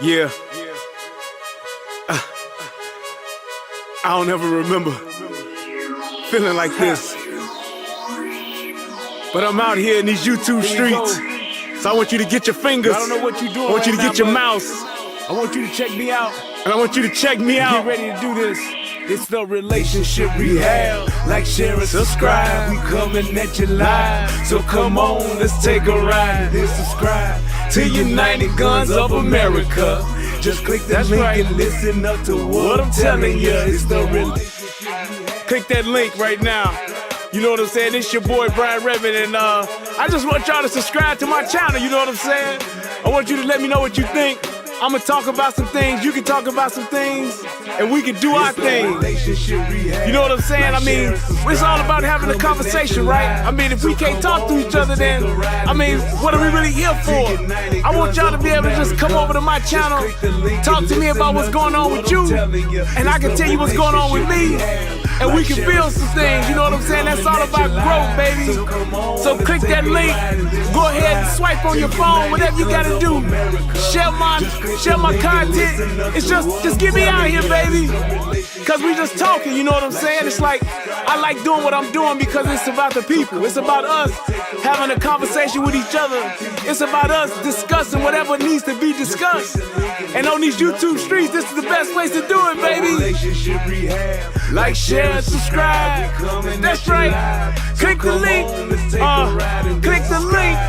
Yeah, I don't ever remember feeling like this. But I'm out here in these YouTube streets. So I want you to get your fingers. I don't know what you're doing. I want you to right get now, your mouse. I want you to check me out. And I want you to check me out. Get ready to do this. It's the relationship rehab. Like, share, and subscribe. We coming at you live. So come on, let's take a ride. Then subscribe to United Guns of America. Just click that link and listen up to what I'm telling you. It's the relationship. Click that link right now. You know what I'm saying? It's your boy Brian Redmond, and I just want y'all to subscribe to my channel. You know what I'm saying? I want you to let me know what you think. I'm gonna talk about some things, you can talk about some things, and we can do our thing. You know what I'm saying? I mean, it's all about having a conversation, right? I mean, if we can't talk to each other, then, I mean, what are we really here for? I want y'all to be able to just come over to my channel, talk to me about what's going on with you, and I can tell you what's going on with me, and we can build some things, you know what I'm saying? That's all about growth, baby. So click that link, go ahead and swipe on your phone, whatever you gotta do. Share my content. It's just get me out here, baby. Cause we just talking, you know what I'm saying? It's like, I like doing what I'm doing because it's about the people. It's about us having a conversation with each other. It's about us discussing whatever needs to be discussed. And on these YouTube streets, this is the best place to do it, baby. Like, share, and subscribe. That's right. Click the link. Click the link.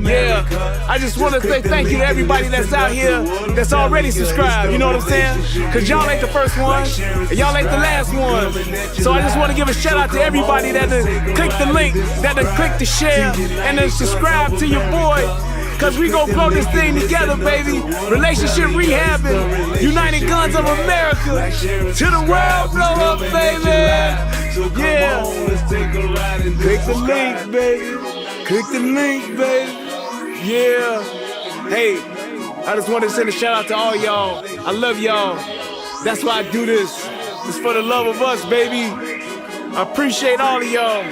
Yeah. I just want to say thank you to everybody that's out here that's already subscribed. You know what I'm saying? Cause y'all ain't the first one, and y'all ain't the last one. So I just want to give a shout out to everybody that click the link, that click the share, and then subscribe to your boy. Cause we gon' blow this thing together, baby. Relationship rehabbing, United Guns of America. To the world, blow up, baby. Yeah. Click the link, baby. Click the link, baby. Yeah. Hey, I just wanted to send a shout out to all y'all. I love y'all. That's why I do this. It's for the love of us, baby. I appreciate all of y'all.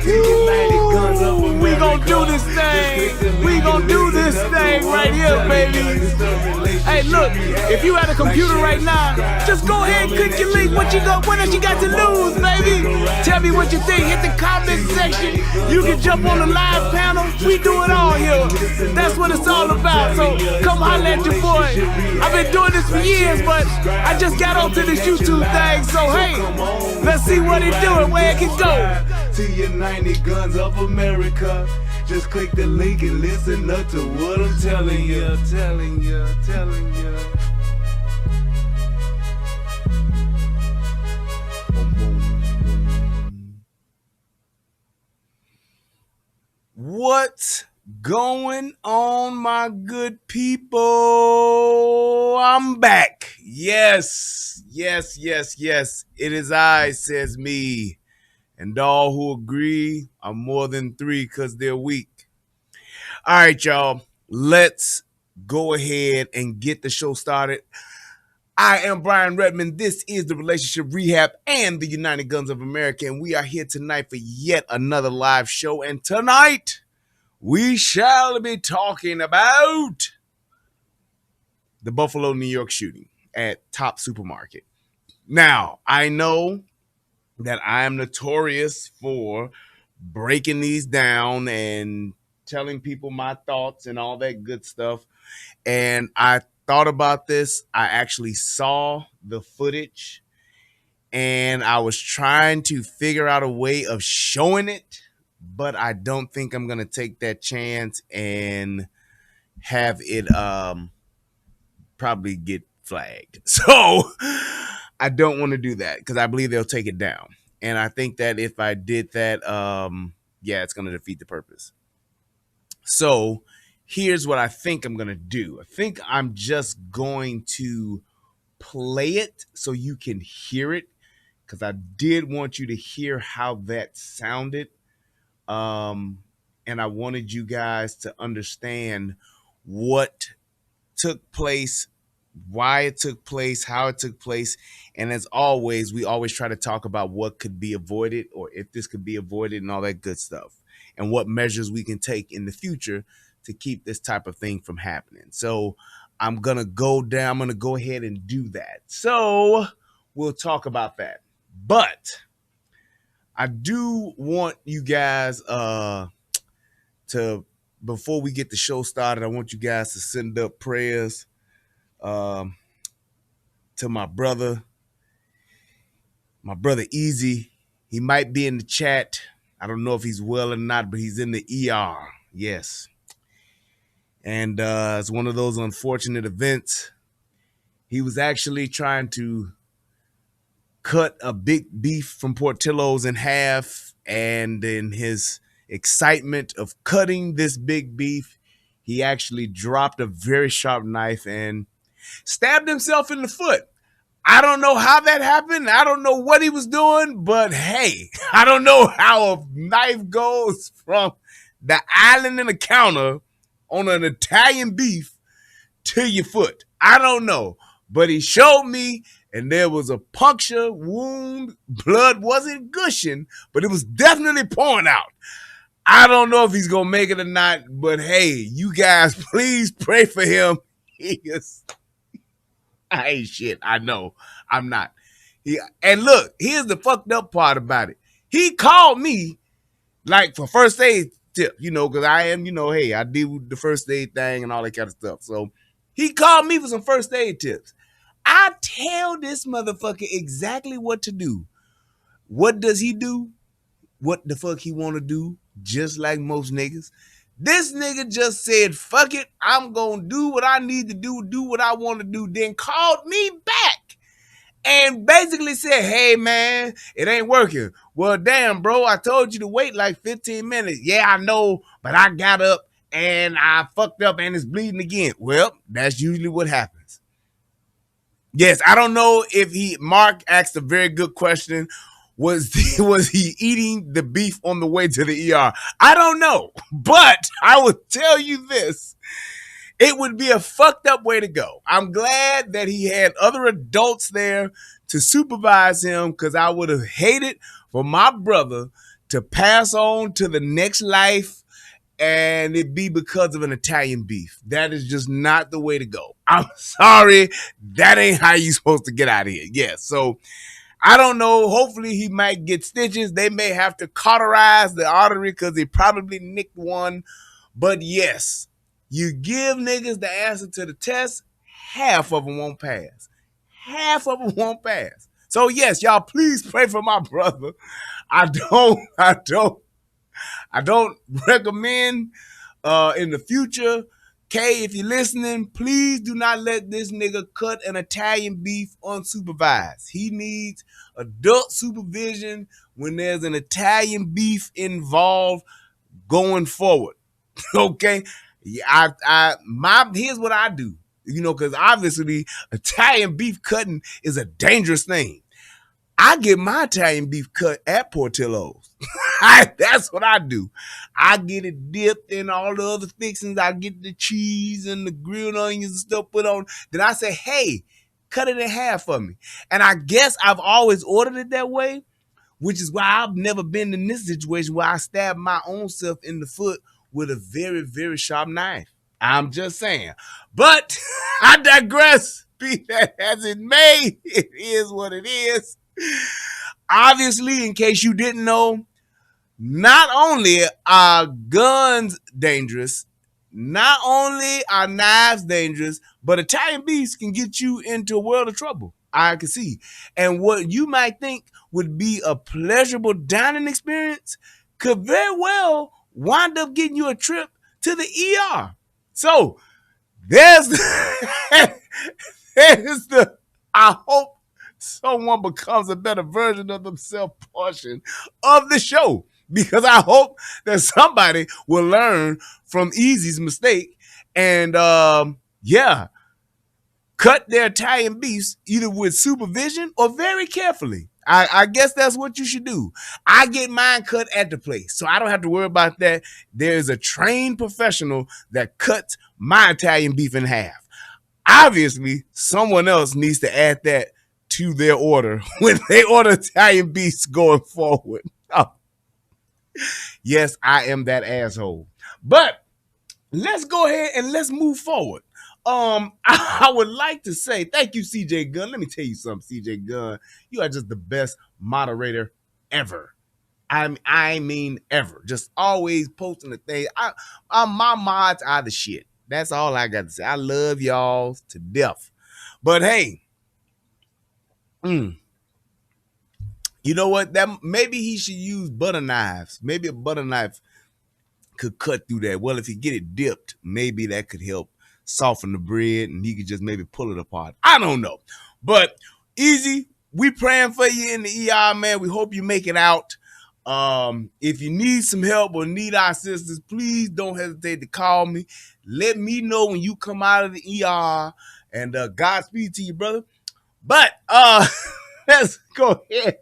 Ooh, we gon' do this thing. We gon' do this thing right here, baby. Hey, look, if you at a computer right now, just go ahead and click your link. What else you got to lose, baby? Tell me what you think. Hit the comment section. You can jump on the live panel. We do it all here. That's what it's all about. So come holler at your boy. I've been doing this for years, but I just got onto this YouTube thing. So hey, let's see what it do and where it can go. To United Guns of America. Just click the link and listen up to what I'm telling you, telling you. What's going on, my good people? I'm back. Yes. It is I, says me. And all who agree are more than three because they're weak. All right, y'all. Let's go ahead and get the show started. I am Brian Redmond. This is the Relationship Rehab and the United Guns of America. And we are here tonight for yet another live show. And tonight, we shall be talking about the Buffalo, New York shooting at Top Supermarket. Now, I know that I am notorious for breaking these down and telling people my thoughts and all that good stuff. And I thought about this. I actually saw the footage and I was trying to figure out a way of showing it, but I don't think I'm going to take that chance and have it probably get flagged. So I don't want to do that because I believe they'll take it down. And I think that if I did that, it's going to defeat the purpose. So here's what I think I'm going to do. I think I'm just going to play it so you can hear it because I did want you to hear how that sounded. And I wanted you guys to understand what took place, why it took place, how it took place. And as always, we always try to talk about what could be avoided or if this could be avoided and all that good stuff and what measures we can take in the future to keep this type of thing from happening. So I'm going to go ahead and do that. So we'll talk about that. But I do want you guys to, before we get the show started, I want you guys to send up prayers to my brother Easy. He might be in the chat. I don't know if he's well or not, but he's in the ER. Yes. And it's one of those unfortunate events. He was actually trying to cut a big beef from Portillo's in half, and in his excitement of cutting this big beef, he actually dropped a very sharp knife and stabbed himself in the foot. I don't know how that happened. I don't know what he was doing, but hey, I don't know how a knife goes from the island in the counter on an Italian beef to your foot. I don't know, but he showed me, and there was a puncture wound. Blood wasn't gushing, but it was definitely pouring out. I don't know if he's going to make it or not, but hey, you guys, please pray for him. He is, I ain't shit. I know. I'm not. And look, here's the fucked up part about it. He called me like for first aid tip, because I am, hey, I deal with the first aid thing and all that kind of stuff. So he called me for some first aid tips. I tell this motherfucker exactly what to do. What does he do? What the fuck he want to do? Just like most niggas. This nigga just said, fuck it, I'm going to do what I need to do what I want to do, then called me back and basically said, hey, man, it ain't working. Well, damn, bro, I told you to wait like 15 minutes. Yeah, I know, but I got up and I fucked up and it's bleeding again. Well, that's usually what happens. Yes, I don't know if Mark asked a very good question. Was he eating the beef on the way to the ER? I don't know, but I would tell you this. It would be a fucked up way to go. I'm glad that he had other adults there to supervise him, because I would have hated for my brother to pass on to the next life and it be because of an Italian beef. That is just not the way to go. I'm sorry. That ain't how you supposed to get out of here. Yeah, so I don't know. Hopefully he might get stitches. They may have to cauterize the artery because he probably nicked one. But yes, you give niggas the answer to the test, half of them won't pass. Half of them won't pass. So yes, y'all please pray for my brother. I don't recommend in the future. Kay, if you're listening, please do not let this nigga cut an Italian beef unsupervised. He needs adult supervision when there's an Italian beef involved going forward. Okay? Here's what I do. Because obviously Italian beef cutting is a dangerous thing. I get my Italian beef cut at Portillo's. That's what I do. I get it dipped in all the other fixings. I get the cheese and the grilled onions and stuff put on. Then I say, hey, cut it in half for me. And I guess I've always ordered it that way, which is why I've never been in this situation where I stab my own self in the foot with a very, very sharp knife. I'm just saying. But I digress. Be that as it may, it is what it is. Obviously, in case you didn't know, not only are guns dangerous, not only are knives dangerous, but Italian beefs can get you into a world of trouble. I can see. And what you might think would be a pleasurable dining experience could very well wind up getting you a trip to the ER. So there's the I hope someone becomes a better version of themselves portion of the show, because I hope that somebody will learn from Easy's mistake and cut their Italian beefs either with supervision or very carefully. I guess that's what you should do. I get mine cut at the place, so I don't have to worry about that. There's a trained professional that cuts my Italian beef in half. Obviously, someone else needs to add that to their order when they order Italian beefs going forward. Oh. Yes, I am that asshole. But let's go ahead and let's move forward. I would like to say thank you, CJ Gunn. Let me tell you something, CJ Gunn. You are just the best moderator ever. I mean ever. Just always posting the thing. My mods are the shit. That's all I got to say. I love y'all to death. But hey, you know what? That maybe he should use butter knives. Maybe a butter knife could cut through that. Well, if you get it dipped, maybe that could help soften the bread and he could just maybe pull it apart. I don't know. But Easy, we praying for you in the ER, man. We hope you make it out. If you need some help or need our assistance, please don't hesitate to call me. Let me know when you come out of the ER, and Godspeed to you, brother. But let's go ahead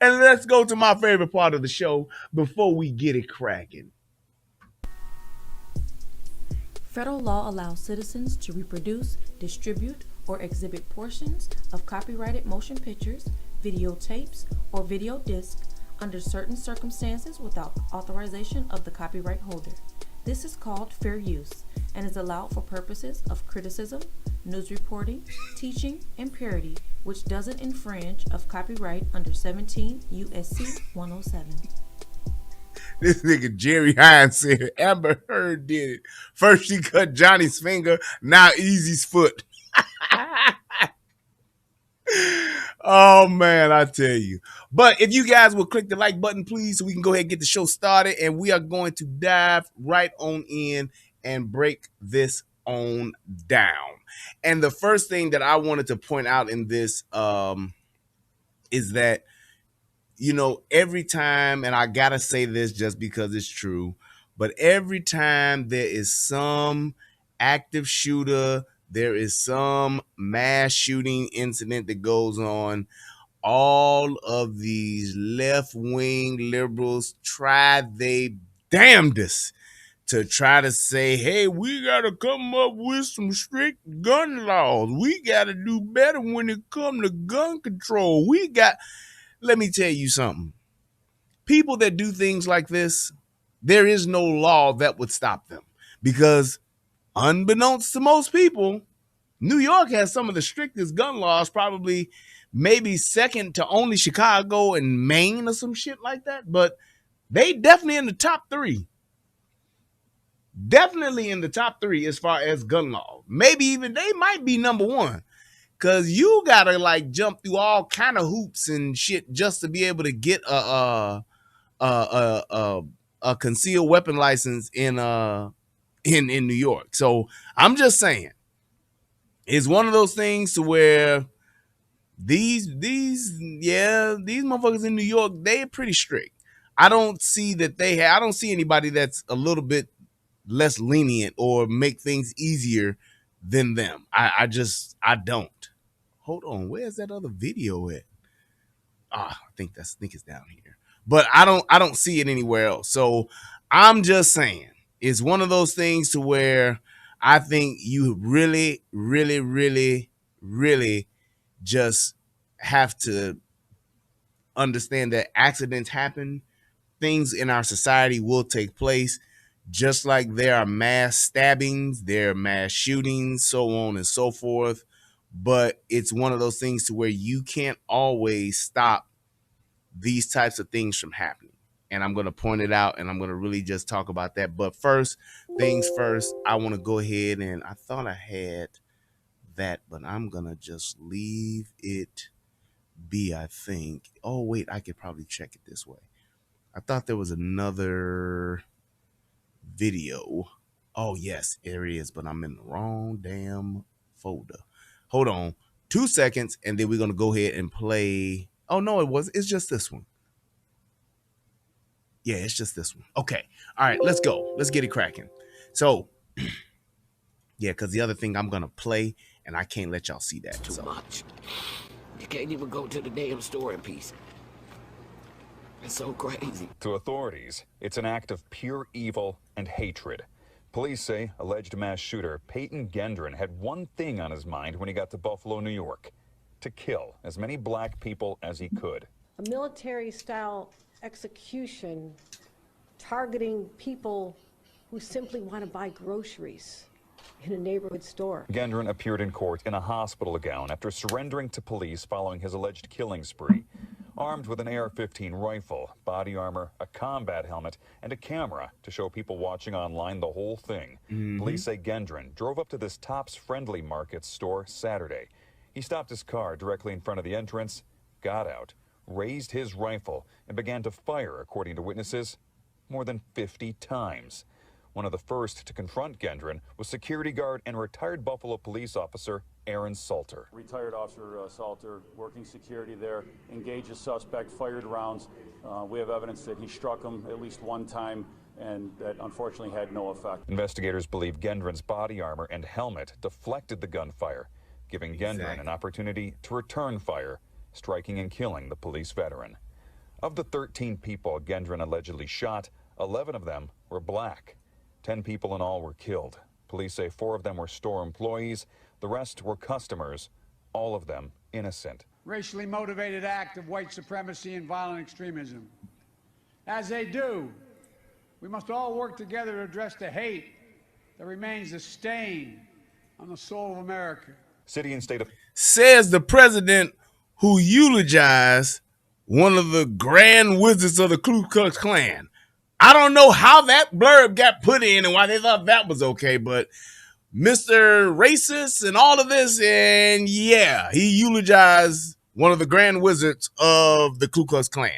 and let's go to my favorite part of the show before we get it cracking. Federal law allows citizens to reproduce, distribute, or exhibit portions of copyrighted motion pictures, videotapes, or video discs under certain circumstances without authorization of the copyright holder. This is called fair use and is allowed for purposes of criticism, news reporting, teaching, and parody, which doesn't infringe of copyright under 17 U.S.C. 107. This nigga Jerry Hines said Amber Heard did it. First she cut Johnny's finger, now Easy's foot. Oh man, I tell you. But if you guys will click the like button, please, so we can go ahead and get the show started, and we are going to dive right on in and break this on down. And the first thing that I wanted to point out in this is that, you know, every time, and I gotta say this just because it's true, but every time there is some active shooter, there is some mass shooting incident that goes on, all of these left-wing liberals try their damnedest to try to say, hey, we got to come up with some strict gun laws. We got to do better when it comes to gun control. Let me tell you something. People that do things like this, there is no law that would stop them, because unbeknownst to most people, New York has some of the strictest gun laws, probably maybe second to only Chicago and Maine or some shit like that. But they definitely in the top three. Definitely in the top three as far as gun law. Maybe even they might be number one. Cause you gotta like jump through all kind of hoops and shit just to be able to get a concealed weapon license in New York. So I'm just saying, it's one of those things to where these motherfuckers in New York, they're pretty strict. I don't see anybody that's a little bit less lenient or make things easier than them. I don't. Hold on, where's that other video at? I think it's down here. But I don't see it anywhere else. So I'm just saying, it's one of those things to where I think you really, really, really, really just have to understand that accidents happen. Things in our society will take place, just like there are mass stabbings, there are mass shootings, so on and so forth. But it's one of those things to where you can't always stop these types of things from happening. And I'm going to point it out, and I'm going to really just talk about that. But first things first, I want to go ahead, and I thought I had that, but I'm going to just leave it be, I think. Oh, wait, I could probably check it this way. I thought there was another video. Oh, yes, there it is, but I'm in the wrong damn folder. Hold on 2 seconds, and then we're going to go ahead and play. Oh, no, it's just this one. Yeah, it's just this one. Okay. All right, let's go. Let's get it cracking. So, yeah, because the other thing I'm going to play, and I can't let y'all see that. Too much. You can't even go to the damn store in peace. It's so crazy. To authorities, it's an act of pure evil and hatred. Police say alleged mass shooter Payton Gendron had one thing on his mind when he got to Buffalo, New York: to kill as many black people as he could. A military-style execution targeting people who simply want to buy groceries in a neighborhood store. Gendron appeared in court in a hospital gown after surrendering to police following his alleged killing spree. Armed with an AR-15 rifle, body armor, a combat helmet, and a camera to show people watching online the whole thing. Police say Gendron drove up to this Tops Friendly Market store Saturday. He stopped his car directly in front of the entrance, got out, raised his rifle, and began to fire, according to witnesses, more than 50 times. One of the first to confront Gendron was security guard and retired Buffalo police officer Aaron Salter. Retired Officer Salter, working security there, engaged a suspect, fired rounds. We have evidence that he struck him at least one time, and that unfortunately had no effect. Investigators believe Gendron's body armor and helmet deflected the gunfire, giving Gendron an opportunity to return fire, striking and killing the police veteran. Of the 13 people Gendron allegedly shot, 11 of them were black. 10 people in all were killed. Police say 4 of them were store employees. The rest were customers, all of them innocent. Racially motivated act of white supremacy and violent extremism. As they do, we must all work together to address the hate that remains a stain on the soul of America. City and state of... Says the president who eulogized one of the grand wizards of the Ku Klux Klan. I don't know how that blurb got put in and why they thought that was okay, but Mr. Racist and all of this, and yeah, he eulogized one of the grand wizards of the Ku Klux Klan.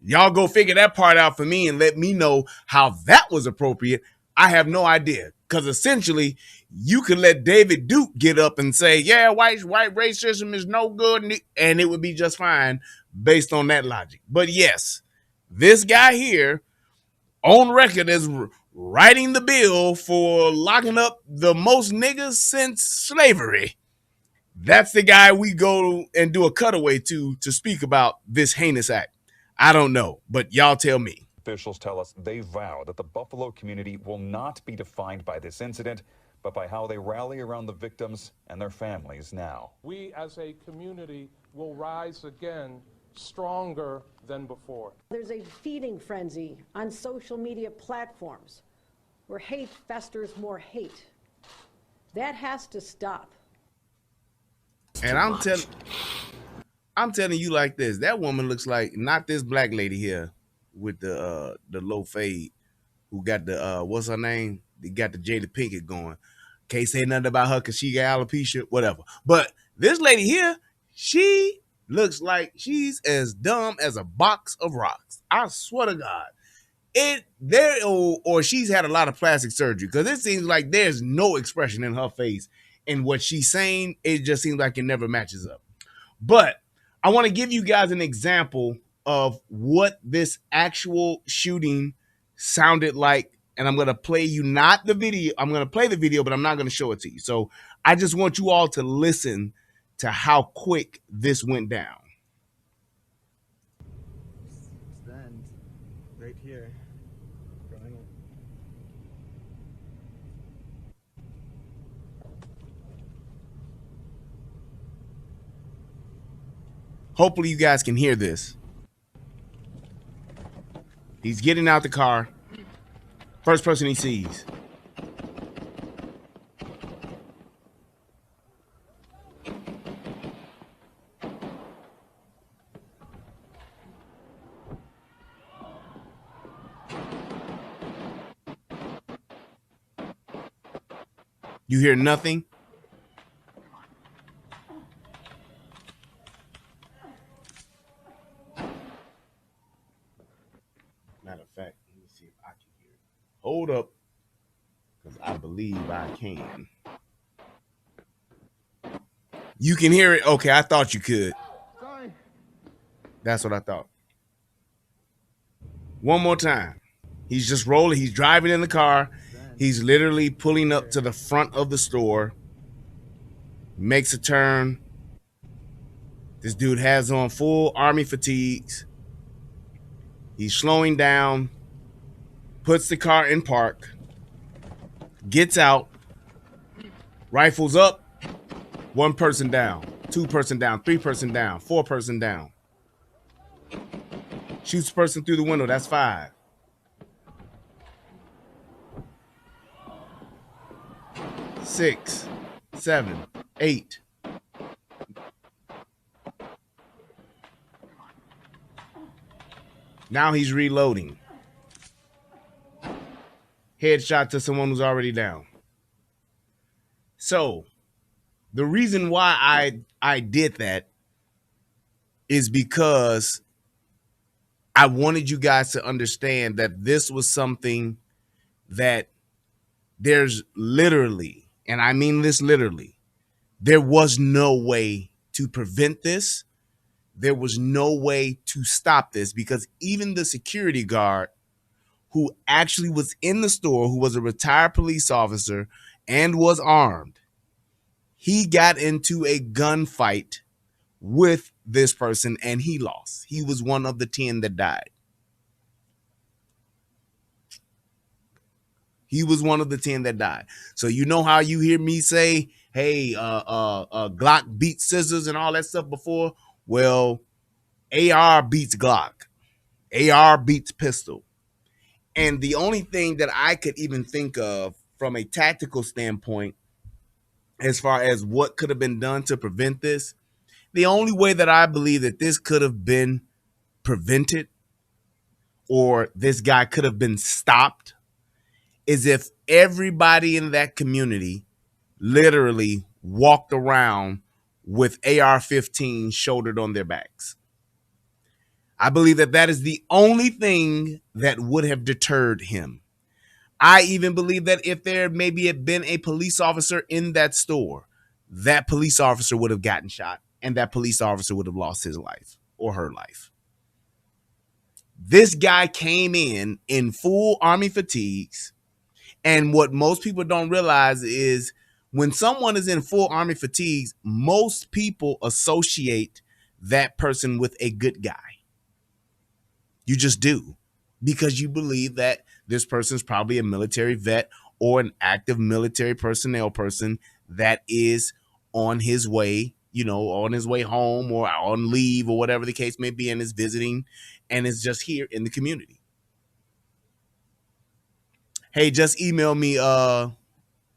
Y'all go figure that part out for me and let me know how that was appropriate. I have no idea, because essentially you could let David Duke get up and say, yeah, white racism is no good, and it would be just fine based on that logic. But yes, this guy here on record is writing the bill for locking up the most niggas since slavery. That's the guy we go and do a cutaway to speak about this heinous act. I don't know, but y'all tell me. Officials tell us they vow that the Buffalo community will not be defined by this incident, but by how they rally around the victims and their families now. We as a community will rise again stronger than before. There's a feeding frenzy on social media platforms where hate festers more hate. That has to stop. And I'm telling you like this, that woman looks like not this black lady here with the low fade who got the what's her name? They got the Jada Pinkett going. Can't say nothing about her because she got alopecia, whatever. But this lady here, she looks like she's as dumb as a box of rocks. I swear to God. Or she's had a lot of plastic surgery, because it seems like there's no expression in her face, and what she's saying, it just seems like it never matches up. But I want to give you guys an example of what this actual shooting sounded like, and I'm going to play you not the video. I'm going to play the video, but I'm not going to show it to you. So I just want you all to listen to how quick this went down. Stand right here. Hopefully you guys can hear this. He's getting out the car. First person he sees. You hear nothing? Matter of fact, let me see if I can hear it. Hold up, because I believe I can. You can hear it? Okay, I thought you could. Sorry. That's what I thought. One more time. He's just rolling. He's driving in the car. He's literally pulling up to the front of the store. Makes a turn. This dude has on full army fatigues. He's slowing down. Puts the car in park. Gets out. Rifles up. 1 person down. 2 person down. 3 person down. 4 person down. Shoots a person through the window. That's 5. 6, 7, 8. Now he's reloading. Headshot to someone who's already down. So the reason why I did that is because I wanted you guys to understand that this was something that there's literally, and I mean this literally, there was no way to prevent this. There was no way to stop this, because even the security guard who actually was in the store, who was a retired police officer and was armed, he got into a gunfight with this person and he lost. He was one of the 10 that died. He was one of the 10 that died. So you know how you hear me say, hey, Glock beats scissors and all that stuff before? Well, AR beats Glock. AR beats pistol. And the only thing that I could even think of from a tactical standpoint, as far as what could have been done to prevent this, the only way that I believe that this could have been prevented or this guy could have been stopped is if everybody in that community literally walked around with AR-15 shouldered on their backs. I believe that that is the only thing that would have deterred him. I even believe that if there maybe had been a police officer in that store, that police officer would have gotten shot and that police officer would have lost his life or her life. This guy came in full army fatigues. And what most people don't realize is when someone is in full army fatigues, most people associate that person with a good guy. You just do, because you believe that this person is probably a military vet or an active military personnel person that is on his way, on his way home or on leave or whatever the case may be, and is visiting and is just here in the community. Hey, just email me, bro,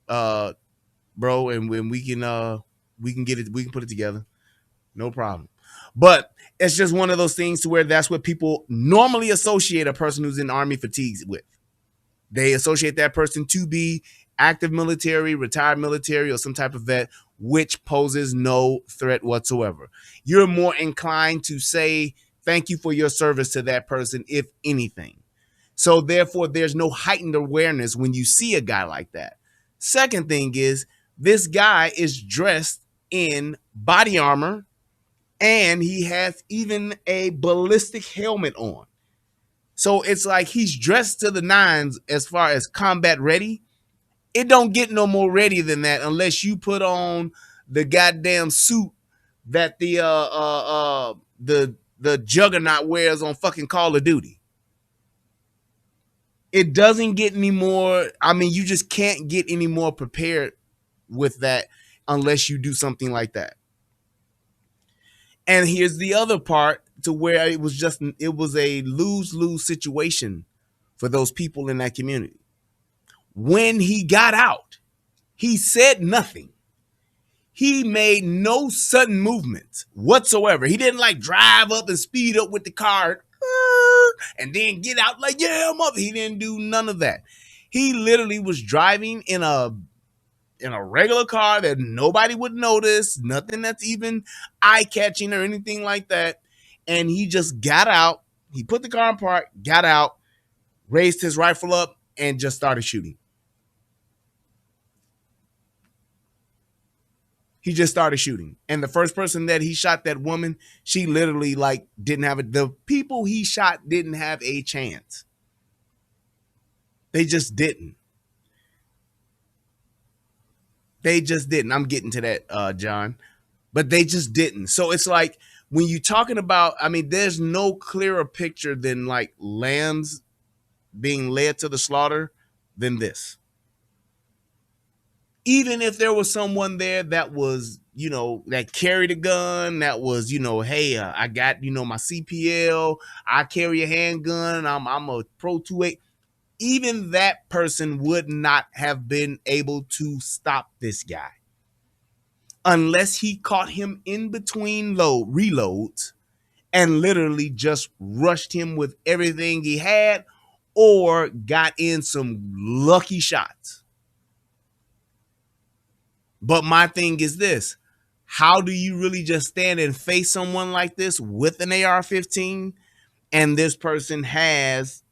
and when we can get it, we can put it together. No problem. But it's just one of those things to where that's what people normally associate a person who's in army fatigues with. They associate that person to be active military, retired military, or some type of vet, which poses no threat whatsoever. You're more inclined to say thank you for your service to that person, if anything. So therefore, there's no heightened awareness when you see a guy like that. Second thing is, this guy is dressed in body armor, and he has even a ballistic helmet on. So it's like he's dressed to the nines as far as combat ready. It don't get no more ready than that unless you put on the goddamn suit that the Juggernaut wears on fucking Call of Duty. It doesn't get any more. I mean, you just can't get any more prepared with that unless you do something like that. And here's the other part to where it was a lose-lose situation for those people in that community. When he got out, he said nothing. He made no sudden movements whatsoever. He didn't like drive up and speed up with the car and then get out like, yeah, mother. He didn't do none of that. He literally was driving in a regular car that nobody would notice, nothing that's even eye-catching or anything like that. And he just got out. He put the car in park, got out, raised his rifle up, and just started shooting. He just started shooting. And the first person that he shot, that woman, she literally didn't have it. The people he shot didn't have a chance. They just didn't. They just didn't. I'm getting to that, John. But they just didn't. So it's like when you're talking about, I mean, there's no clearer picture than like lambs being led to the slaughter than this. Even if there was someone there that was, that carried a gun, that was, hey, I got, my CPL, I carry a handgun, I'm a Pro 2.8. even that person would not have been able to stop this guy unless he caught him in between reloads and literally just rushed him with everything he had or got in some lucky shots. But my thing is this: how do you really just stand and face someone like this with an AR-15 and this person has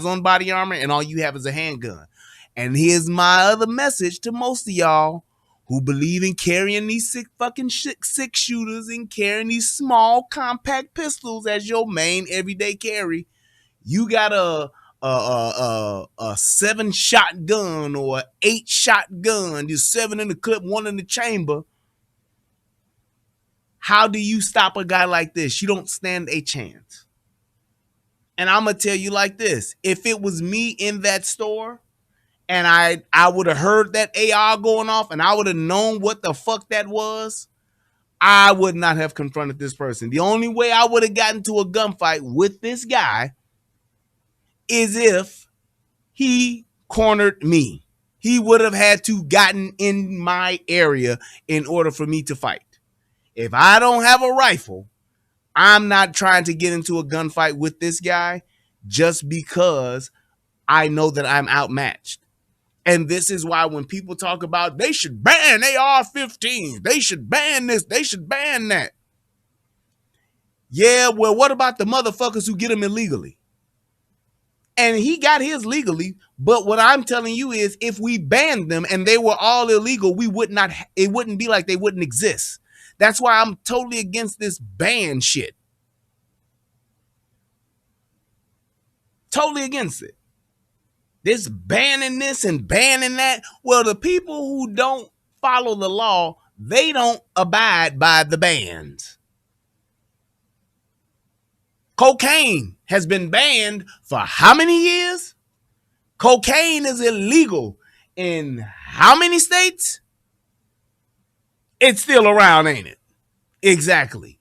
on body armor and all you have is a handgun? And here's my other message to most of y'all who believe in carrying these six shooters and carrying these small compact pistols as your main everyday carry. You got a 7-shot gun or an 8-shot gun. There's 7 in the clip, 1 in the chamber. How do you stop a guy like this? You don't stand a chance. And I'm going to tell you like this. If it was me in that store and I would have heard that AR going off and I would have known what the fuck that was, I would not have confronted this person. The only way I would have gotten to a gunfight with this guy is if he cornered me. He would have had to gotten in my area in order for me to fight. If I don't have a rifle, I'm not trying to get into a gunfight with this guy just because I know that I'm outmatched. And this is why when people talk about they should ban AR-15s, they should ban this, they should ban that. Yeah, well, what about the motherfuckers who get them illegally? And he got his legally, but what I'm telling you is if we banned them and they were all illegal, it wouldn't be like they wouldn't exist. That's why I'm totally against this ban shit. Totally against it. This banning this and banning that. Well, the people who don't follow the law, they don't abide by the bans. Cocaine has been banned for how many years? Cocaine is illegal in how many states? It's still around, ain't it? Exactly.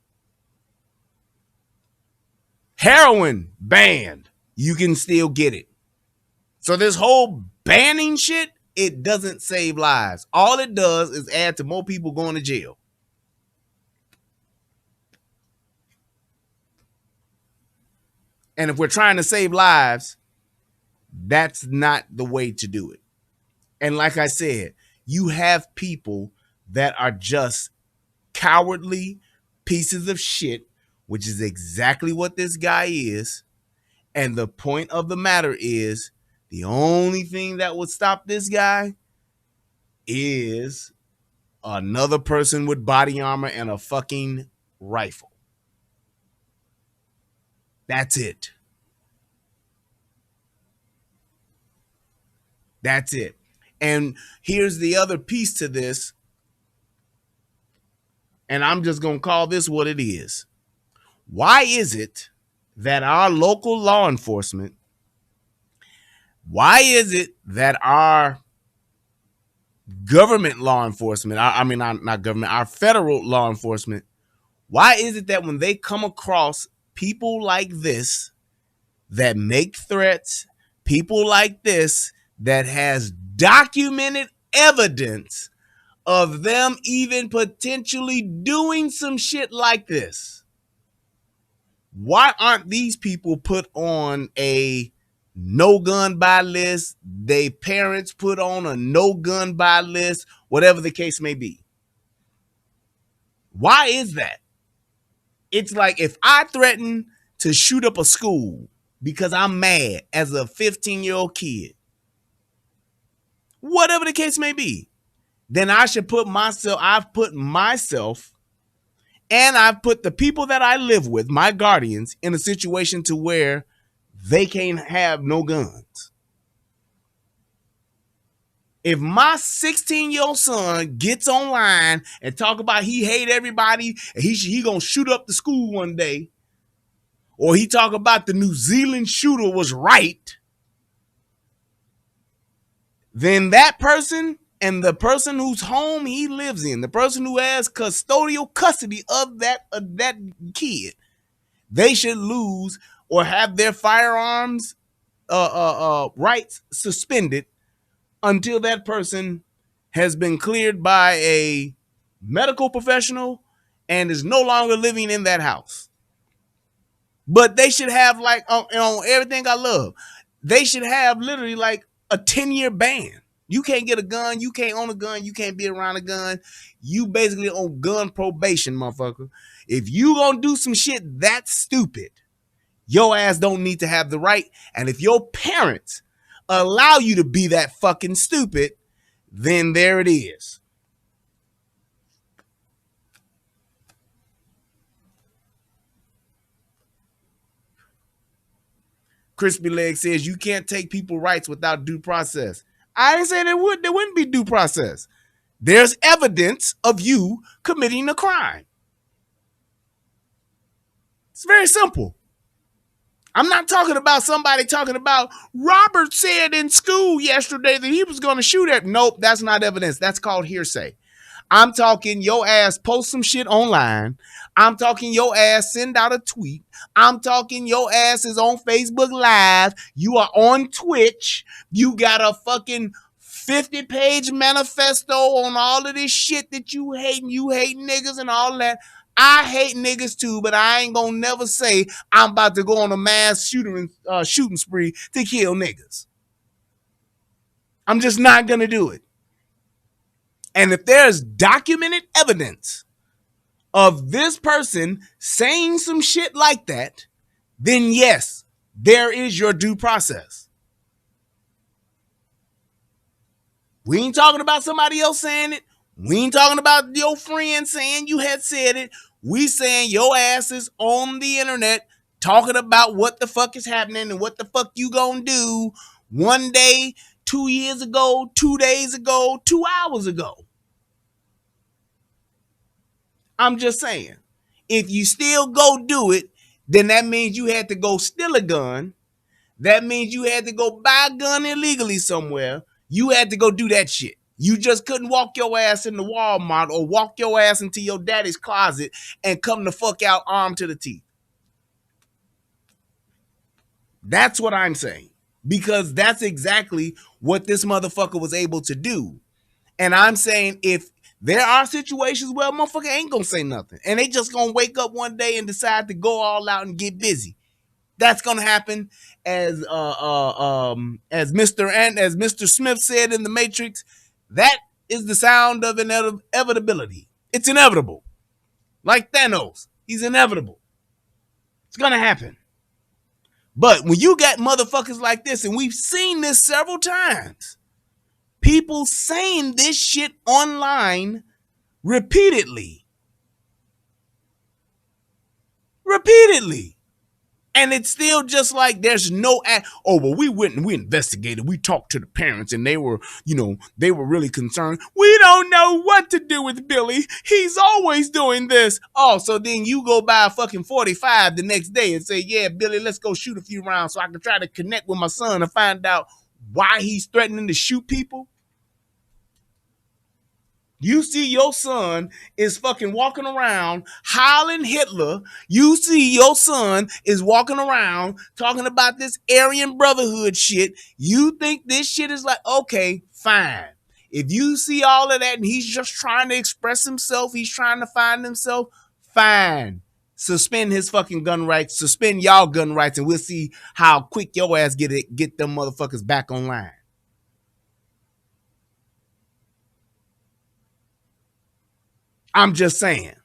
Heroin banned. You can still get it. So this whole banning shit, it doesn't save lives. All it does is add to more people going to jail. And if we're trying to save lives, that's not the way to do it. And like I said, you have people that are just cowardly pieces of shit, which is exactly what this guy is. And the point of the matter is, the only thing that would stop this guy is another person with body armor and a fucking rifle. That's it. That's it. And here's the other piece to this. And I'm just going to call this what it is. Why is it that our local law enforcement, why is it that our government law enforcement, not government, our federal law enforcement, why is it that when they come across people like this that make threats, people like this that has documented evidence of them even potentially doing some shit like this, why aren't these people put on a no gun buy list? They parents put on a no gun buy list, whatever the case may be. Why is that? It's like if I threaten to shoot up a school because I'm mad as a 15-year-old kid, whatever the case may be, then I should I've put myself and I've put the people that I live with, my guardians, in a situation to where they can't have no guns. If my 16-year-old son gets online and talk about he hate everybody and he gonna shoot up the school one day, or he talk about the New Zealand shooter was right, then that person and the person whose home he lives in, the person who has custodial custody of that kid, they should lose or have their firearms rights suspended until that person has been cleared by a medical professional and is no longer living in that house. But they should have, like, on everything I love, they should have literally like a 10-year ban. You can't get a gun, you can't own a gun, you can't be around a gun. You basically on gun probation, motherfucker. If you gonna do some shit that's stupid, your ass don't need to have the right. And if your parents allow you to be that fucking stupid, then there it is. Crispy Leg says you can't take people's rights without due process. I didn't say there wouldn't be due process. There's evidence of you committing a crime. It's very simple. I'm not talking about somebody talking about Robert said in school yesterday that he was going to shoot at. Nope, that's not evidence. That's called hearsay. I'm talking your ass post some shit online. I'm talking your ass send out a tweet. I'm talking your ass is on Facebook Live. You are on Twitch. You got a fucking 50-page manifesto on all of this shit that you hate, and you hate niggas and all that. I hate niggas too, but I ain't gonna never say I'm about to go on a mass shooting spree to kill niggas. I'm just not gonna do it. And if there's documented evidence of this person saying some shit like that, then yes, there is your due process. We ain't talking about somebody else saying it. We ain't talking about your friend saying you had said it. We saying your ass is on the internet talking about what the fuck is happening and what the fuck you gonna do 1 day, 2 years ago, 2 days ago, 2 hours ago. I'm just saying, if you still go do it, then that means you had to go steal a gun. That means you had to go buy a gun illegally somewhere. You had to go do that shit. You just couldn't walk your ass into Walmart or walk your ass into your daddy's closet and come the fuck out armed to the teeth. That's what I'm saying. Because that's exactly what this motherfucker was able to do. And I'm saying if there are situations where a motherfucker ain't gonna say nothing and they just gonna wake up one day and decide to go all out and get busy. That's gonna happen, as Mr. Smith said in The Matrix. That is the sound of inevitability. It's inevitable. Like Thanos, he's inevitable. It's gonna happen. But when you got motherfuckers like this, and we've seen this several times, people saying this shit online repeatedly. And it's still just like there's no well, we went and we investigated. We talked to the parents and they were really concerned. We don't know what to do with Billy. He's always doing this. Oh, so then you go buy a fucking 45 the next day and say, yeah, Billy, let's go shoot a few rounds so I can try to connect with my son and find out why he's threatening to shoot people. You see your son is fucking walking around howling Hitler. You see your son is walking around talking about this Aryan Brotherhood shit. You think this shit is like, okay, fine. If you see all of that and he's just trying to express himself, he's trying to find himself, fine. Suspend his fucking gun rights, suspend y'all gun rights, and we'll see how quick your ass get them motherfuckers back online. I'm just saying.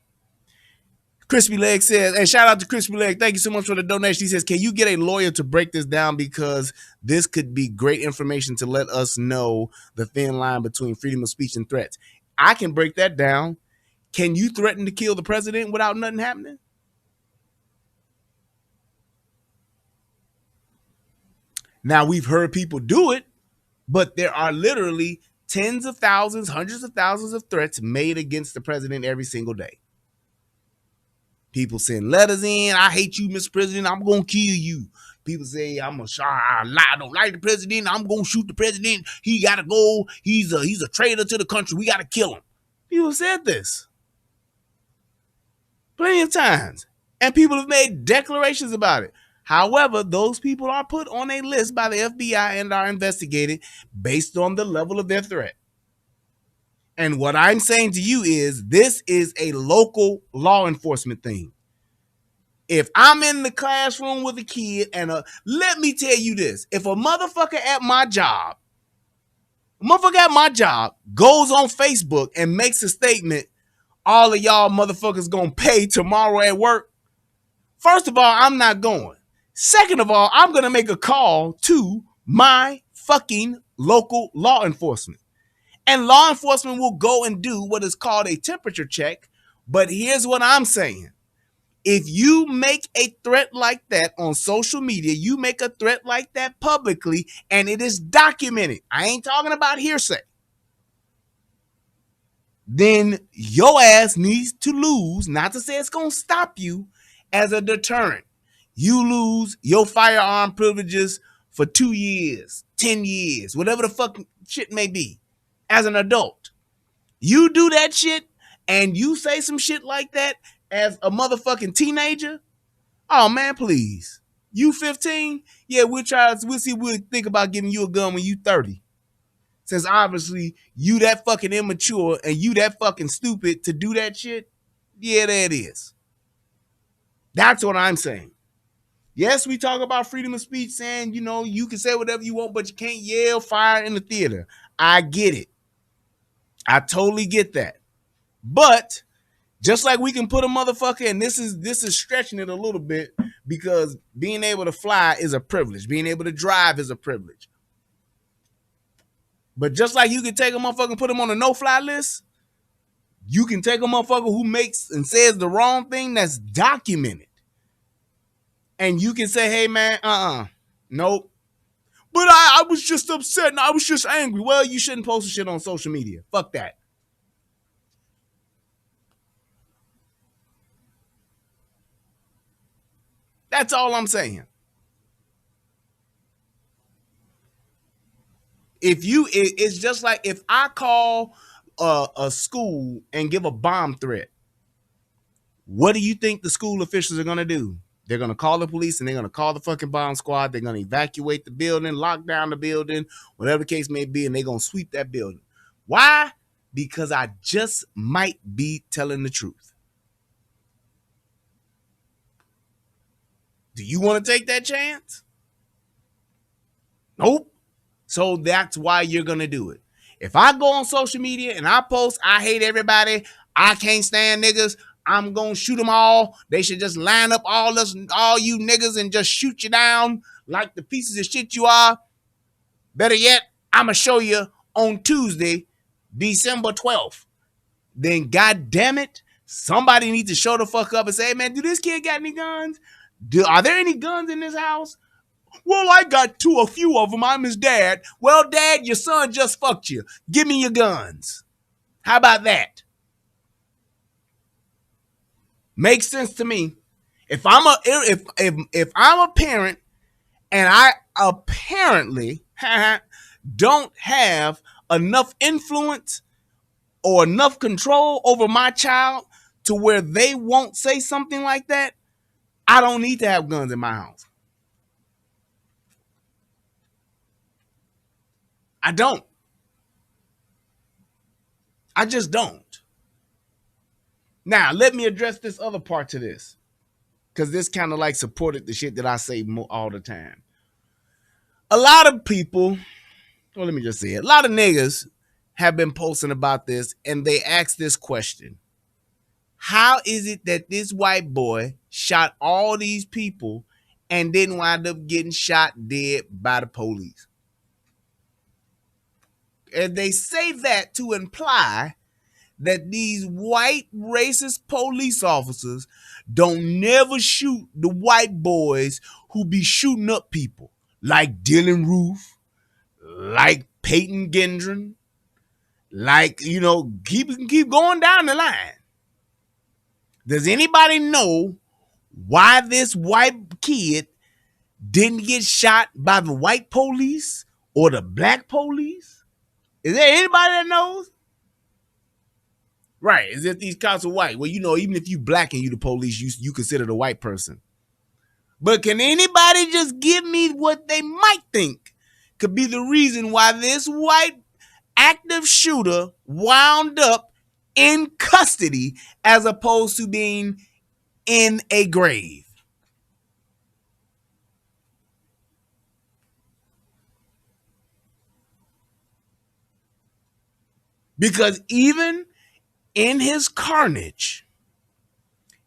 Crispy Leg says, and shout out to Crispy Leg. Thank you so much for the donation. He says, can you get a lawyer to break this down? Because this could be great information to let us know the thin line between freedom of speech and threats. I can break that down. Can you threaten to kill the president without nothing happening? Now, we've heard people do it, but there are literally tens of thousands, hundreds of thousands of threats made against the president every single day. People send letters in. I hate you, Mr. President. I'm going to kill you. People say, I don't like the president. I'm going to shoot the president. He got to go. He's a traitor to the country. We got to kill him. People said this plenty of times. And people have made declarations about it. However, those people are put on a list by the FBI and are investigated based on the level of their threat. And what I'm saying to you is this is a local law enforcement thing. If I'm in the classroom with a kid and let me tell you this, if a motherfucker at my job goes on Facebook and makes a statement, all of y'all motherfuckers gonna pay tomorrow at work. First of all, I'm not going. Second of all, I'm gonna make a call to my fucking local law enforcement. And law enforcement will go and do what is called a temperature check. But here's what I'm saying. If you make a threat like that on social media, you make a threat like that publicly, and it is documented, I ain't talking about hearsay, then your ass needs to lose, not to say it's going to stop you, as a deterrent. You lose your firearm privileges for 2 years, 10 years, whatever the fuck shit may be, as an adult. You do that shit and you say some shit like that as a motherfucking teenager, oh man, please. You 15? Yeah, we'll see, we'll think about giving you a gun when you 30. Since obviously you that fucking immature and you that fucking stupid to do that shit, yeah, there it is. That's what I'm saying. Yes, we talk about freedom of speech, saying, you can say whatever you want, but you can't yell fire in the theater. I get it. I totally get that. But just like we can put a motherfucker, and this is stretching it a little bit, because being able to fly is a privilege. Being able to drive is a privilege. But just like you can take a motherfucker and put him on a no-fly list, you can take a motherfucker who makes and says the wrong thing that's documented. And you can say, hey man, nope. But I was just upset and I was just angry. Well, you shouldn't post shit on social media. Fuck that. That's all I'm saying. It's just like if I call a school and give a bomb threat, what do you think the school officials are going to do? They're going to call the police and they're going to call the fucking bomb squad. They're going to evacuate the building, lock down the building, whatever the case may be, and they're going to sweep that building. Why? Because I just might be telling the truth. Do you want to take that chance? Nope. So that's why you're going to do it. If I go on social media and I post, I hate everybody, I can't stand niggas, I'm going to shoot them all. They should just line up all you niggas and just shoot you down like the pieces of shit you are. Better yet, I'm going to show you on Tuesday, December 12th. Then, God damn it, somebody needs to show the fuck up and say, hey, man, do this kid got any guns? Are there any guns in this house? Well, I got a few of them. I'm his dad. Well, Dad, your son just fucked you. Give me your guns. How about that? Makes sense to me. If I'm a parent and I apparently don't have enough influence or enough control over my child to where they won't say something like that, I don't need to have guns in my house. I don't. I just don't. Now, let me address this other part to this, because this kind of like supported the shit that I say all the time. A lot of people, well, let me just say it, a lot of niggas have been posting about this, and they ask this question. How is it that this white boy shot all these people and didn't wind up getting shot dead by the police? And they say that to imply that these white racist police officers don't never shoot the white boys who be shooting up people, like Dylan Roof, like Payton Gendron, like, keep going down the line. Does anybody know why this white kid didn't get shot by the white police or the black police? Is there anybody that knows? Right, as if these cops are white. Well, even if you black and you the police, you consider the white person. But can anybody just give me what they might think could be the reason why this white active shooter wound up in custody as opposed to being in a grave? Because even in his carnage,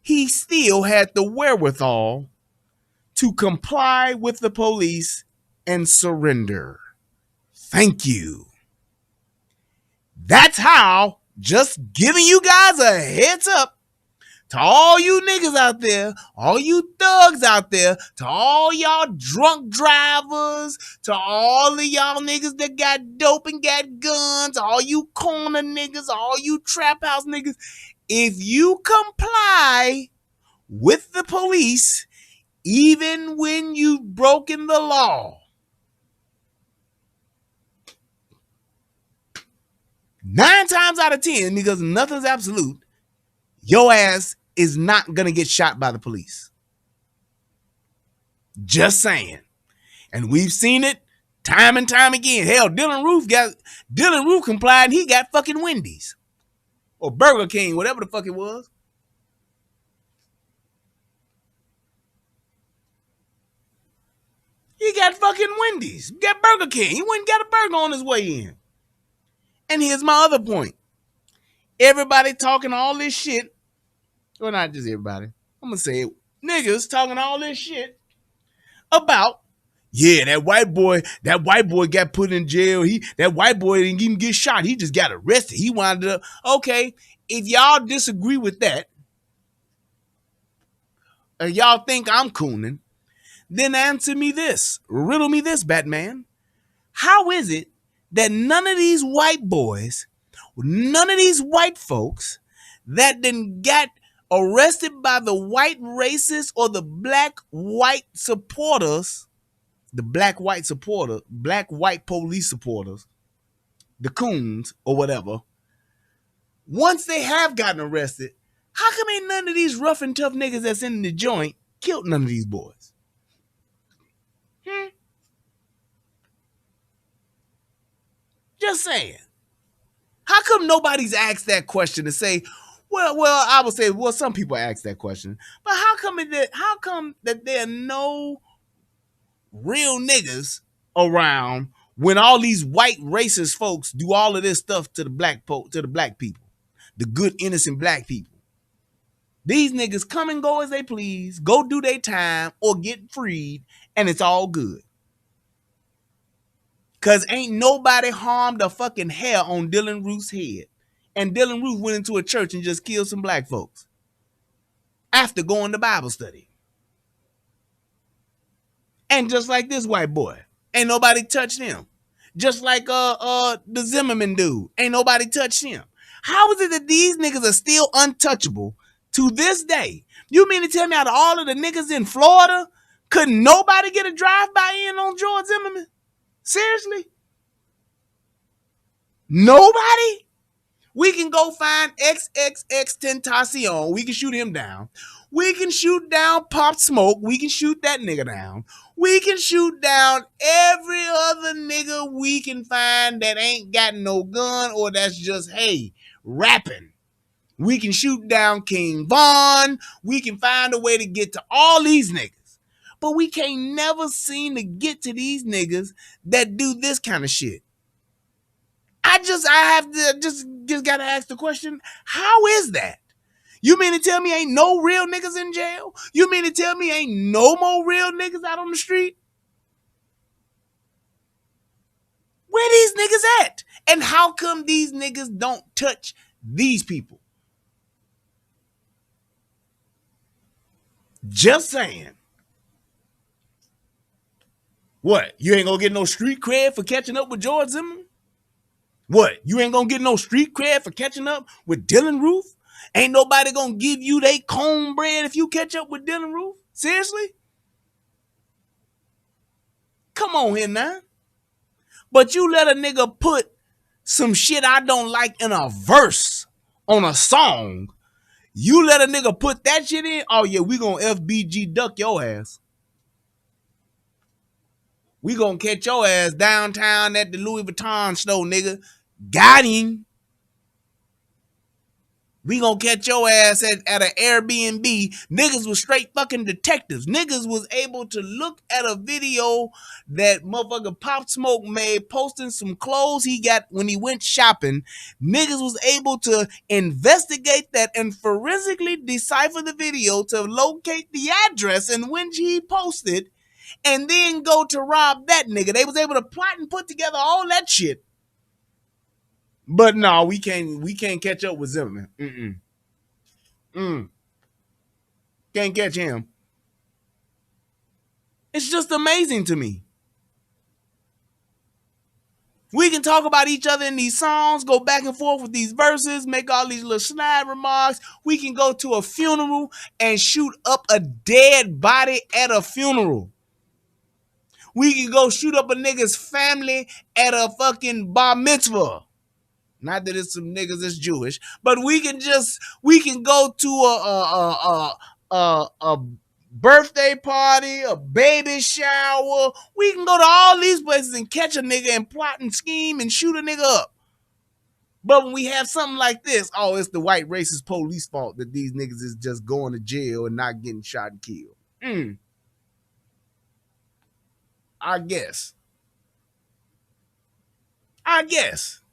he still had the wherewithal to comply with the police and surrender. Thank you. That's how, just giving you guys a heads up, to all you niggas out there, all you thugs out there, to all y'all drunk drivers, to all of y'all niggas that got dope and got guns, all you corner niggas, all you trap house niggas, if you comply with the police, even when you've broken the law, 9 times out of 10, because nothing's absolute, your ass is not gonna get shot by the police. Just saying. And we've seen it time and time again. Hell, Dylan Roof complied and he got fucking Wendy's. Or Burger King, whatever the fuck it was. He got fucking Wendy's. He got Burger King. He went and got a burger on his way in. And here's my other point. Everybody talking all this shit. Well, not just everybody. I'm going to say it. Niggas talking all this shit about, yeah, that white boy got put in jail. That white boy didn't even get shot. He just got arrested. He wound up. Okay, if y'all disagree with that, or y'all think I'm cooning, then answer me this. Riddle me this, Batman. How is it that none of these white boys, none of these white folks that then got arrested by the white racists or the black white supporters, the black white police supporters, the coons or whatever, once they have gotten arrested, how come ain't none of these rough and tough niggas that's in the joint killed none of these boys? Just saying. How come nobody's asked that question to say, well, I would say, well, some people ask that question, but how come that there are no real niggas around when all these white racist folks do all of this stuff to the black people, the good innocent black people? These niggas come and go as they please, go do their time or get freed, and it's all good. Cause ain't nobody harmed a fucking hair on Dylan Roof's head. And Dylan Roof went into a church and just killed some black folks after going to Bible study. And just like this white boy, ain't nobody touched him. Just like the Zimmerman dude, ain't nobody touched him. How is it that these niggas are still untouchable to this day? You mean to tell me out of all of the niggas in Florida, couldn't nobody get a drive-by in on George Zimmerman? Seriously? Nobody? We can go find XXX Tentacion. We can shoot him down. We can shoot down Pop Smoke. We can shoot that nigga down. We can shoot down every other nigga we can find that ain't got no gun or that's just, hey, rapping. We can shoot down King Von. We can find a way to get to all these niggas. But we can't never seem to get to these niggas that do this kind of shit. I just gotta ask the question, how is that? You mean to tell me ain't no real niggas in jail? You mean to tell me ain't no more real niggas out on the street? Where these niggas at? And how come these niggas don't touch these people? Just saying. What? You ain't gonna get no street cred for catching up with George Zimmerman? What? You ain't gonna get no street cred for catching up with Dylan Roof? Ain't nobody gonna give you they cornbread if you catch up with Dylan Roof? Seriously? Come on here now. But you let a nigga put some shit I don't like in a verse on a song. You let a nigga put that shit in? Oh yeah, we gonna FBG duck your ass. We gonna catch your ass downtown at the Louis Vuitton store, nigga. Got him. We gonna catch your ass at an Airbnb. Niggas was straight fucking detectives. Niggas was able to look at a video that motherfucker Pop Smoke made posting some clothes he got when he went shopping. Niggas was able to investigate that and forensically decipher the video to locate the address in which he posted and then go to rob that nigga. They was able to plot and put together all that shit. But no, we can't catch up with Zimmerman. Can't catch him. It's just amazing to me. We can talk about each other in these songs, go back and forth with these verses, make all these little snide remarks. We can go to a funeral and shoot up a dead body at a funeral. We can go shoot up a nigga's family at a fucking bar mitzvah. Not that it's some niggas that's Jewish, but we can go to a birthday party, a baby shower. We can go to all these places and catch a nigga and plot and scheme and shoot a nigga up. But when we have something like this, oh, it's the white racist police fault that these niggas is just going to jail and not getting shot and killed. I guess.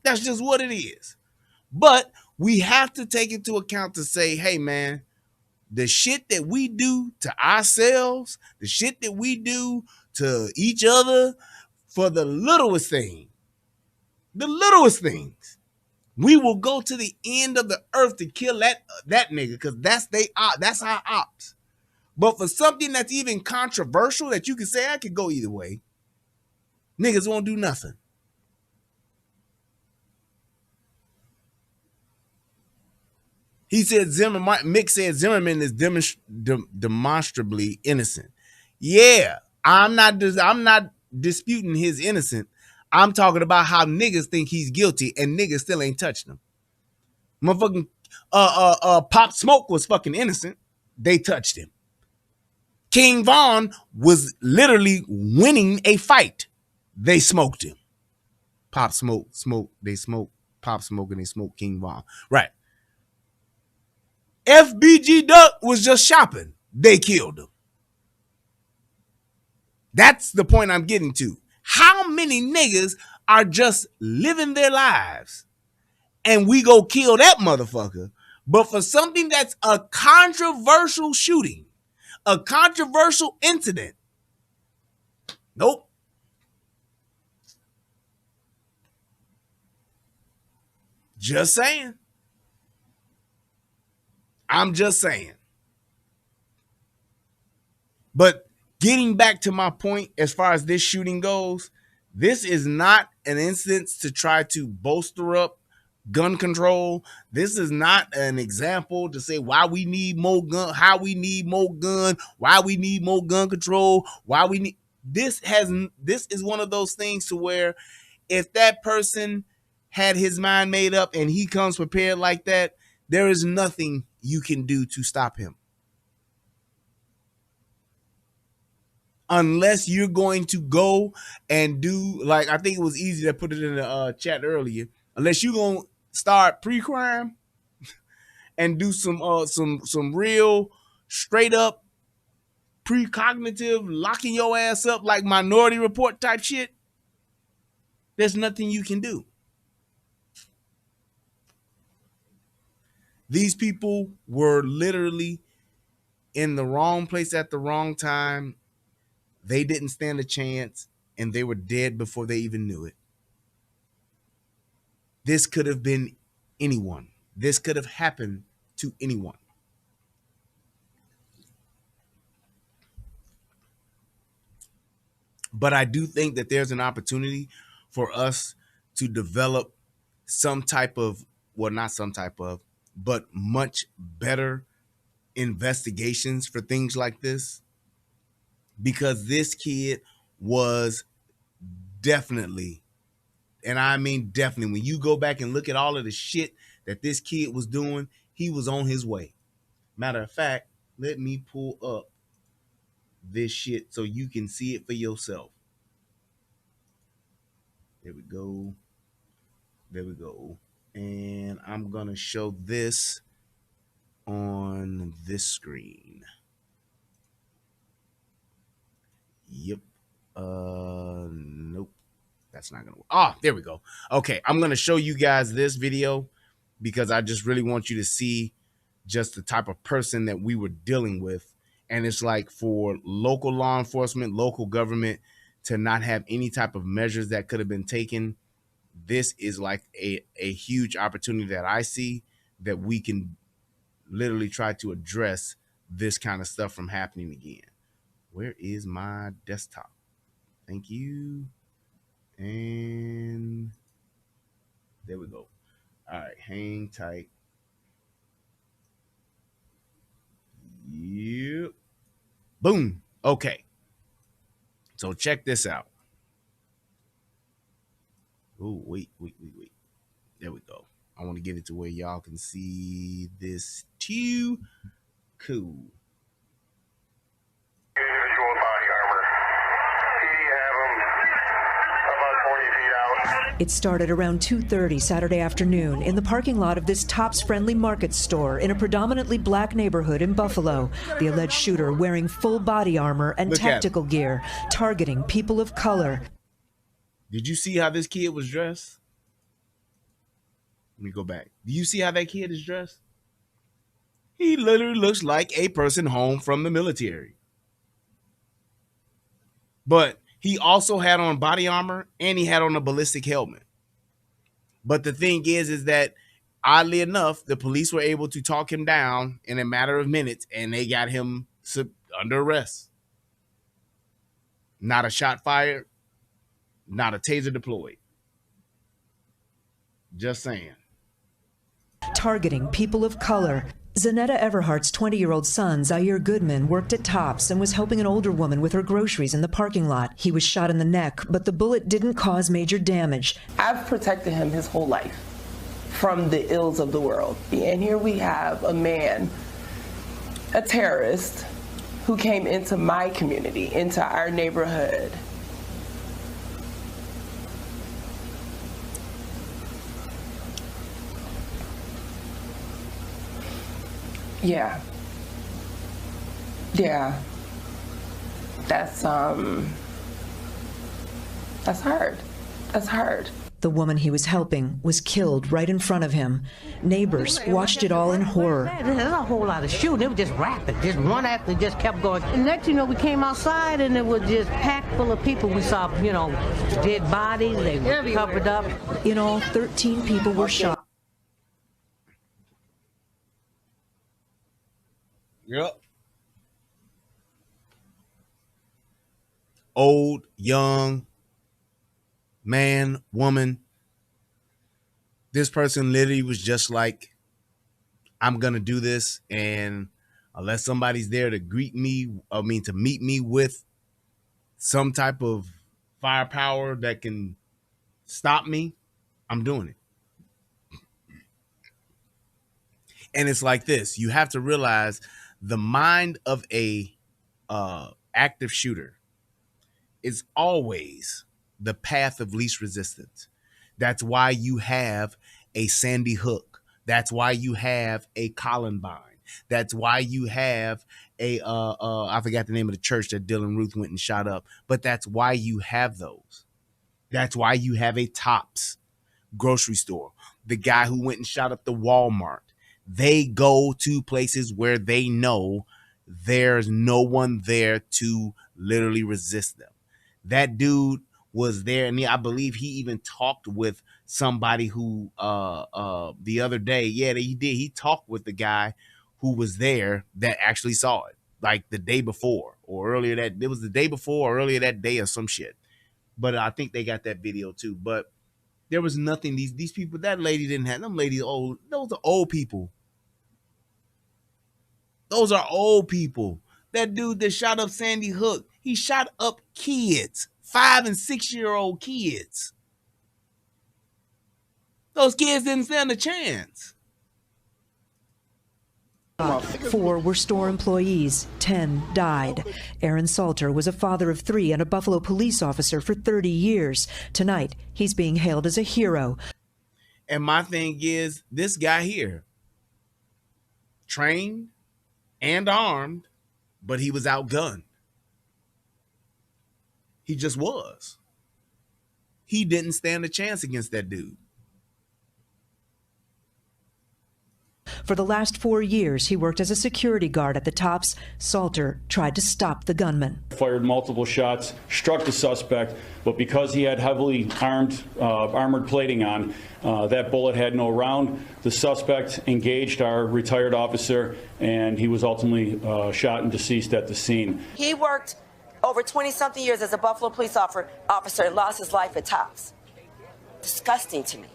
That's just what it is. But we have to take into account to say, hey, man, the shit that we do to ourselves, the shit that we do to each other for the littlest things, we will go to the end of the earth to kill that nigga because that's our ops. But for something that's even controversial that you can say I could go either way, niggas won't do nothing. He said Mick said Zimmerman is demonstrably innocent. Yeah, I'm not disputing his innocence. I'm talking about how niggas think he's guilty and niggas still ain't touching him. Motherfucking Pop Smoke was fucking innocent. They touched him. King Von was literally winning a fight. They smoked him. Pop Smoke, they smoke Pop Smoke and they smoke King Von. Right. FBG Duck was just shopping. They killed him. That's the point I'm getting to. How many niggas are just living their lives and we go kill that motherfucker? But for something that's a controversial shooting, a controversial incident, nope. Just saying. I'm just saying. But getting back to my point as far as this shooting goes, this is not an instance to try to bolster up gun control. This is not an example to say why we need more gun, how we need more gun, why we need more gun control, why we need this is one of those things to where if that person had his mind made up and he comes prepared like that, there is nothing you can do to stop him. Unless you're going to go and do, like, I think it was easy to put it in the chat earlier, unless you're going to start pre-crime and do some real straight up precognitive locking your ass up like Minority Report type shit, there's nothing you can do. These people were literally in the wrong place at the wrong time. They didn't stand a chance, and they were dead before they even knew it. This could have been anyone. This could have happened to anyone. But I do think that there's an opportunity for us to develop some type of, well, not some type of, but much better investigations for things like this, because this kid was definitely, and I mean definitely, when you go back and look at all of the shit that this kid was doing, he was on his way. Matter of fact, let me pull up this shit so you can see it for yourself. we go. There we go. And I'm going to show this on this screen. Yep. Nope. That's not gonna work. Oh, there we go. Okay, I'm gonna show you guys this video because I just really want you to see just the type of person that we were dealing with. And it's like for local law enforcement, local government to not have any type of measures that could have been taken. This is like a huge opportunity that I see that we can literally try to address this kind of stuff from happening again. Where is my desktop? Thank you. And there we go. All right, hang tight. Yep. Boom. Okay. So check this out. Oh, wait. There we go. I want to get it to where y'all can see this too. Cool. It started around 2:30 Saturday afternoon in the parking lot of this Tops Friendly Market store in a predominantly black neighborhood in Buffalo. The alleged shooter wearing full body armor and tactical gear, targeting people of color. Did you see how this kid was dressed? Let me go back. Do you see how that kid is dressed? He literally looks like a person home from the military. But he also had on body armor and he had on a ballistic helmet. But the thing is that oddly enough, the police were able to talk him down in a matter of minutes and they got him under arrest. Not a shot fired, not a taser deployed. Just saying. Targeting people of color. Zanetta Everhart's 20-year-old son, Zaire Goodman, worked at Tops and was helping an older woman with her groceries in the parking lot. He was shot in the neck, but the bullet didn't cause major damage. I've protected him his whole life from the ills of the world. And here we have a man, a terrorist, who came into my community, into our neighborhood. Yeah. That's hard. That's hard. The woman he was helping was killed right in front of him. Neighbors watched it all in horror. There's a whole lot of shooting. It was just rapid. Just one after just kept going. And next, we came outside and it was just packed full of people. We saw, dead bodies. They were covered up. In all, 13 people were shot. Yep. Old, young, man, woman. This person literally was just like, I'm going to do this. And unless somebody's there to meet me with some type of firepower that can stop me, I'm doing it. And it's like this. You have to realize the mind of a active shooter is always the path of least resistance. That's why you have a Sandy Hook. That's why you have a Columbine. That's why you have a I forgot the name of the church that Dylan Ruth went and shot up, but that's why you have those. That's why you have a Tops grocery store. The guy who went and shot up the Walmart. They go to places where they know there's no one there to literally resist them. That dude was there, and I believe he even talked with somebody who the other day, he did. He talked with the guy who was there that actually saw it, like the day before or earlier that it was the day before or earlier that day or some shit. But I think they got that video too. But there was nothing. These people, that lady didn't have them ladies old. Those are old people. Those are old people. That dude that shot up Sandy Hook, he shot up kids, 5 and 6 year old kids. Those kids didn't stand a chance. 4 were store employees, 10 died. Aaron Salter was a father of 3 and a Buffalo police officer for 30 years. Tonight, he's being hailed as a hero. And my thing is, this guy here, trained and armed, but he was outgunned. He just was. He didn't stand a chance against that dude. For the last 4 years, he worked as a security guard at the Tops. Salter tried to stop the gunman. Fired multiple shots, struck the suspect, but because he had heavily armored plating on, that bullet had no round. The suspect engaged our retired officer, and he was ultimately shot and deceased at the scene. He worked over 20-something years as a Buffalo police officer and lost his life at Tops. Disgusting to me.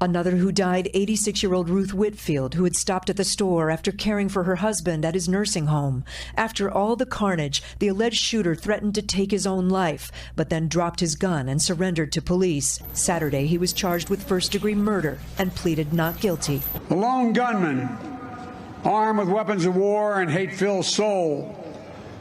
Another who died, 86-year-old Ruth Whitfield, who had stopped at the store after caring for her husband at his nursing home. After all the carnage, the alleged shooter threatened to take his own life, but then dropped his gun and surrendered to police. Saturday, he was charged with first-degree murder and pleaded not guilty. The lone gunman, armed with weapons of war and hate-filled soul,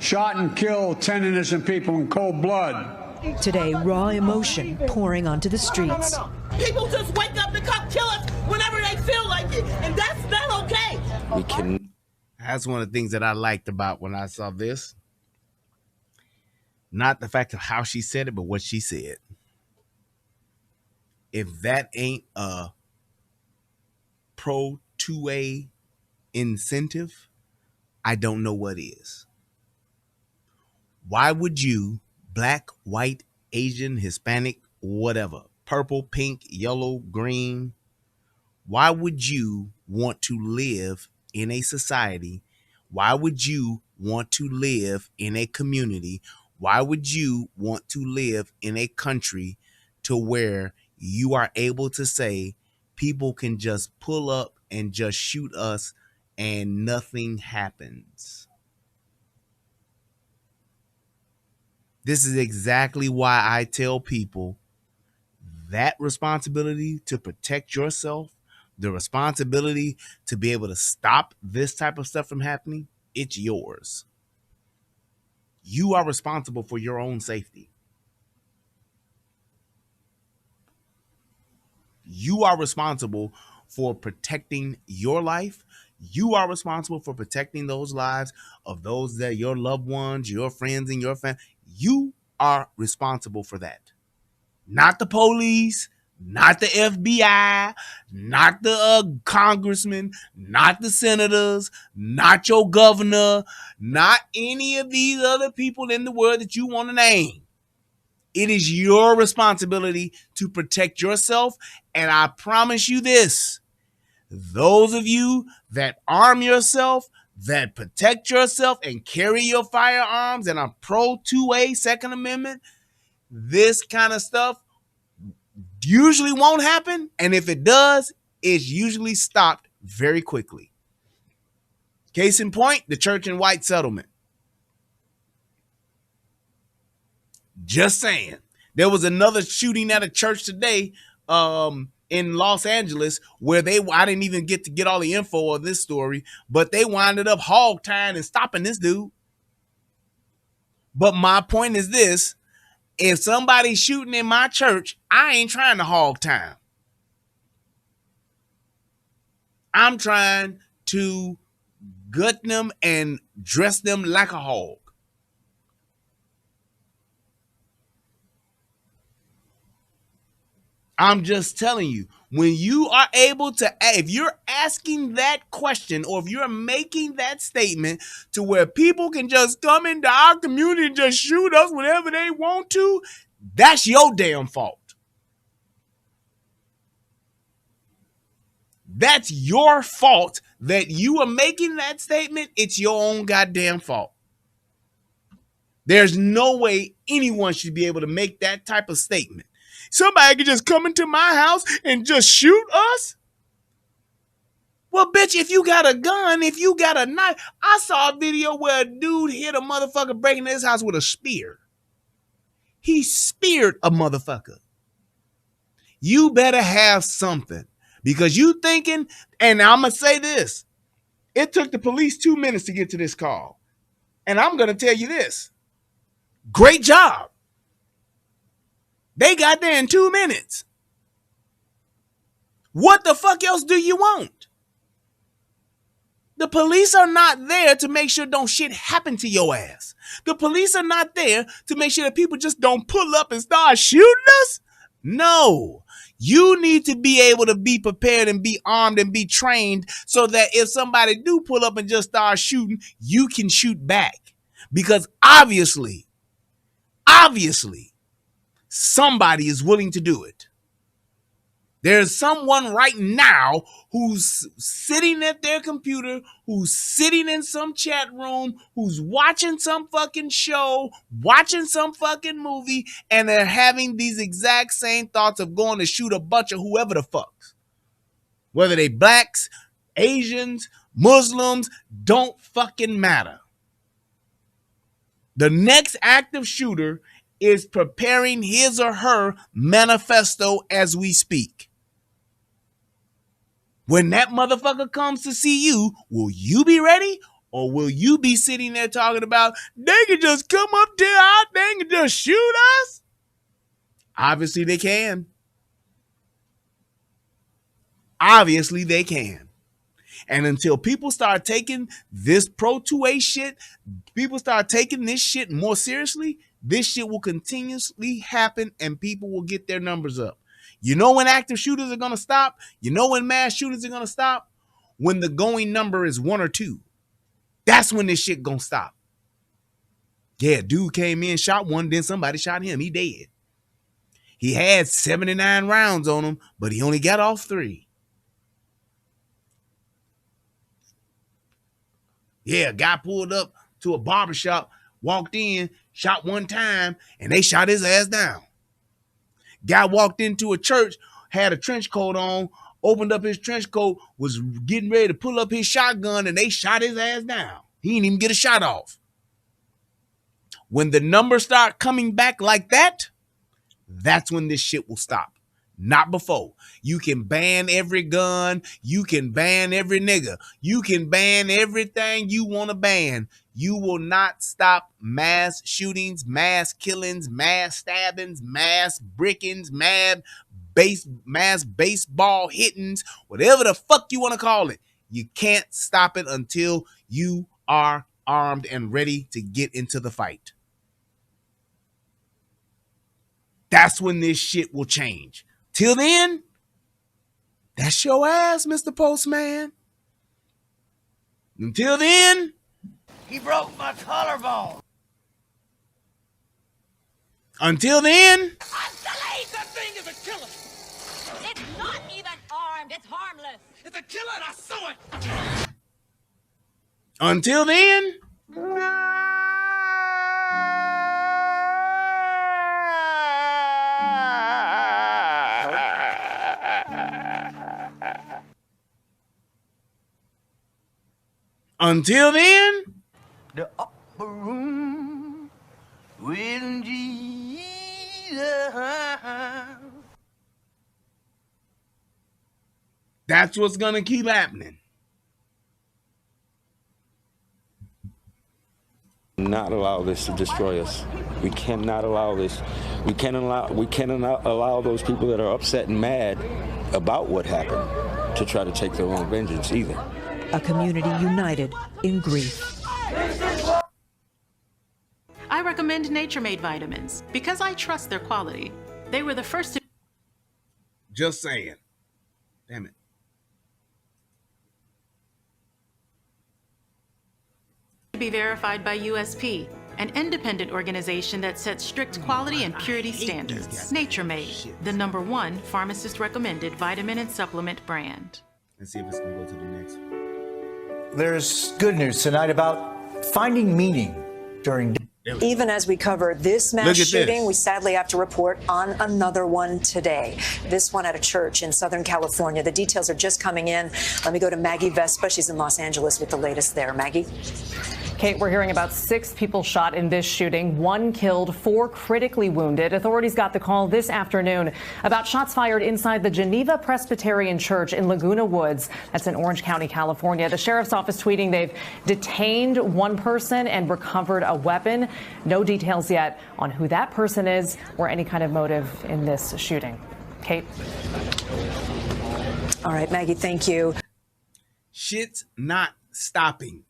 shot and killed 10 innocent people in cold blood. Today, raw emotion pouring onto the streets. People just wake up and come kill us whenever they feel like it, and that's not okay. That's one of the things that I liked about when I saw this. Not the fact of how she said it, but what she said. If that ain't a pro 2A incentive, I don't know what is. Why would you, black, white, Asian, Hispanic, whatever, purple, pink, yellow, green, why would you want to live in a society? Why would you want to live in a community? Why would you want to live in a country to where you are able to say people can just pull up and just shoot us and nothing happens? This is exactly why I tell people that responsibility to protect yourself, the responsibility to be able to stop this type of stuff from happening, it's yours. You are responsible for your own safety. You are responsible for protecting your life. You are responsible for protecting those lives of those that your loved ones, your friends, and your family. You are responsible for that. Not the police, not the FBI, not the congressman, not the senators, not your governor, not any of these other people in the world that you want to name. It is your responsibility to protect yourself. And I promise you this, those of you that arm yourself, that protect yourself and carry your firearms and are pro 2A Second Amendment, this kind of stuff usually won't happen. And if it does, it's usually stopped very quickly. Case in point, the church and white settlement. Just saying. There was another shooting at a church today in Los Angeles where I didn't even get all the info of this story, but they winded up hog tying and stopping this dude. But my point is this: if somebody's shooting in my church, I ain't trying to hog time. I'm trying to gut them and dress them like a hog. I'm just telling you, when you are able to, if you're asking that question or if you're making that statement to where people can just come into our community and just shoot us whenever they want to, that's your damn fault. That's your fault that you are making that statement. It's your own goddamn fault. There's no way anyone should be able to make that type of statement. Somebody could just come into my house and just shoot us? Well, bitch, if you got a gun, if you got a knife. I saw a video where a dude hit a motherfucker breaking his house with a spear. He speared a motherfucker. You better have something. Because you thinking, and I'm going to say this, It took the police 2 minutes to get to this call. And I'm going to tell you this. Great job. They got there in 2 minutes. What the fuck else do you want? The police are not there to make sure don't shit happen to your ass. The police are not there to make sure that people just don't pull up and start shooting us. No. You need to be able to be prepared and be armed and be trained so that if somebody do pull up and just start shooting, you can shoot back. Because obviously, somebody is willing to do it. There's someone right now who's sitting at their computer, who's sitting in some chat room, who's watching some fucking show, watching some fucking movie, and they're having these exact same thoughts of going to shoot a bunch of whoever the fucks. Whether they blacks, Asians, Muslims, don't fucking matter. The next active shooter is preparing his or her manifesto as we speak. When that motherfucker comes to see you, will you be ready? Or will you be sitting there talking about, they can just come up to our thing and just shoot us? Obviously they can. Obviously they can. And until people start taking this Pro 2A shit, people start taking this shit more seriously, this shit will continuously happen and people will get their numbers up. You know when active shooters are going to stop? You know when mass shooters are going to stop? When the going number is 1 or 2. That's when this shit going to stop. Yeah, dude came in, shot one, then somebody shot him. He dead. He had 79 rounds on him, but he only got off 3. Yeah, a guy pulled up to a barbershop, walked in, shot one time, and they shot his ass down. Guy walked into a church, had a trench coat on, opened up his trench coat, was getting ready to pull up his shotgun, and they shot his ass down. He didn't even get a shot off. When the numbers start coming back like that, that's when this shit will stop. Not before. You can ban every gun. You can ban every nigga. You can ban everything you want to ban. You will not stop mass shootings, mass killings, mass stabbings, mass brickings, mass baseball hittings, whatever the fuck you want to call it. You can't stop it until you are armed and ready to get into the fight. That's when this shit will change. Till then, that's your ass, Mr. Postman. Until then, he broke my collarbone. Until then, That thing is a killer. It's not even armed. It's harmless. It's a killer and I saw it. Until then, until then, the upper room with Jesus. that's what's going to keep happening. Not allow this to destroy us. We cannot allow this. We cannot allow those people that are upset and mad about what happened to try to take their own vengeance either. A community united in grief. I recommend Nature Made vitamins because I trust their quality. They were the first to Just saying. Damn it. be verified by USP, an independent organization that sets strict quality and purity standards. Nature Made, the #1 pharmacist recommended vitamin and supplement brand. Let's see if it's going to go to the next one. There's good news tonight about finding meaning during. Even as we cover this mass shooting, we sadly have to report on another one today. This one at a church in Southern California. The details are just coming in. Let me go to Maggie Vespa. She's in Los Angeles with the latest there. Maggie? Kate, we're hearing about 6 people shot in this shooting, 1 killed, 4 critically wounded. Authorities got the call this afternoon about shots fired inside the Geneva Presbyterian Church in Laguna Woods. That's in Orange County, California. The sheriff's office tweeting they've detained 1 person and recovered a weapon. No details yet on who that person is or any kind of motive in this shooting. Kate? All right, Maggie, thank you. Shit's not stopping.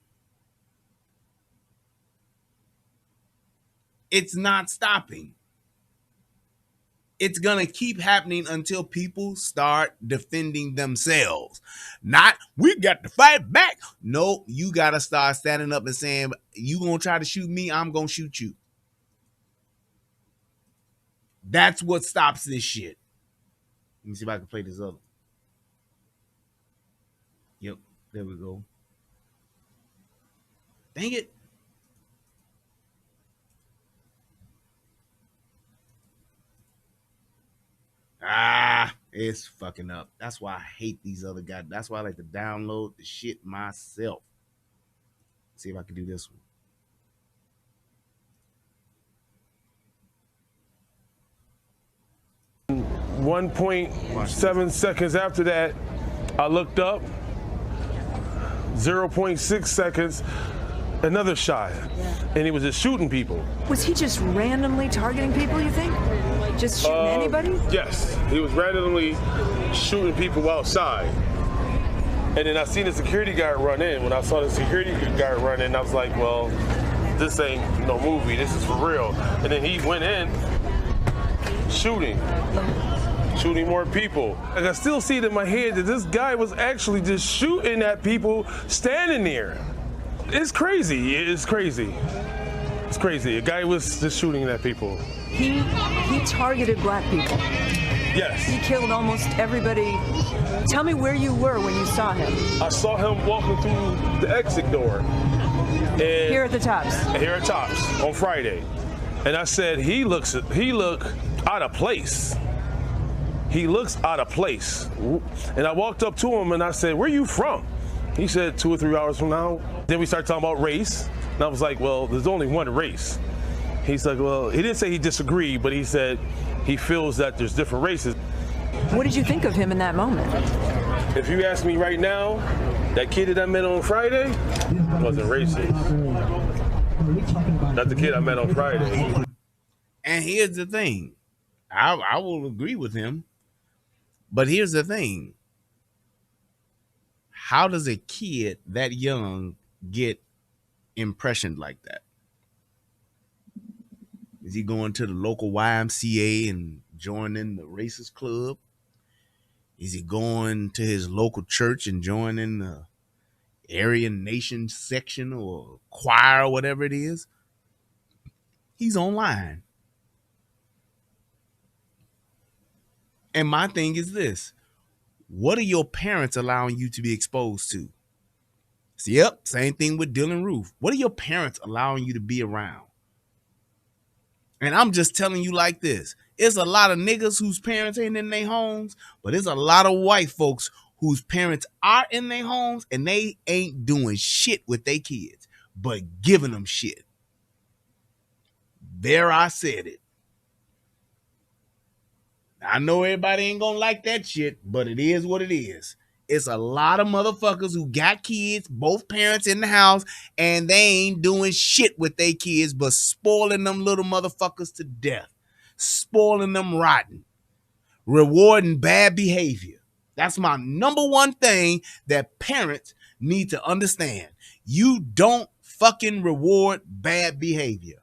It's not stopping. It's going to keep happening until people start defending themselves. Not, we got to fight back. No, you got to start standing up and saying, you going to try to shoot me, I'm going to shoot you. That's what stops this shit. Let me see if I can play this other. Yep, there we go. Dang it. It's fucking up. That's why I hate these other guys. That's why I like to download the shit myself. Let's see if I can do this one. 1.7 seconds after that, I looked up. 0.6 seconds, another shot. And he was just shooting people. Was he just randomly targeting people, you think? Just shooting anybody? Yes, he was randomly shooting people outside. And then I seen the security guard run in. When I saw the security guard run in, I was like, well, this ain't no movie, this is for real. And then he went in shooting more people. Like, I still see it in my head that this guy was actually just shooting at people standing there. It's crazy, it's crazy. It's crazy. A guy was just shooting at people. He targeted black people. Yes. He killed almost everybody. Tell me where you were when you saw him. I saw him walking through the exit door. And here at the Tops. Here at Tops on Friday. And I said, he look out of place. He looks out of place. And I walked up to him and I said, where you from? He said 2 or 3 hours from now. Then we started talking about race. And I was like, well, there's only one race. He's like, well, he didn't say he disagreed, but he said he feels that there's different races. What did you think of him in that moment? If you ask me right now, that kid that I met on Friday wasn't racist. That's the kid I met on Friday. And here's the thing. I will agree with him. But here's the thing. How does a kid that young get impressioned like that? Is he going to the local YMCA and joining the racist club? Is he going to his local church and joining the Aryan Nation section or choir or whatever it is? He's online. And my thing is this. What are your parents allowing you to be exposed to? So, yep, same thing with Dylan Roof. What are your parents allowing you to be around? And I'm just telling you like this. It's a lot of niggas whose parents ain't in their homes, but there's a lot of white folks whose parents are in their homes and they ain't doing shit with their kids, but giving them shit. There, I said it. I know everybody ain't gonna like that shit, but it is what it is. It's a lot of motherfuckers who got kids, both parents in the house, and they ain't doing shit with their kids, but spoiling them little motherfuckers to death. Spoiling them rotten. Rewarding bad behavior. That's my number one thing that parents need to understand. You don't fucking reward bad behavior.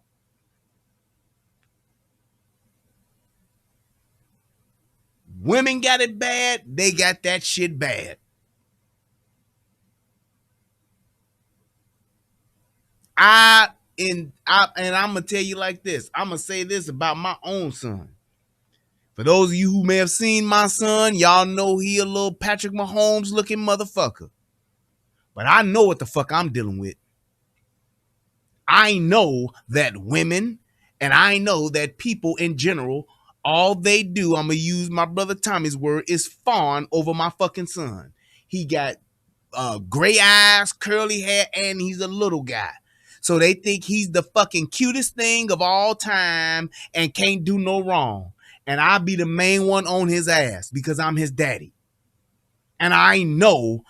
Women got it bad, they got that shit bad. And I'm gonna tell you like this. I'm gonna say this about my own son. For those of you who may have seen my son, y'all know he a little Patrick Mahomes looking motherfucker. But I know what the fuck I'm dealing with. I know that women and I know that people in general, all they do, I'm going to use my brother Tommy's word, is fawn over my fucking son. He got gray eyes, curly hair, and he's a little guy. So they think he's the fucking cutest thing of all time and can't do no wrong. And I'll be the main one on his ass because I'm his daddy. And I know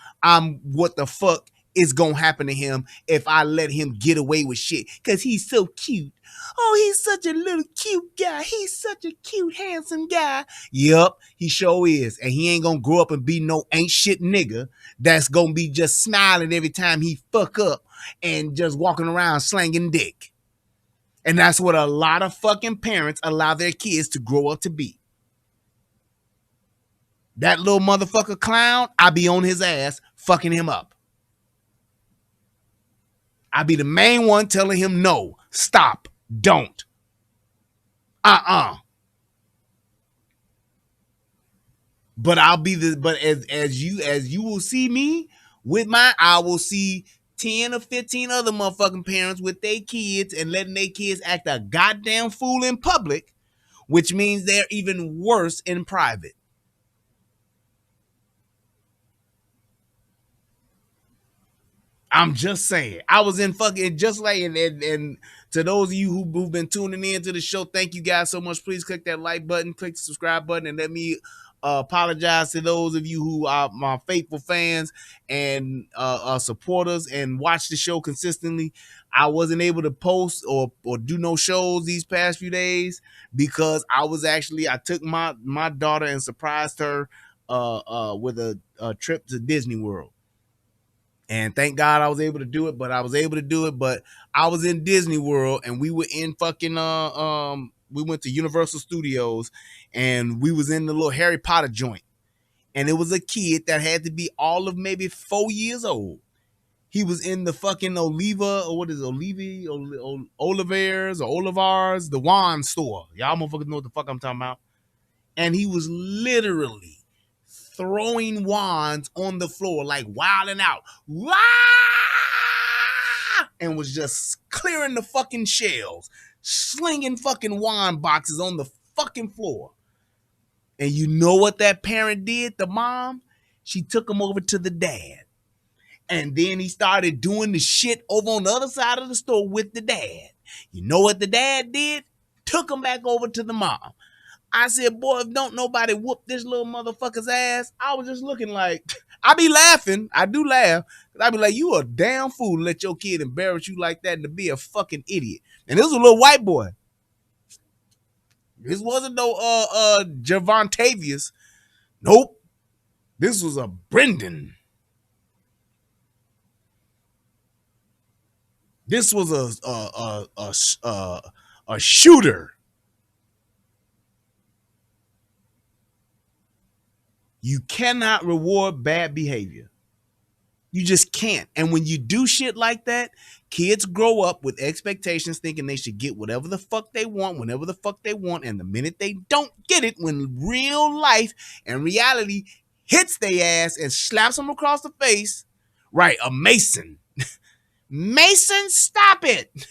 what the fuck is gonna happen to him if I let him get away with shit. Cause he's so cute. Oh, he's such a little cute guy. He's such a cute, handsome guy. Yup, he sure is. And he ain't gonna grow up and be no ain't shit nigga that's gonna be just smiling every time he fuck up and just walking around slanging dick. And that's what a lot of fucking parents allow their kids to grow up to be. That little motherfucker clown, I be on his ass fucking him up. I be the main one telling him no, stop, don't. But as you will see me with I will see 10 or 15 other motherfucking parents with their kids and letting their kids act a goddamn fool in public, which means they're even worse in private. I'm just saying. I was in fucking just like, and to those of you who've been tuning in to the show, thank you guys so much. Please click that like button, click the subscribe button, and let me apologize to those of you who are my faithful fans and supporters and watch the show consistently. I wasn't able to post or do no shows these past few days because I took my daughter and surprised her with a trip to Disney World. And thank God I was able to do it, but I was in Disney World and we were in fucking, we went to Universal Studios and we was in the little Harry Potter joint. And it was a kid that had to be all of maybe 4 years old. He was in the fucking Olivers, the wand store. Y'all motherfuckers know what the fuck I'm talking about. And he was literally throwing wands on the floor, like wilding out. Wah! And was just clearing the fucking shelves, slinging fucking wand boxes on the fucking floor. And you know what that parent did, the mom? She took him over to the dad. And then he started doing the shit over on the other side of the store with the dad. You know what the dad did? Took him back over to the mom. I said, boy, if don't nobody whoop this little motherfucker's ass, I was just looking like, I be laughing. I do laugh. I be like, you a damn fool to let your kid embarrass you like that and to be a fucking idiot. And this was a little white boy. This wasn't no Javontavius. Nope. This was a Brendan. This was a shooter. You cannot reward bad behavior. You just can't. And when you do shit like that, kids grow up with expectations thinking they should get whatever the fuck they want, whenever the fuck they want. And the minute they don't get it, when real life and reality hits their ass and slaps them across the face, right, a Mason. Mason, stop it.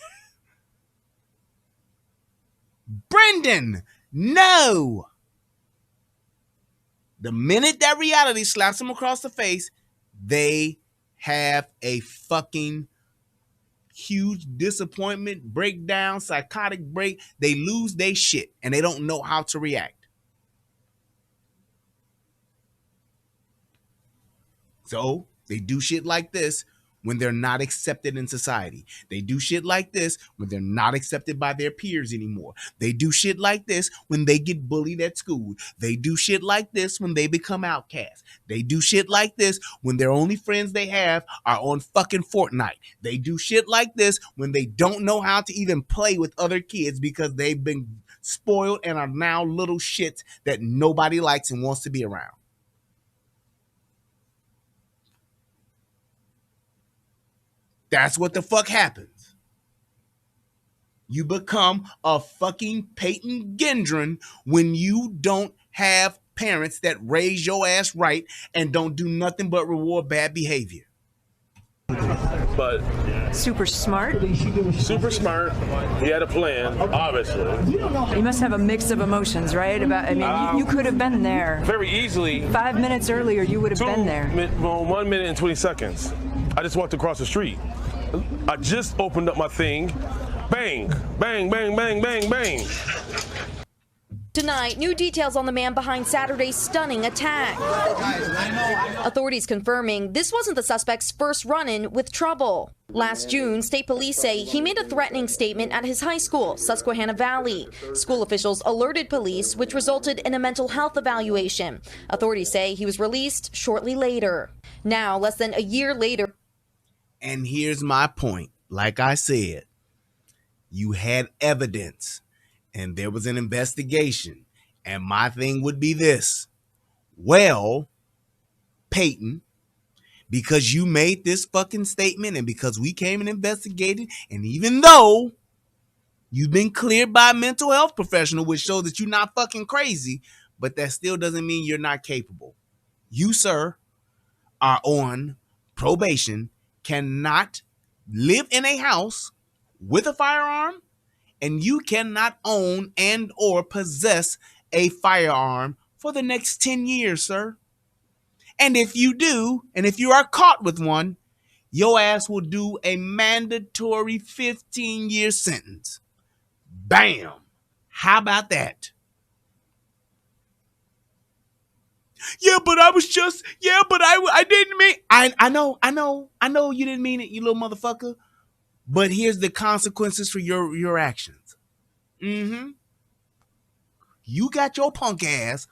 Brendan, no. The minute that reality slaps them across the face, they have a fucking huge disappointment, breakdown, psychotic break. They lose their shit and they don't know how to react. So they do shit like this when they're not accepted in society. They do shit like this when they're not accepted by their peers anymore. They do shit like this when they get bullied at school. They do shit like this when they become outcasts. They do shit like this when their only friends they have are on fucking Fortnite. They do shit like this when they don't know how to even play with other kids because they've been spoiled and are now little shits that nobody likes and wants to be around. That's what the fuck happens. You become a fucking Payton Gendron when you don't have parents that raise your ass right and don't do nothing but reward bad behavior. But super smart. Super smart. He had a plan, obviously. You must have a mix of emotions, right? You could have been there. Very easily. 5 minutes earlier, you would have been there. 1 minute and 20 seconds. I just walked across the street. I just opened up my thing. Bang, bang, bang, bang, bang, bang. Tonight, new details on the man behind Saturday's stunning attack. Authorities confirming this wasn't the suspect's first run-in with trouble. Last June, state police say he made a threatening statement at his high school, Susquehanna Valley. School officials alerted police, which resulted in a mental health evaluation. Authorities say he was released shortly later. Now, less than a year later. And here's my point. Like I said, you had evidence. And there was an investigation. And my thing would be this. Well, Payton, because you made this fucking statement and because we came and investigated, and even though you've been cleared by a mental health professional, which shows that you're not fucking crazy, but that still doesn't mean you're not capable. You, sir, are on probation, cannot live in a house with a firearm, and you cannot own and or possess a firearm for the next 10 years, sir. And if you do, and if you are caught with one, your ass will do a mandatory 15-year sentence. Bam. How about that? Yeah, but I was just, I didn't mean, I know you didn't mean it, you little motherfucker. But here's the consequences for your actions. You got your punk ass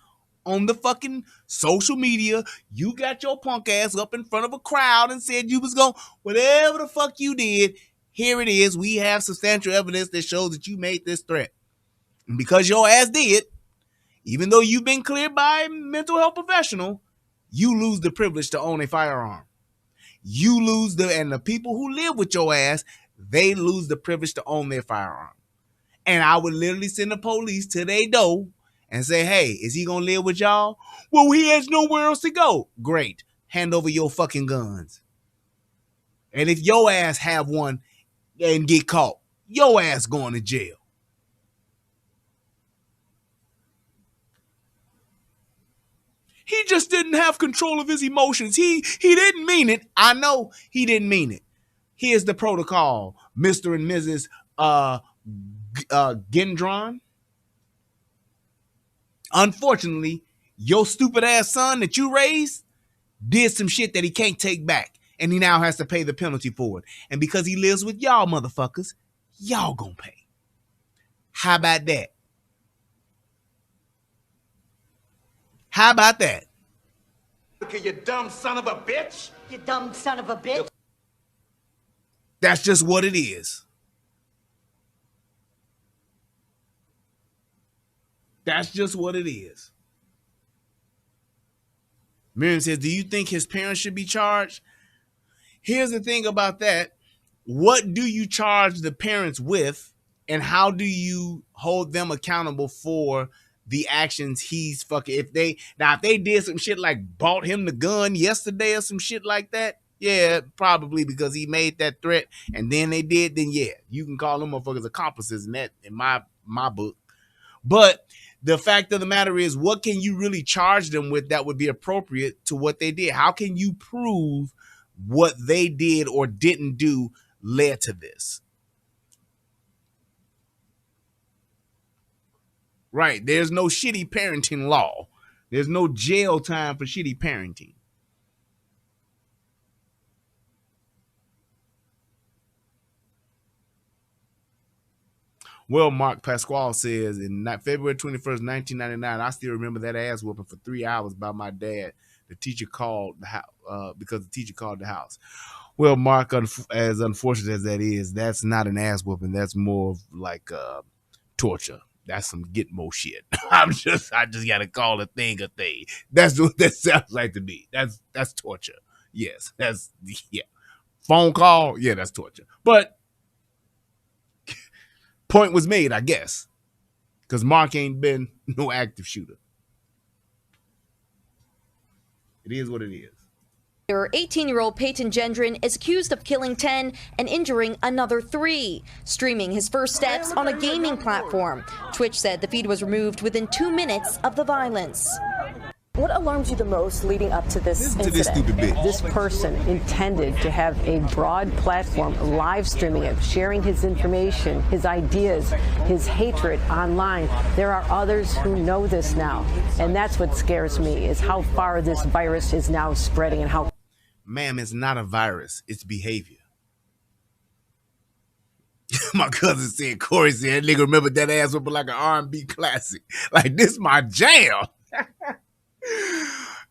on the fucking social media. You got your punk ass up in front of a crowd and said you was going, whatever the fuck you did, here it is. We have substantial evidence that shows that you made this threat. And because your ass did, even though you've been cleared by a mental health professional, you lose the privilege to own a firearm. You lose and the people who live with your ass, they lose the privilege to own their firearm. And I would literally send the police to their door and say, hey, is he going to live with y'all? Well, he has nowhere else to go. Great. Hand over your fucking guns. And if your ass have one and get caught, your ass going to jail. He just didn't have control of his emotions. He didn't mean it. I know he didn't mean it. Here's the protocol, Mr. and Mrs. Gendron. Unfortunately, your stupid ass son that you raised did some shit that he can't take back. And he now has to pay the penalty for it. And because he lives with y'all motherfuckers, y'all gonna pay. How about that? How about that? Look at you dumb son of a bitch. You dumb son of a bitch. That's just what it is. That's just what it is. Miriam says, do you think his parents should be charged? Here's the thing about that. What do you charge the parents with, and how do you hold them accountable for the actions he's fucking, if they did some shit like bought him the gun yesterday or some shit like that, yeah, probably because he made that threat and then they did, then yeah, you can call them motherfuckers accomplices in that, in my book. But the fact of the matter is, what can you really charge them with that would be appropriate to what they did? How can you prove what they did or didn't do led to this? Right. There's no shitty parenting law. There's no jail time for shitty parenting. Well, Mark Pasquale says, in February 21st, 1999, I still remember that ass whooping for 3 hours by my dad. The teacher called the house because the teacher called the house. Well, Mark, as unfortunate as that is, that's not an ass whooping. That's more of like torture. That's some Gitmo shit. I just gotta call a thing a thing. That's what that sounds like to me. That's torture. Yes, yeah. Phone call, yeah, that's torture. But point was made, I guess, because Mark ain't been no active shooter. It is what it is. 18-year-old Payton Gendron is accused of killing 10 and injuring another 3, streaming his first steps on a gaming platform. Twitch said the feed was removed within 2 minutes of the violence. What alarms you the most leading up to this incident? This stupid bitch. This person intended to have a broad platform, live streaming it, sharing his information, his ideas, his hatred online. There are others who know this now, and that's what scares me, is how far this virus is now spreading and how... Ma'am, it's not a virus, it's behavior. My cousin said, Corey said, nigga, remember that ass up like an R&B classic. Like, this my jam.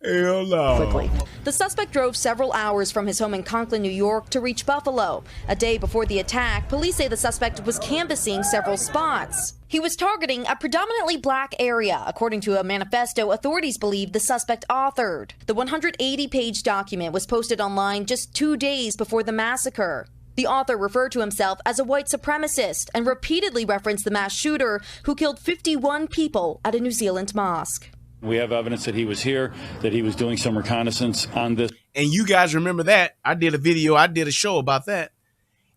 Hell no. Quickly. The suspect drove several hours from his home in Conklin, New York to reach Buffalo. A day before the attack, police say the suspect was canvassing several spots. He was targeting a predominantly black area, according to a manifesto authorities believe the suspect authored. The 180-page document was posted online just 2 days before the massacre. The author referred to himself as a white supremacist and repeatedly referenced the mass shooter who killed 51 people at a New Zealand mosque. We have evidence that he was here, that he was doing some reconnaissance on this. And you guys remember that. I did a show about that.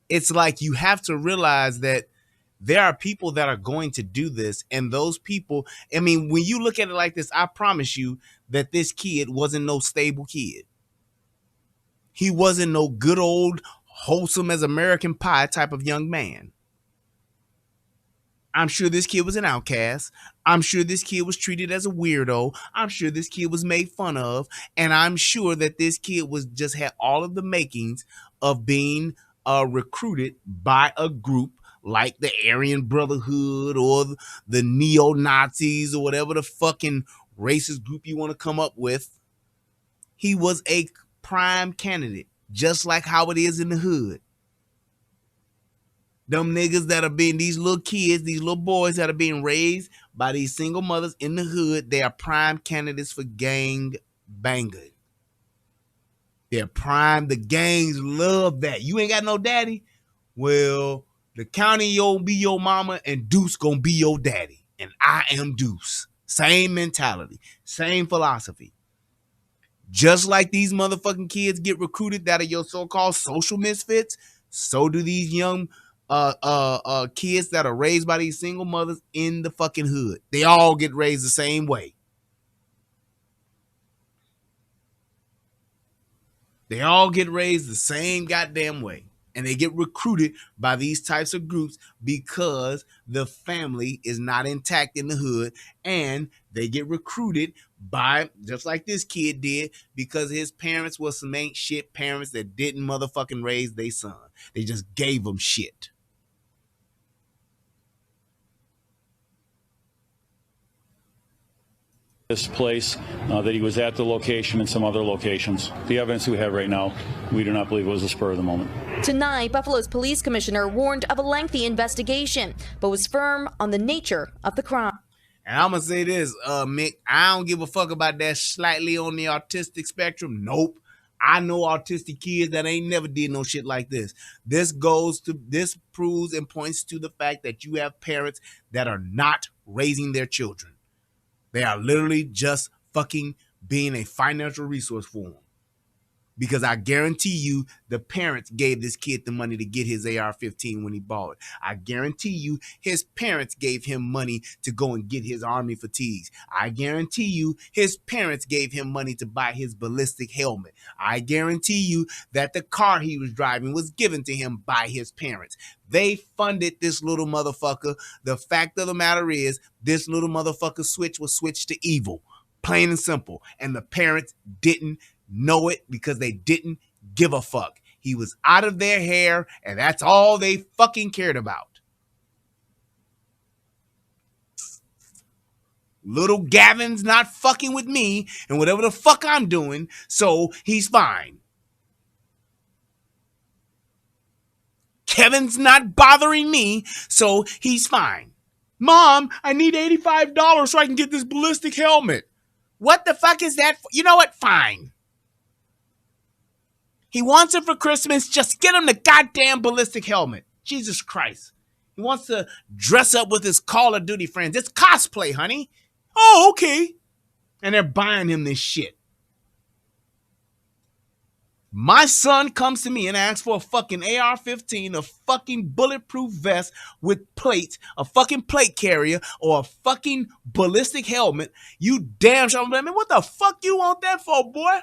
It's like you have to realize that there are people that are going to do this. And those people, I mean, when you look at it like this, I promise you that this kid wasn't no stable kid. He wasn't no good old wholesome as American pie type of young man. I'm sure this kid was an outcast. I'm sure this kid was treated as a weirdo. I'm sure this kid was made fun of. And I'm sure that this kid was just had all of the makings of being recruited by a group like the Aryan Brotherhood or the neo-Nazis or whatever the fucking racist group you want to come up with. He was a prime candidate, just like how it is in the hood. Them niggas that are being, these little kids, these little boys that are being raised by these single mothers in the hood, they are prime candidates for gang banging. They're prime. The gangs love that. You ain't got no daddy? Well, the county gonna be your mama and Deuce gonna be your daddy. And I am Deuce. Same mentality, same philosophy. Just like these motherfucking kids get recruited that are your so-called social misfits, so do these young kids that are raised by these single mothers in the fucking hood. They all get raised the same way. They all get raised the same goddamn way. And they get recruited by these types of groups because the family is not intact in the hood. And they get recruited by, just like this kid did, because his parents were some ain't shit parents that didn't motherfucking raise their son. They just gave them shit. This place, that he was at the location and some other locations. The evidence we have right now, we do not believe it was a spur of the moment. Tonight, Buffalo's police commissioner warned of a lengthy investigation, but was firm on the nature of the crime. And I'm going to say this, Mick, I don't give a fuck about that slightly on the autistic spectrum. Nope. I know autistic kids that ain't never did no shit like this. This proves and points to the fact that you have parents that are not raising their children. They are literally just fucking being a financial resource for them. Because I guarantee you the parents gave this kid the money to get his AR-15 when he bought it. I guarantee you his parents gave him money to go and get his army fatigues. I guarantee you his parents gave him money to buy his ballistic helmet. I guarantee you that the car he was driving was given to him by his parents. They funded this little motherfucker. The fact of the matter is this little motherfucker switch was switched to evil. Plain and simple. And the parents didn't know it because they didn't give a fuck. He was out of their hair and that's all they fucking cared about. Little Gavin's not fucking with me and whatever the fuck I'm doing, so he's fine. Kevin's not bothering me, so he's fine. Mom, I need $85 so I can get this ballistic helmet. What the fuck is that for? You know what? Fine. He wants it for Christmas. Just get him the goddamn ballistic helmet. Jesus Christ. He wants to dress up with his Call of Duty friends. It's cosplay, honey. Oh, okay. And they're buying him this shit. My son comes to me and asks for a fucking AR-15, a fucking bulletproof vest with plates, a fucking plate carrier, or a fucking ballistic helmet, you damn sure, man, what the fuck you want that for, boy?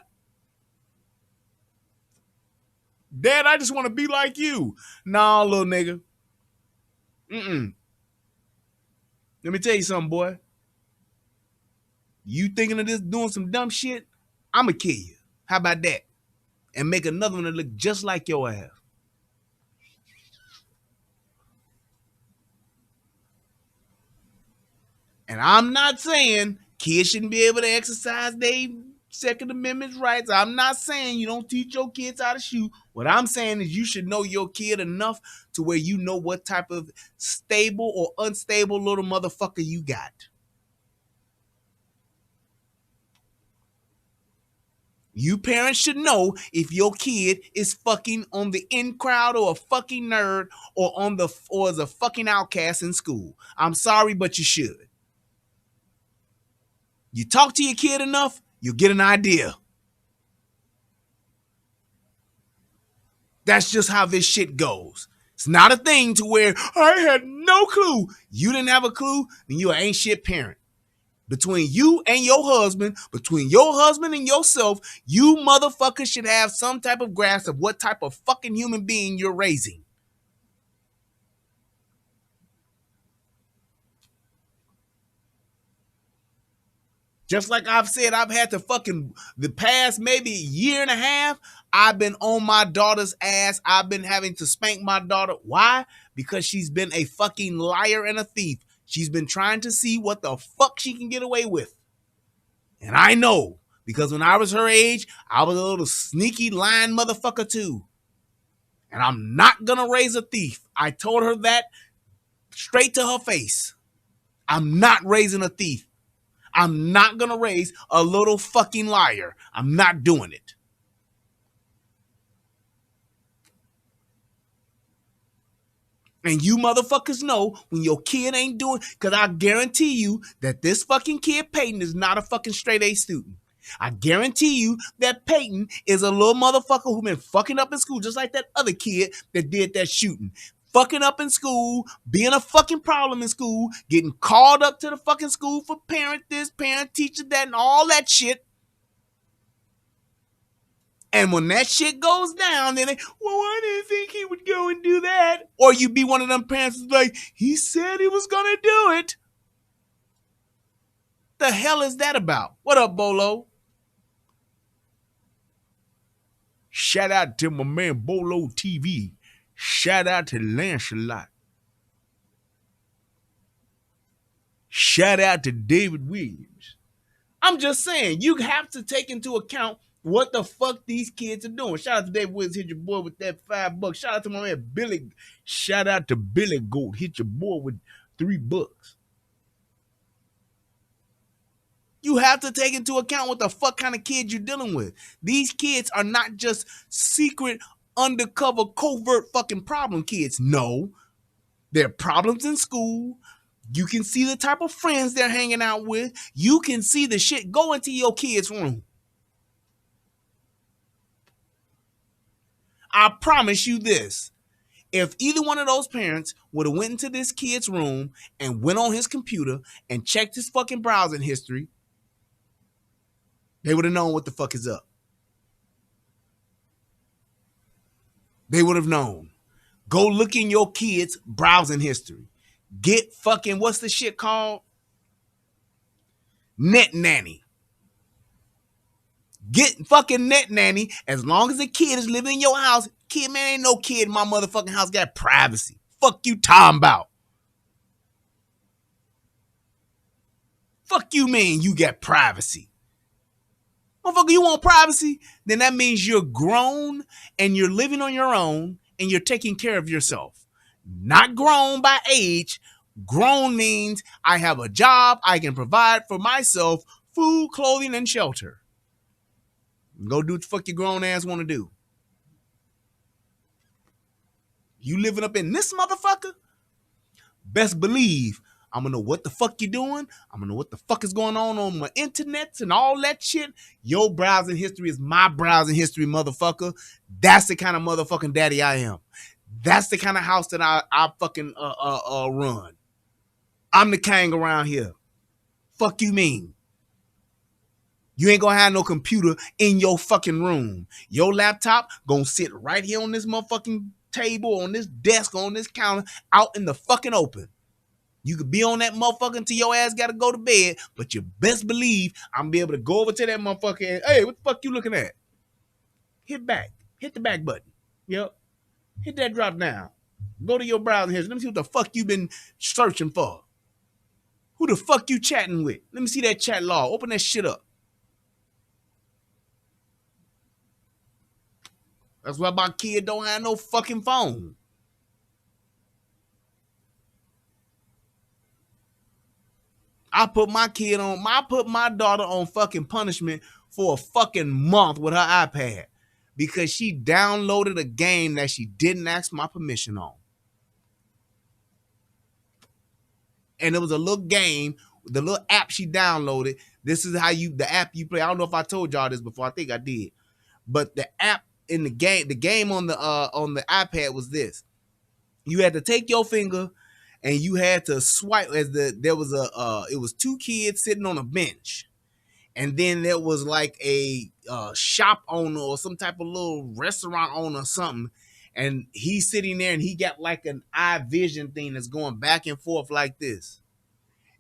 Dad, I just want to be like you. Nah, little nigga. Let me tell you something, boy. You thinking of this doing some dumb shit? I'ma kill you. How about that? And make another one that look just like your ass. And I'm not saying kids shouldn't be able to exercise their Second Amendment rights. I'm not saying you don't teach your kids how to shoot. What I'm saying is you should know your kid enough to where you know what type of stable or unstable little motherfucker you got. You parents should know if your kid is fucking on the in crowd or a fucking nerd or is a fucking outcast in school. I'm sorry, but you should. You talk to your kid enough, you'll get an idea. That's just how this shit goes. It's not a thing to where I had no clue. You didn't have a clue, then you ain't shit parent. Between you and your husband, between your husband and yourself, you motherfuckers should have some type of grasp of what type of fucking human being you're raising. Just like I've said, I've had to fucking, the past maybe year and a half, I've been on my daughter's ass. I've been having to spank my daughter. Why? Because she's been a fucking liar and a thief. She's been trying to see what the fuck she can get away with. And I know, because when I was her age, I was a little sneaky lying motherfucker too. And I'm not gonna raise a thief. I told her that straight to her face. I'm not raising a thief. I'm not gonna raise a little fucking liar. I'm not doing it. And you motherfuckers know when your kid ain't doing, because I guarantee you that this fucking kid Payton is not a fucking straight A student. I guarantee you that Payton is a little motherfucker who been fucking up in school, just like that other kid that did that shooting. Fucking up in school, being a fucking problem in school, getting called up to the fucking school for parent this, parent teacher that, and all that shit. And when that shit goes down, then they, well, I didn't think he would go and do that. Or you be one of them parents who's like, he said he was going to do it. The hell is that about? What up, Bolo? Shout out to my man Bolo TV. Shout out to Lancelot. Shout out to David Williams. I'm just saying, you have to take into account what the fuck these kids are doing. Shout out to David Williams, hit your boy with that $5. Shout out to my man Billy. Shout out to Billy Goat, hit your boy with $3. You have to take into account what the fuck kind of kids you're dealing with. These kids are not just secret, undercover, covert fucking problem kids. No, they're problems in school. You can see the type of friends they're hanging out with. You can see the shit go into your kid's room. I promise you this. If either one of those parents would have went into this kid's room and went on his computer and checked his fucking browsing history, they would have known what the fuck is up. They would have known. Go look in your kid's browsing history. Get fucking, what's the shit called? Net Nanny. Get fucking Net Nanny. As long as the kid is living in your house, kid, man, ain't no kid in my motherfucking house got privacy. Fuck you talking about? Fuck you mean you got privacy? Motherfucker, you want privacy? Then that means you're grown and you're living on your own and you're taking care of yourself. Not grown by age. Grown means I have a job, I can provide for myself food, clothing, and shelter. Go do what the fuck your grown ass want to do. You living up in this motherfucker? Best believe I'm gonna know what the fuck you doing. I'm gonna know what the fuck is going on my internets and all that shit. Your browsing history is my browsing history, motherfucker. That's the kind of motherfucking daddy I am. That's the kind of house that I fucking run. I'm the king around here. Fuck you mean? You ain't gonna have no computer in your fucking room. Your laptop gonna sit right here on this motherfucking table, on this desk, on this counter, out in the fucking open. You could be on that motherfucker until your ass gotta go to bed, but you best believe I'm gonna be able to go over to that motherfucker and, hey, what the fuck you looking at? Hit back. Hit the back button. Yep. Hit that drop down. Go to your browser history. Let me see what the fuck you been searching for. Who the fuck you chatting with? Let me see that chat log. Open that shit up. That's why my kid don't have no fucking phone. I put my daughter on fucking punishment for a fucking month with her iPad because she downloaded a game that she didn't ask my permission on. And it was a little game, the little app she downloaded. This is how the app you play. I don't know if I told y'all this before. I think I did. But the app in the game on the iPad was this. You had to take your finger and you had to swipe it was two kids sitting on a bench. And then there was like a shop owner or some type of little restaurant owner or something. And he's sitting there and he got like an eye vision thing that's going back and forth like this.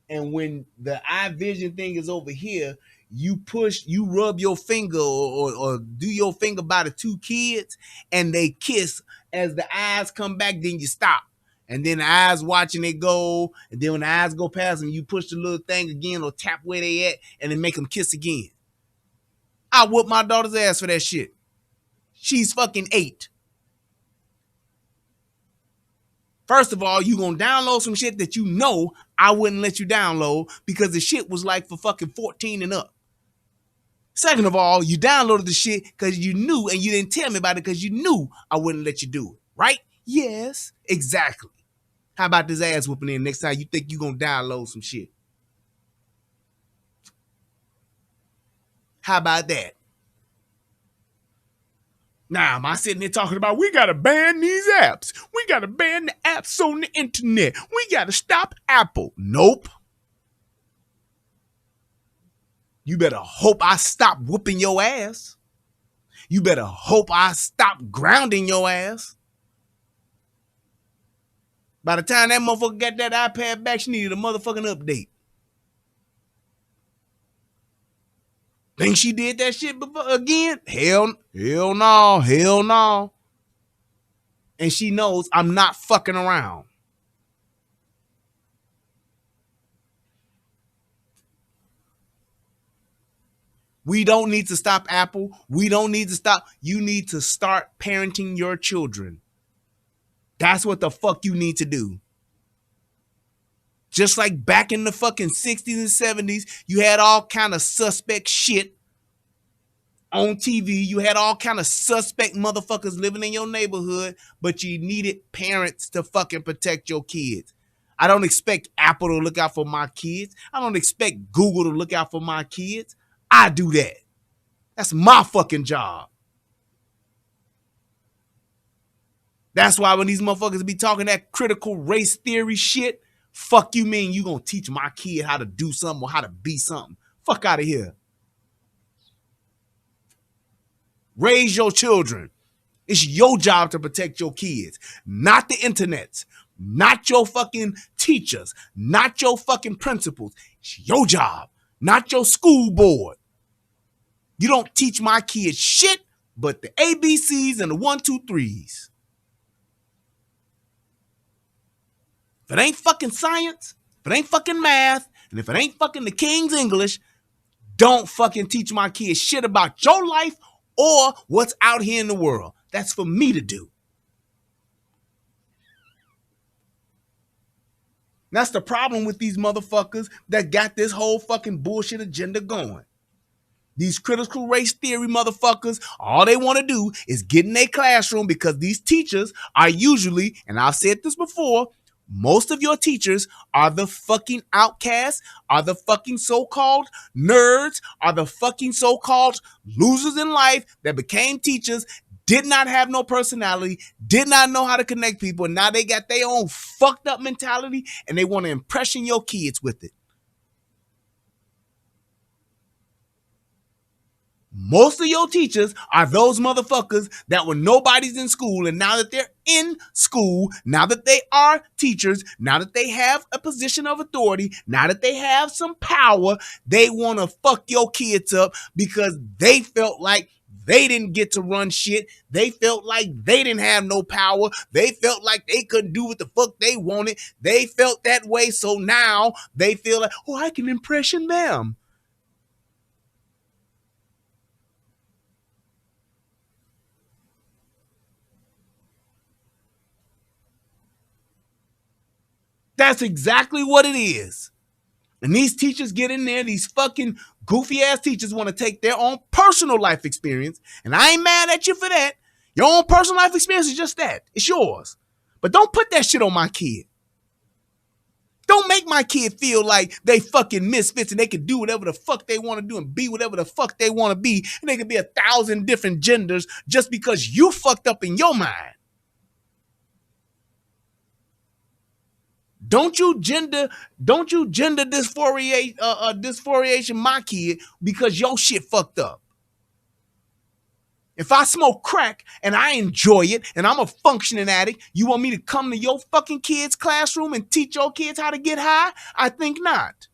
And when the eye vision thing is over here, you rub your finger or do your finger by the two kids and they kiss. As the eyes come back, then you stop. And then the eyes watching it go. And then when the eyes go past them, you push the little thing again or tap where they at and then make them kiss again. I whoop my daughter's ass for that shit. She's fucking 8. First of all, you gonna download some shit that you know I wouldn't let you download because the shit was like for fucking 14 and up. Second of all, you downloaded the shit because you knew and you didn't tell me about it because you knew I wouldn't let you do it, right? Yes, exactly. How about this ass whooping in next time you think you gonna download some shit? How about that? Now, am I sitting here talking about we got to ban these apps? We got to ban the apps on the internet. We got to stop Apple. Nope. You better hope I stop whooping your ass. You better hope I stop grounding your ass. By the time that motherfucker got that iPad back, she needed a motherfucking update. Think she did that shit again? Hell no. And she knows I'm not fucking around. We don't need to stop Apple. We don't need to stop. You need to start parenting your children. That's what the fuck you need to do. Just like back in the fucking 60s and 70s, you had all kind of suspect shit on TV. You had all kind of suspect motherfuckers living in your neighborhood, but you needed parents to fucking protect your kids. I don't expect Apple to look out for my kids. I don't expect Google to look out for my kids. I do that. That's my fucking job. That's why when these motherfuckers be talking that critical race theory shit, fuck you mean you gonna teach my kid how to do something or how to be something? Fuck out of here. Raise your children. It's your job to protect your kids, not the internets, not your fucking teachers, not your fucking principals. It's your job, not your school board. You don't teach my kids shit but the ABCs and the 1, 2, 3s. If it ain't fucking science, if it ain't fucking math, and if it ain't fucking the King's English, don't fucking teach my kids shit about your life or what's out here in the world. That's for me to do. That's the problem with these motherfuckers that got this whole fucking bullshit agenda going. These critical race theory motherfuckers, all they want to do is get in their classroom because these teachers are usually, and I've said this before, Most of your teachers are the fucking outcasts, are the fucking so-called nerds, are the fucking so-called losers in life that became teachers, did not have no personality, did not know how to connect people, and now they got their own fucked up mentality and they want to impression your kids with it. Most of your teachers are those motherfuckers that when nobody's in school, and now that they're in school, now that they are teachers, now that they have a position of authority, now that they have some power, they want to fuck your kids up because they felt like they didn't get to run shit. They felt like they didn't have no power. They felt like they couldn't do what the fuck they wanted. They felt that way, so now they feel like, oh, I can impression them. That's exactly what it is. And these teachers get in there, these fucking goofy ass teachers want to take their own personal life experience. And I ain't mad at you for that. Your own personal life experience is just that. It's yours. But don't put that shit on my kid. Don't make my kid feel like they fucking misfits and they can do whatever the fuck they want to do and be whatever the fuck they want to be. And they can be 1,000 different genders just because you fucked up in your mind. Don't you gender dysphoria my kid because your shit fucked up. If I smoke crack and I enjoy it and I'm a functioning addict, you want me to come to your fucking kid's classroom and teach your kids how to get high? I think not.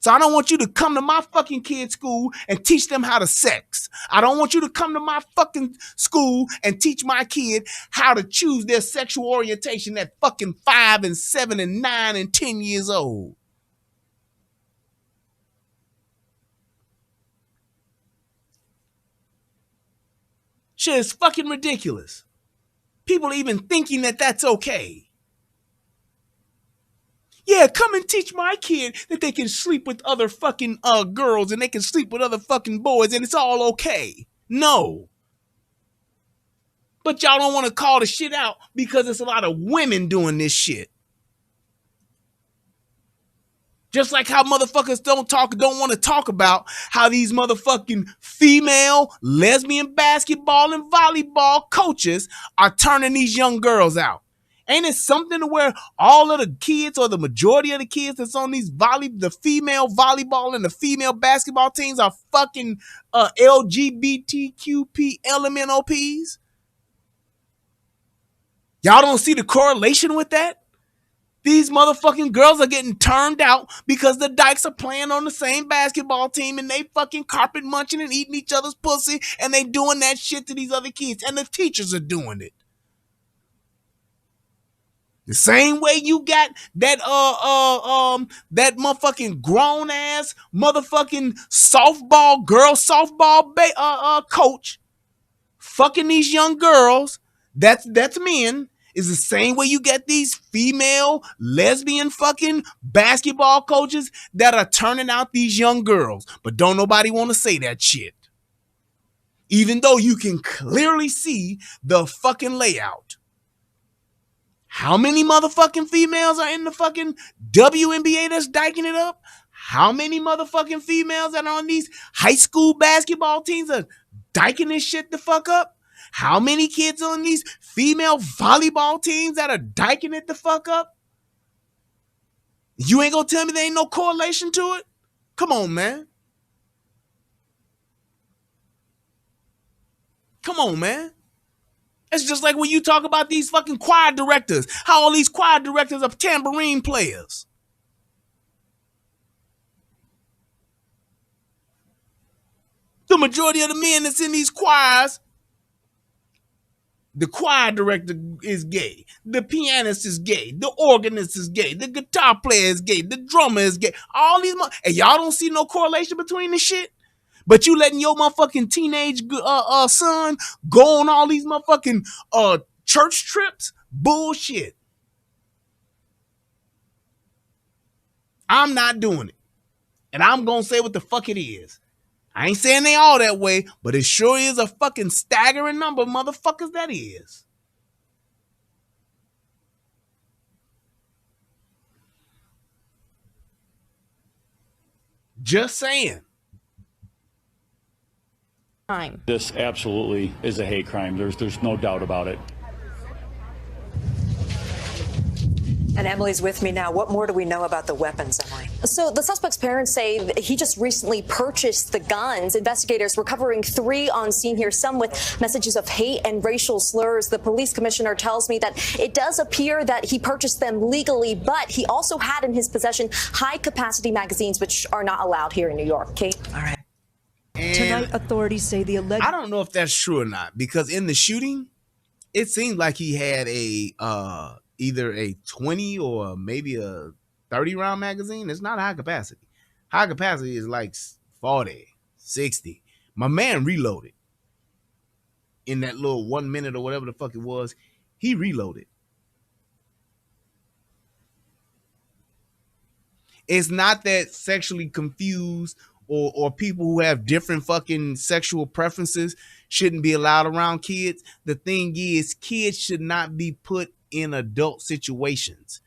So I don't want you to come to my fucking kid's school and teach them how to sex. I don't want you to come to my fucking school and teach my kid how to choose their sexual orientation at fucking 5 and 7 and 9 and 10 years old. Shit is fucking ridiculous. People even thinking that that's okay. Yeah, come and teach my kid that they can sleep with other fucking girls and they can sleep with other fucking boys and it's all okay. No. But y'all don't want to call the shit out because it's a lot of women doing this shit. Just like how motherfuckers don't want to talk about how these motherfucking female lesbian basketball and volleyball coaches are turning these young girls out. Ain't it something to where all of the kids or the majority of the kids that's on these the female volleyball and the female basketball teams are fucking LGBTQP LMNOPs? Y'all don't see the correlation with that? These motherfucking girls are getting turned out because the dykes are playing on the same basketball team and they fucking carpet munching and eating each other's pussy and they doing that shit to these other kids and the teachers are doing it. The same way you got that that motherfucking grown ass motherfucking girl softball coach fucking these young girls. That's men. Is the same way you get these female lesbian fucking basketball coaches that are turning out these young girls. But don't nobody want to say that shit. Even though you can clearly see the fucking layout. How many motherfucking females are in the fucking WNBA that's dyking it up? How many motherfucking females that are on these high school basketball teams are dyking this shit the fuck up? How many kids on these female volleyball teams that are dyking it the fuck up? You ain't gonna tell me there ain't no correlation to it? Come on, man. Come on, man. It's just like when you talk about these fucking choir directors, how all these choir directors are tambourine players. The majority of the men that's in these choirs, the choir director is gay, the pianist is gay, the organist is gay, the guitar player is gay, the drummer is gay. All these and y'all don't see no correlation between this shit? But you letting your motherfucking teenage son go on all these motherfucking church trips? Bullshit. I'm not doing it. And I'm going to say what the fuck it is. I ain't saying they all that way, but it sure is a fucking staggering number of motherfuckers that is. Just saying. This absolutely is a hate crime. There's no doubt about it. And Emily's with me now. What more do we know about the weapons, Emily? So the suspect's parents say that he just recently purchased the guns. Investigators recovering 3 on scene here, some with messages of hate and racial slurs. The police commissioner tells me that it does appear that he purchased them legally, but he also had in his possession high-capacity magazines, which are not allowed here in New York. Kate? All right. And tonight, authorities say the alleged... I don't know if that's true or not, because in the shooting, it seemed like he had a either a 20 or maybe a 30 round magazine. It's not high capacity. High capacity is like 40, 60. My man reloaded in that little 1 minute or whatever the fuck it was. He reloaded. It's not that sexually confused or people who have different fucking sexual preferences shouldn't be allowed around kids. The thing is, kids should not be put in adult situations.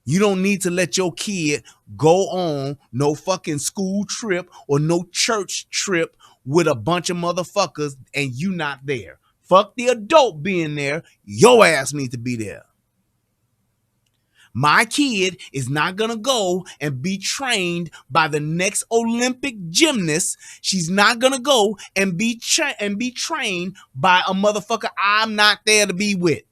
You don't need to let your kid go on no fucking school trip or no church trip with a bunch of motherfuckers and you not there. Fuck the adult being there. Your ass need to be there. My kid is not going to go and be trained by the next Olympic gymnast. She's not going to go and be trained by a motherfucker I'm not there to be with.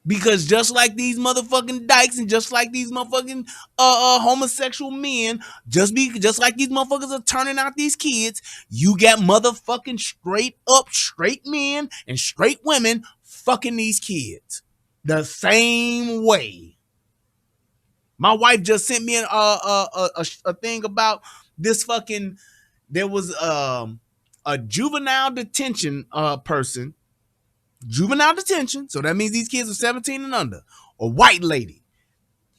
Because just like these motherfucking dykes and just like these motherfucking homosexual men, just like these motherfuckers are turning out these kids, you got motherfucking straight men and straight women fucking these kids the same way. My wife just sent me a thing about this fucking. There was a juvenile detention person. Juvenile detention, so that means these kids are 17 and under. A white lady.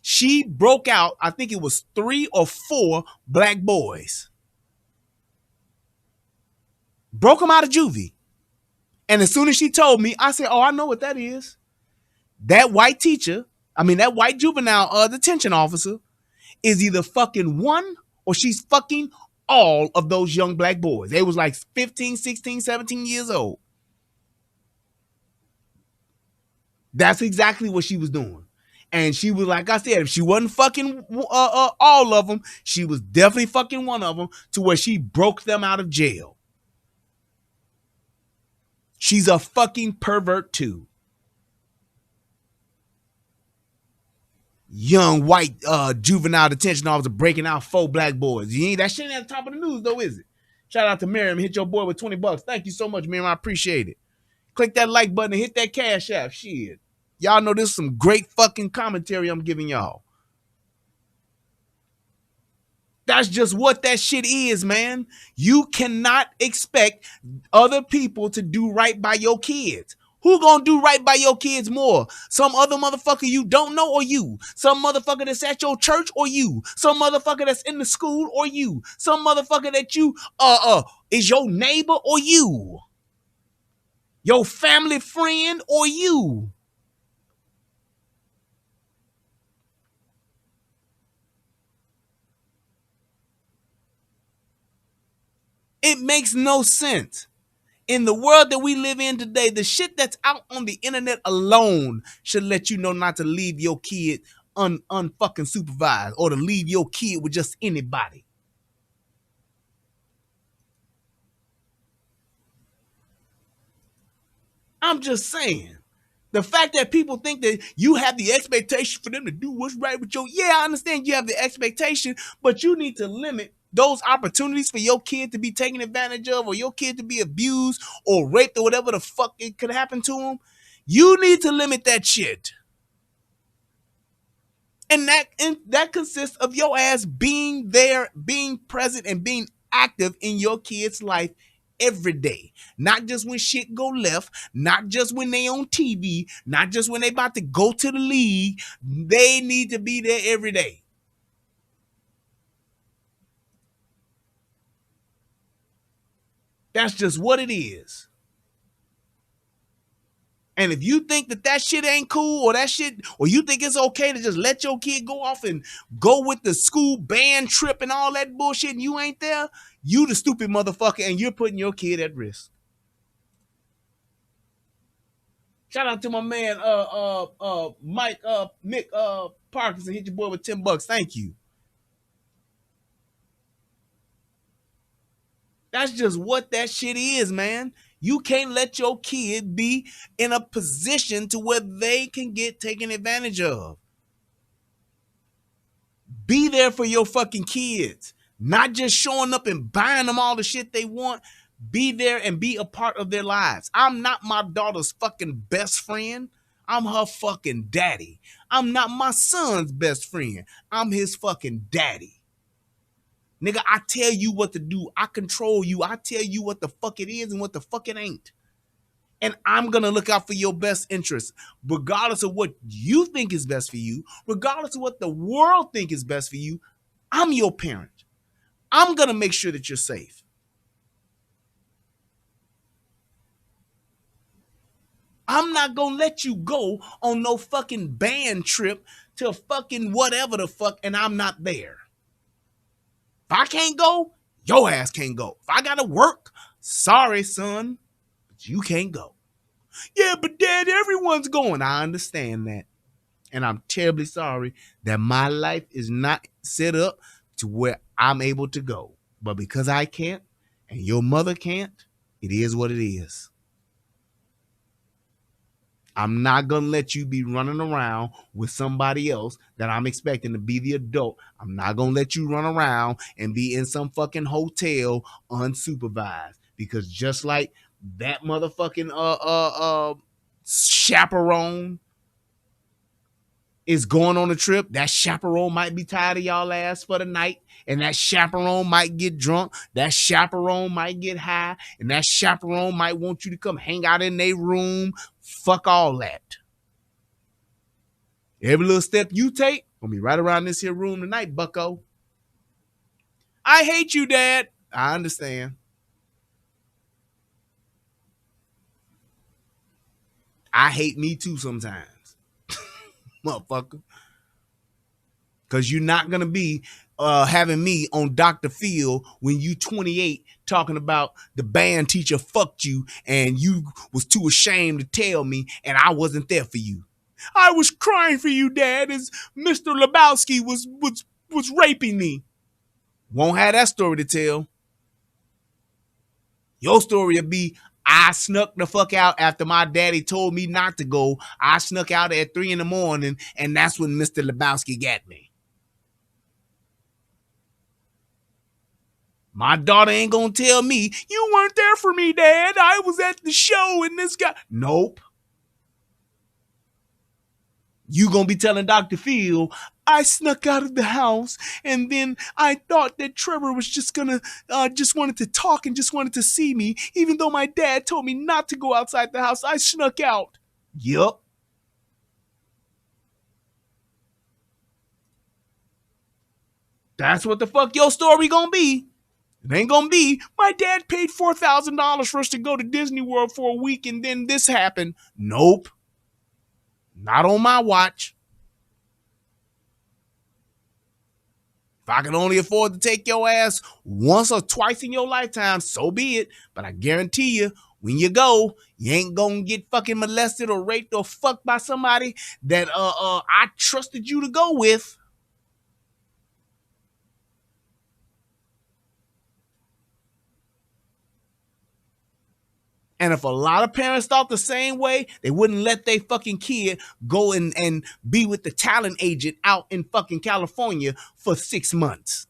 She broke out, I think it was 3 or 4 black boys. Broke them out of juvie. And as soon as she told me, I said, oh, I know what that is. That white that white juvenile detention officer is either fucking one or she's fucking all of those young black boys. They was like 15, 16, 17 years old. That's exactly what she was doing. And she was, like I said, if she wasn't fucking all of them, she was definitely fucking one of them to where she broke them out of jail. She's a fucking pervert too. Young white juvenile detention officer breaking out 4 black boys. That shit ain't at the top of the news though, is it? Shout out to Miriam. Hit your boy with $20. Thank you so much, Miriam. I appreciate it. Click that like button and hit that cash app. Shit. Y'all know this is some great fucking commentary I'm giving y'all. That's just what that shit is, man. You cannot expect other people to do right by your kids. Who gonna do right by your kids more? Some other motherfucker you don't know or you? Some motherfucker that's at your church or you? Some motherfucker that's in the school or you? Some motherfucker that you is your neighbor or you? Your family friend or you? It makes no sense. In the world that we live in today, the shit that's out on the internet alone should let you know not to leave your kid unfucking supervised or to leave your kid with just anybody. I'm just saying. The fact that people think that you have the expectation for them to do what's right with I understand you have the expectation, but you need to limit those opportunities for your kid to be taken advantage of or your kid to be abused or raped or whatever the fuck it could happen to them. You need to limit that shit. And that consists of your ass being there, being present, and being active in your kid's life every day. Not just when shit go left, not just when they on TV, not just when they about to go to the league. They need to be there every day. That's just what it is. And if you think that shit ain't cool, or that shit, or you think it's okay to just let your kid go off and go with the school band trip and all that bullshit and you ain't there, you the stupid motherfucker and you're putting your kid at risk. Shout out to my man, Mick Parkinson. Hit your boy with $10. Thank you. That's just what that shit is, man. You can't let your kid be in a position to where they can get taken advantage of. Be there for your fucking kids. Not just showing up and buying them all the shit they want. Be there and be a part of their lives. I'm not my daughter's fucking best friend. I'm her fucking daddy. I'm not my son's best friend. I'm his fucking daddy. Nigga, I tell you what to do. I control you. I tell you what the fuck it is and what the fuck it ain't. And I'm going to look out for your best interests, regardless of what you think is best for you, regardless of what the world think is best for you. I'm your parent. I'm going to make sure that you're safe. I'm not going to let you go on no fucking band trip to fucking whatever the fuck, and I'm not there. If I can't go, your ass can't go. If I got to work, sorry, son, but you can't go. Yeah, but Dad, everyone's going. I understand that. And I'm terribly sorry that my life is not set up to where I'm able to go. But because I can't and your mother can't, it is what it is. I'm not going to let you be running around with somebody else that I'm expecting to be the adult. I'm not going to let you run around and be in some fucking hotel unsupervised. Because just like that motherfucking chaperone is going on a trip, that chaperone might be tired of y'all ass for the night, and that chaperone might get drunk, that chaperone might get high, and that chaperone might want you to come hang out in their room. Fuck all that. Every little step you take gonna be right around this here room tonight, bucko. I hate you, Dad. I understand. I hate me too sometimes, motherfucker. Because you're not going to be having me on Dr. Phil when you 28 talking about the band teacher fucked you and you was too ashamed to tell me and I wasn't there for you. I was crying for you, Dad, as Mr. Lebowski was raping me. Won't have that story to tell. Your story will be, I snuck the fuck out after my daddy told me not to go. I snuck out at 3 a.m. and that's when Mr. Lebowski got me. My daughter ain't gonna tell me, you weren't there for me, Dad. I was at the show and this guy. Nope. You gonna be telling Dr. Phil, I snuck out of the house and then I thought that Trevor was just gonna, just wanted to talk and just wanted to see me. Even though my dad told me not to go outside the house, I snuck out. Yup. That's what the fuck your story gonna be. It ain't gonna be, my dad paid $4,000 for us to go to Disney World for a week and then this happened. Nope. Not on my watch. If I can only afford to take your ass once or twice in your lifetime, so be it. But I guarantee you, when you go, you ain't gonna get fucking molested or raped or fucked by somebody that I trusted you to go with. And if a lot of parents thought the same way, they wouldn't let their fucking kid go and be with the talent agent out in fucking California for 6 months.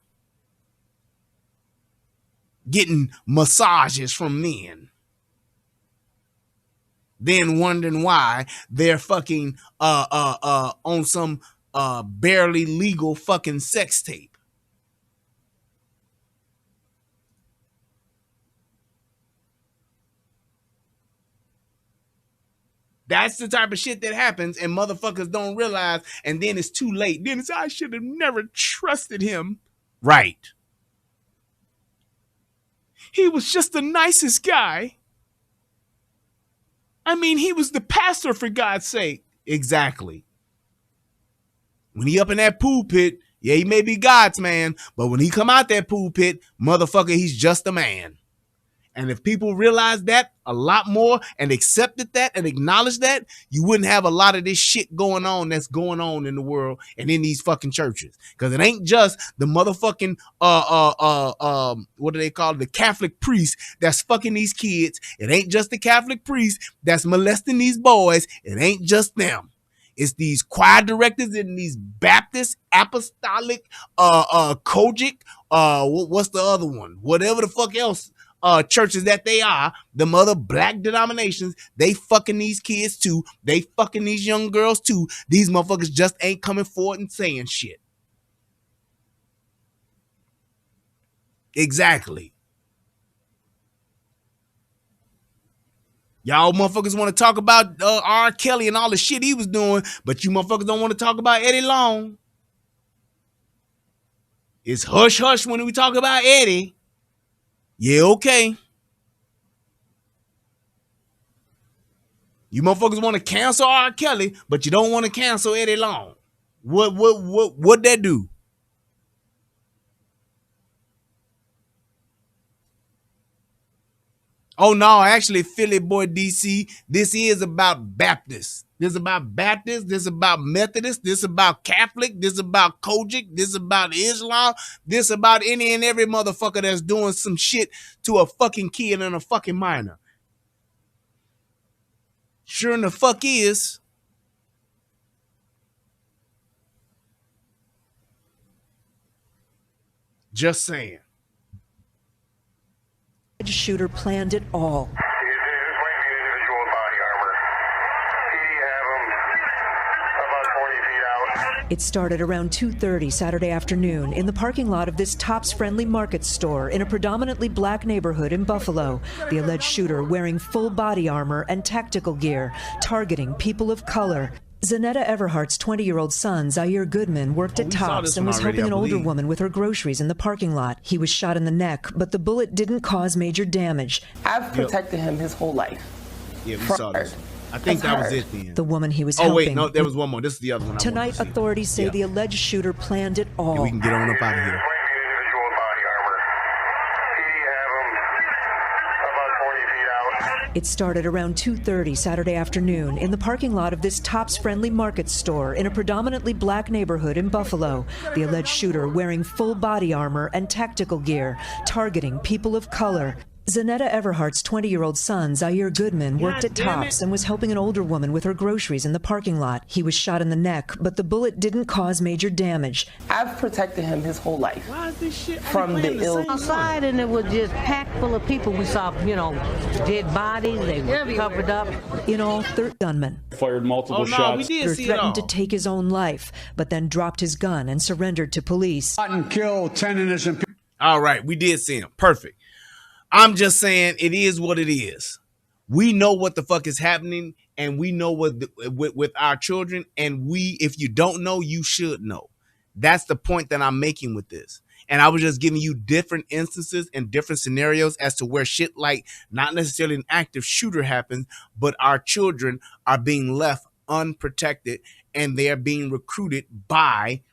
Getting massages from men. Then wondering why they're fucking on some barely legal fucking sex tape. That's the type of shit that happens and motherfuckers don't realize, and then it's too late. Then it's, I should have never trusted him. Right. He was just the nicest guy. I mean, he was the pastor, for God's sake. Exactly. When he up in that pulpit, yeah, he may be God's man, but when he come out that pulpit, motherfucker, he's just a man. And if people realize that a lot more and accepted that and acknowledged that, you wouldn't have a lot of this shit going on that's going on in the world and in these fucking churches. Because it ain't just the motherfucking what do they call it? The Catholic priest that's fucking these kids. It ain't just the Catholic priest that's molesting these boys. It ain't just them. It's these choir directors in these Baptist, apostolic, Kojic, what's the other one? Whatever the fuck else churches that they are, the other black denominations, they fucking these kids too. They fucking these young girls too. These motherfuckers just ain't coming forward and saying shit. Exactly. Y'all motherfuckers want to talk about R. Kelly and all the shit he was doing, but you motherfuckers don't want to talk about Eddie Long. It's hush hush when we talk about Eddie. Yeah, okay. You motherfuckers want to cancel R. Kelly, but you don't want to cancel Eddie Long. What that do? Oh no, actually, Philly boy DC, this is about Baptists. This is about Baptists, this is about Methodists, this is about Catholic, this is about Kojic, this is about Islam, this is about any and every motherfucker that's doing some shit to a fucking kid and a fucking minor. Sure in the fuck is. Just saying. The shooter planned it all. It started around 2:30 Saturday afternoon in the parking lot of this Tops Friendly Market store in a predominantly black neighborhood in Buffalo. The alleged shooter wearing full body armor and tactical gear, targeting people of color. Zanetta Everhart's 20-year-old son, Zaire Goodman, worked at Tops and was helping an older woman with her groceries in the parking lot. He was shot in the neck, but the bullet didn't cause major damage. I've protected him his whole life. Yeah, we saw this. I think that was it then. The woman he was helping. Oh, wait, no, there was one more. This is the other one. Tonight, authorities say the alleged shooter planned it all. Yeah, we can get on up out of here. It started around 2:30 Saturday afternoon in the parking lot of this Tops Friendly Market store in a predominantly black neighborhood in Buffalo. The alleged shooter wearing full body armor and tactical gear, targeting people of color. Zanetta Everhart's 20-year-old son, Zaire Goodman, worked at Tops and was helping an older woman with her groceries in the parking lot. He was shot in the neck, but the bullet didn't cause major damage. I've protected him his whole life. Why is this shit from the ill outside, and it was just packed full of people. We saw, dead bodies. They were covered up. In all, third gunman Fired multiple shots. Threatened to take his own life, but then dropped his gun and surrendered to police. And killed 10 innocent people. All right, we did see him. Perfect. I'm just saying it is what it is. We know what the fuck is happening, and we know what with our children, and if you don't know, you should know. That's the point that I'm making with this. And I was just giving you different instances and different scenarios as to where shit like not necessarily an active shooter happens, but our children are being left unprotected, and they're being recruited by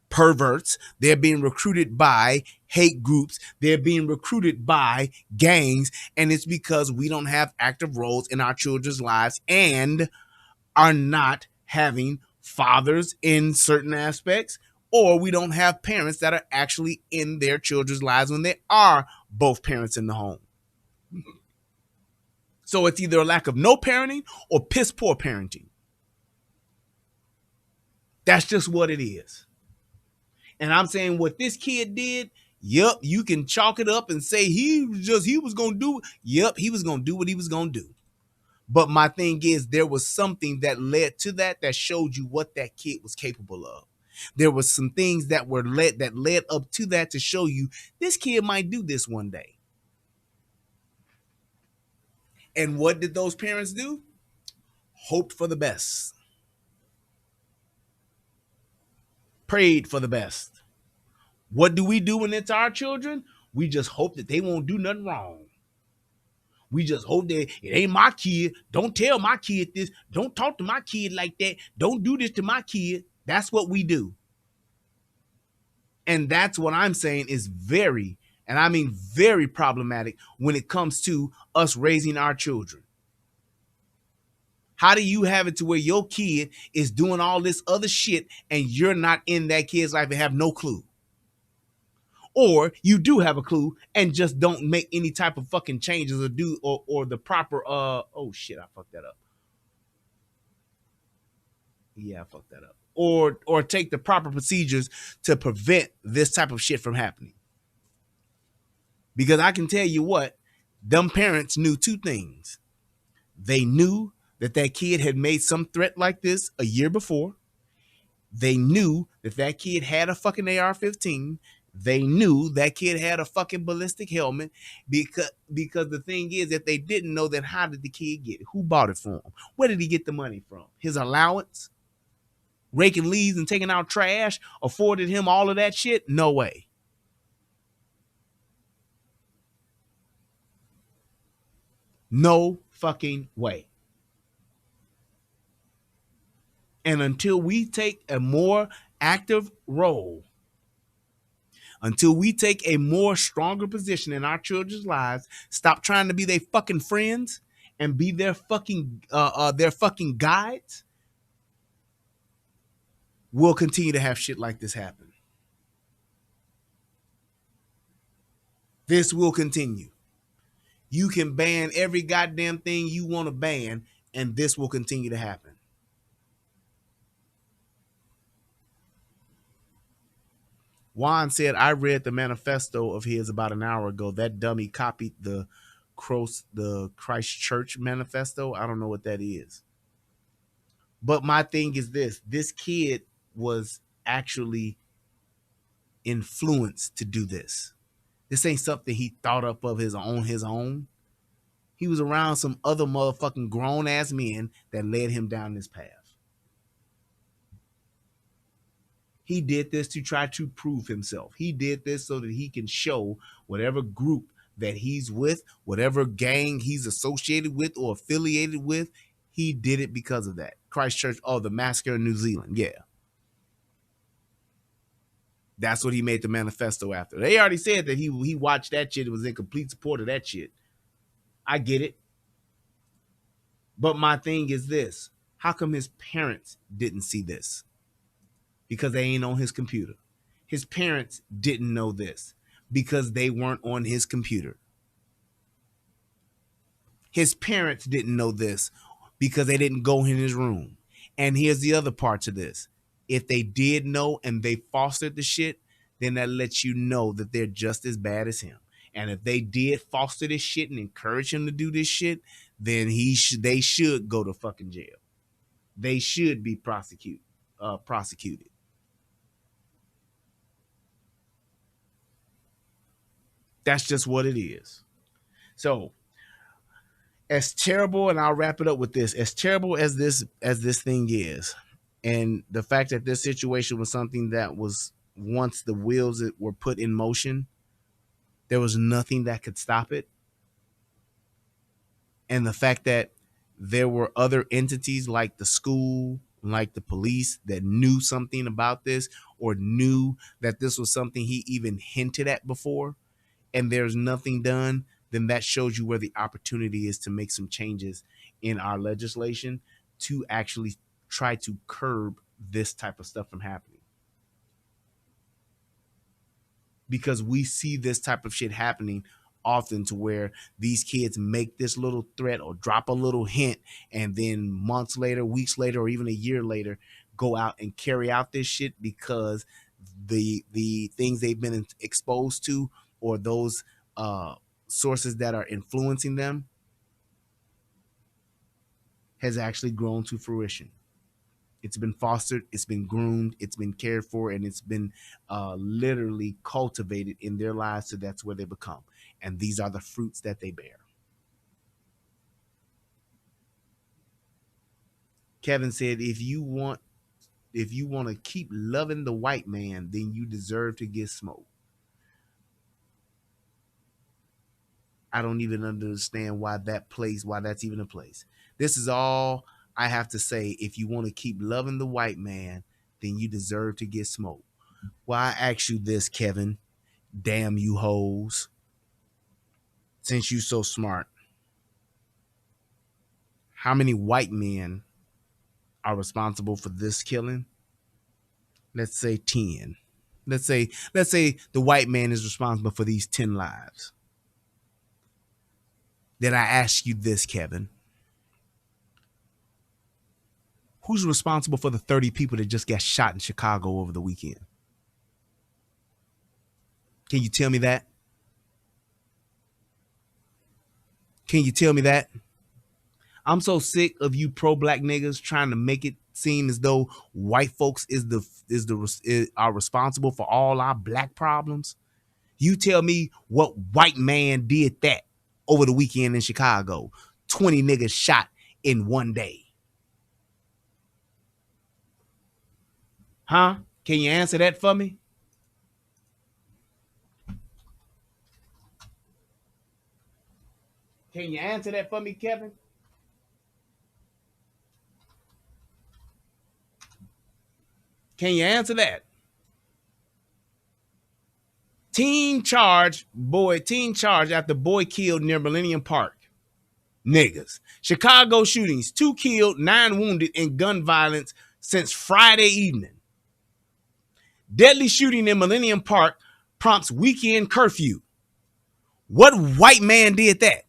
perverts. They're being recruited by hate groups. They're being recruited by gangs. And it's because we don't have active roles in our children's lives and are not having fathers in certain aspects, or we don't have parents that are actually in their children's lives when there are both parents in the home. So it's either a lack of no parenting or piss poor parenting. That's just what it is. And I'm saying what this kid did, yep, you can chalk it up and say he was going to do, yep, he was going to do what he was going to do. But my thing is, there was something that led to that showed you what that kid was capable of. There was some things that led up to that to show you this kid might do this one day. And what did those parents do? Hoped for the best. Prayed for the best. What do we do when it's our children? We just hope that they won't do nothing wrong. We just hope that it ain't my kid. Don't tell my kid this. Don't talk to my kid like that. Don't do this to my kid. That's what we do. And that's what I'm saying is very, and I mean very problematic when it comes to us raising our children. How do you have it to where your kid is doing all this other shit and you're not in that kid's life and have no clue? Or you do have a clue and just don't make any type of fucking changes or do or the proper oh shit, I fucked that up. Yeah, I fucked that up. Or take the proper procedures to prevent this type of shit from happening. Because I can tell you what, them parents knew two things. They knew that that kid had made some threat like this a year before. They knew that that kid had a fucking AR-15. They knew that kid had a fucking ballistic helmet because the thing is that they didn't know, then how did the kid get it? Who bought it for him? Where did he get the money from? His allowance? Raking leaves and taking out trash afforded him all of that shit? No way. No fucking way. And until we take a more active role, until we take a more stronger position in our children's lives, stop trying to be their fucking friends and be their fucking guides, we'll continue to have shit like this happen. This will continue. You can ban every goddamn thing you want to ban, and this will continue to happen. Juan said, I read the manifesto of his about an hour ago. That dummy copied the Christchurch manifesto. I don't know what that is. But my thing is this. This kid was actually influenced to do this. This ain't something he thought up of his own. He was around some other motherfucking grown-ass men that led him down this path. He did this to try to prove himself. He did this so that he can show whatever group that he's with, whatever gang he's associated with or affiliated with, he did it because of that. Christchurch, the massacre in New Zealand, yeah. That's what he made the manifesto after. They already said that he watched that shit and was in complete support of that shit. I get it. But my thing is this. How come his parents didn't see this? Because they ain't on his computer. His parents didn't know this because they weren't on his computer. His parents didn't know this because they didn't go in his room. And here's the other part to this. If they did know and they fostered the shit, then that lets you know that they're just as bad as him. And if they did foster this shit and encourage him to do this shit, then they should go to fucking jail. They should be prosecuted. That's just what it is. So, as terrible, and I'll wrap it up with this, as terrible as this thing is, and the fact that this situation was something that was once the wheels that were put in motion, there was nothing that could stop it. And the fact that there were other entities like the school, like the police that knew something about this or knew that this was something he even hinted at before, and there's nothing done, then that shows you where the opportunity is to make some changes in our legislation to actually try to curb this type of stuff from happening. Because we see this type of shit happening often, to where these kids make this little threat or drop a little hint, and then months later, weeks later, or even a year later, go out and carry out this shit because the things they've been exposed to, or those sources that are influencing them, has actually grown to fruition. It's been fostered, it's been groomed, it's been cared for, and it's been literally cultivated in their lives, so that's where they become. And these are the fruits that they bear. Kevin said, if you want to keep loving the white man, then you deserve to get smoked. I don't even understand why that's even a place. This is all I have to say. If you want to keep loving the white man, then you deserve to get smoked. Well, I ask you this, Kevin. Damn you hoes. Since you so smart, how many white men are responsible for this killing? Let's say 10. Let's say the white man is responsible for these 10 lives. Then I ask you this, Kevin. Who's responsible for the 30 people that just got shot in Chicago over the weekend? Can you tell me that? Can you tell me that? I'm so sick of you pro-black niggas trying to make it seem as though white folks are responsible for all our black problems. You tell me what white man did that over the weekend in Chicago. 20 niggas shot in one day. Huh? Can you answer that for me? Can you answer that for me, Kevin? Can you answer that? Teen charge after boy killed near Millennium Park. Niggas. Chicago shootings, 2 killed, 9 wounded in gun violence since Friday evening. Deadly shooting in Millennium Park prompts weekend curfew. What white man did that?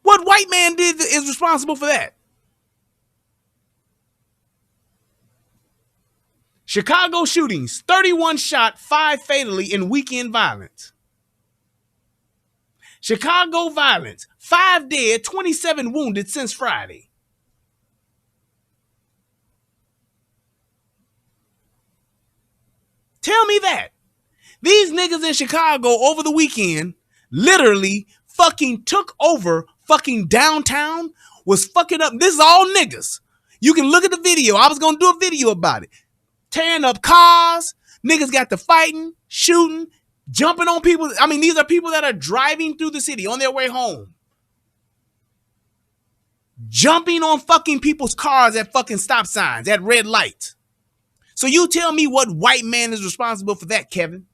What white man is responsible for that? Chicago shootings, 31 shot, 5 fatally in weekend violence. Chicago violence, 5 dead, 27 wounded since Friday. Tell me that. These niggas in Chicago over the weekend literally fucking took over fucking downtown, was fucking up. This is all niggas. You can look at the video. I was going to do a video about it. Tearing up cars. Niggas got to fighting, shooting, jumping on people. I mean, these are people that are driving through the city on their way home. Jumping on fucking people's cars at fucking stop signs, at red lights. So you tell me what white man is responsible for that, Kevin?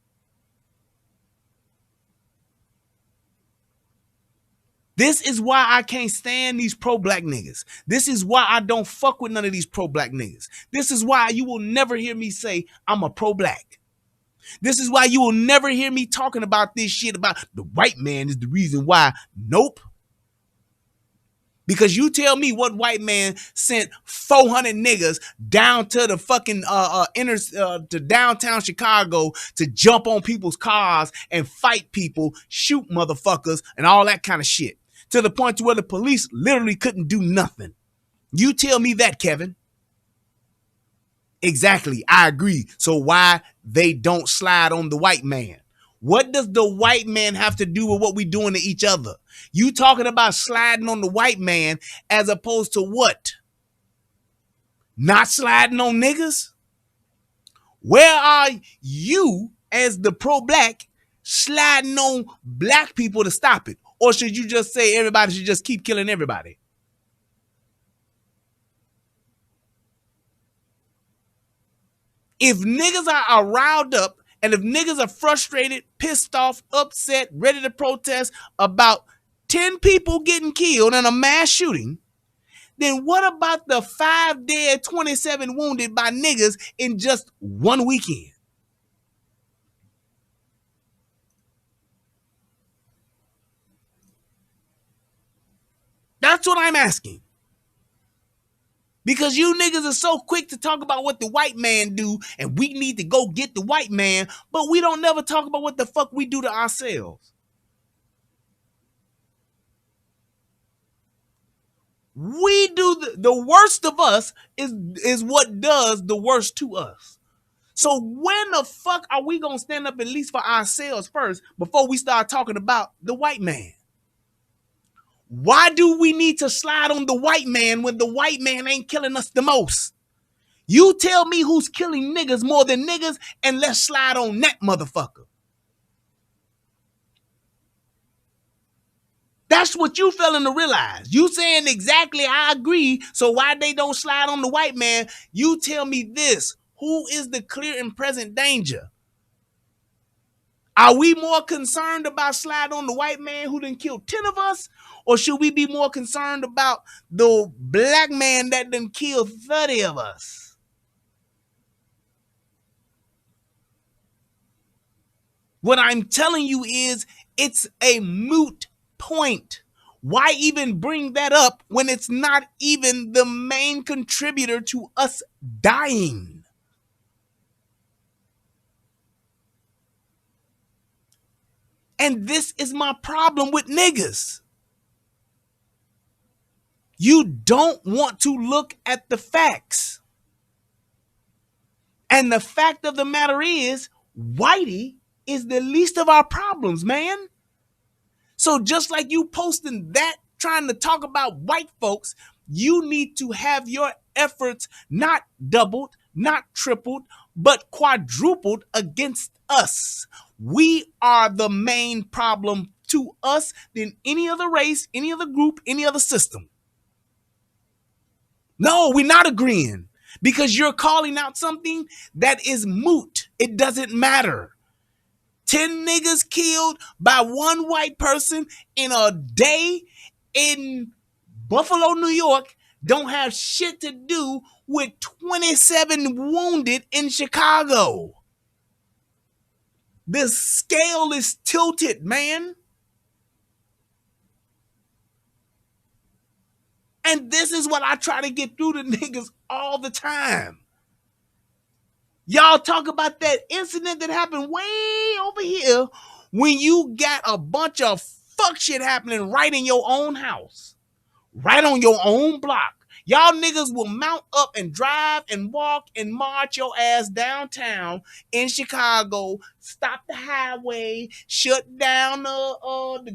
This is why I can't stand these pro-black niggas. This is why I don't fuck with none of these pro-black niggas. This is why you will never hear me say I'm a pro-black. This is why you will never hear me talking about this shit about the white man is the reason why. Nope. Because you tell me what white man sent 400 niggas down to the fucking to downtown Chicago to jump on people's cars and fight people, shoot motherfuckers, and all that kind of shit. To the point to where the police literally couldn't do nothing. You tell me that, Kevin. Exactly, I agree. So why they don't slide on the white man? What does the white man have to do with what we doing to each other? You talking about sliding on the white man as opposed to what? Not sliding on niggas? Where are you as the pro-black sliding on black people to stop it? Or should you just say everybody should just keep killing everybody? If niggas are riled up, and if niggas are frustrated, pissed off, upset, ready to protest about 10 people getting killed in a mass shooting, then what about the 5 dead, 27 wounded by niggas in just one weekend? That's what I'm asking. Because you niggas are so quick to talk about what the white man do and we need to go get the white man, but we don't never talk about what the fuck we do to ourselves. We do the worst of us is what does the worst to us. So when the fuck are we going to stand up at least for ourselves first before we start talking about the white man? Why do we need to slide on the white man when the white man ain't killing us the most? You tell me who's killing niggas more than niggas, and let's slide on that motherfucker. That's what you failing to realize. You saying exactly, I agree, so why they don't slide on the white man? You tell me this. Who is the clear and present danger? Are we more concerned about sliding on the white man who done killed 10 of us? Or should we be more concerned about the black man that done killed 30 of us? What I'm telling you is it's a moot point. Why even bring that up when it's not even the main contributor to us dying? And this is my problem with niggas. You don't want to look at the facts. And the fact of the matter is, Whitey is the least of our problems, man. So just like you posting that, trying to talk about white folks, you need to have your efforts not doubled, not tripled, but quadrupled against us. We are the main problem to us than any other race, any other group, any other system. No, we're not agreeing because you're calling out something that is moot. It doesn't matter. 10 niggas killed by one white person in a day in Buffalo, New York, don't have shit to do with 27 wounded in Chicago. The scale is tilted, man. And this is what I try to get through to niggas all the time. Y'all talk about that incident that happened way over here when you got a bunch of fuck shit happening right in your own house, right on your own block. Y'all niggas will mount up and drive and walk and march your ass downtown in Chicago, stop the highway, shut down the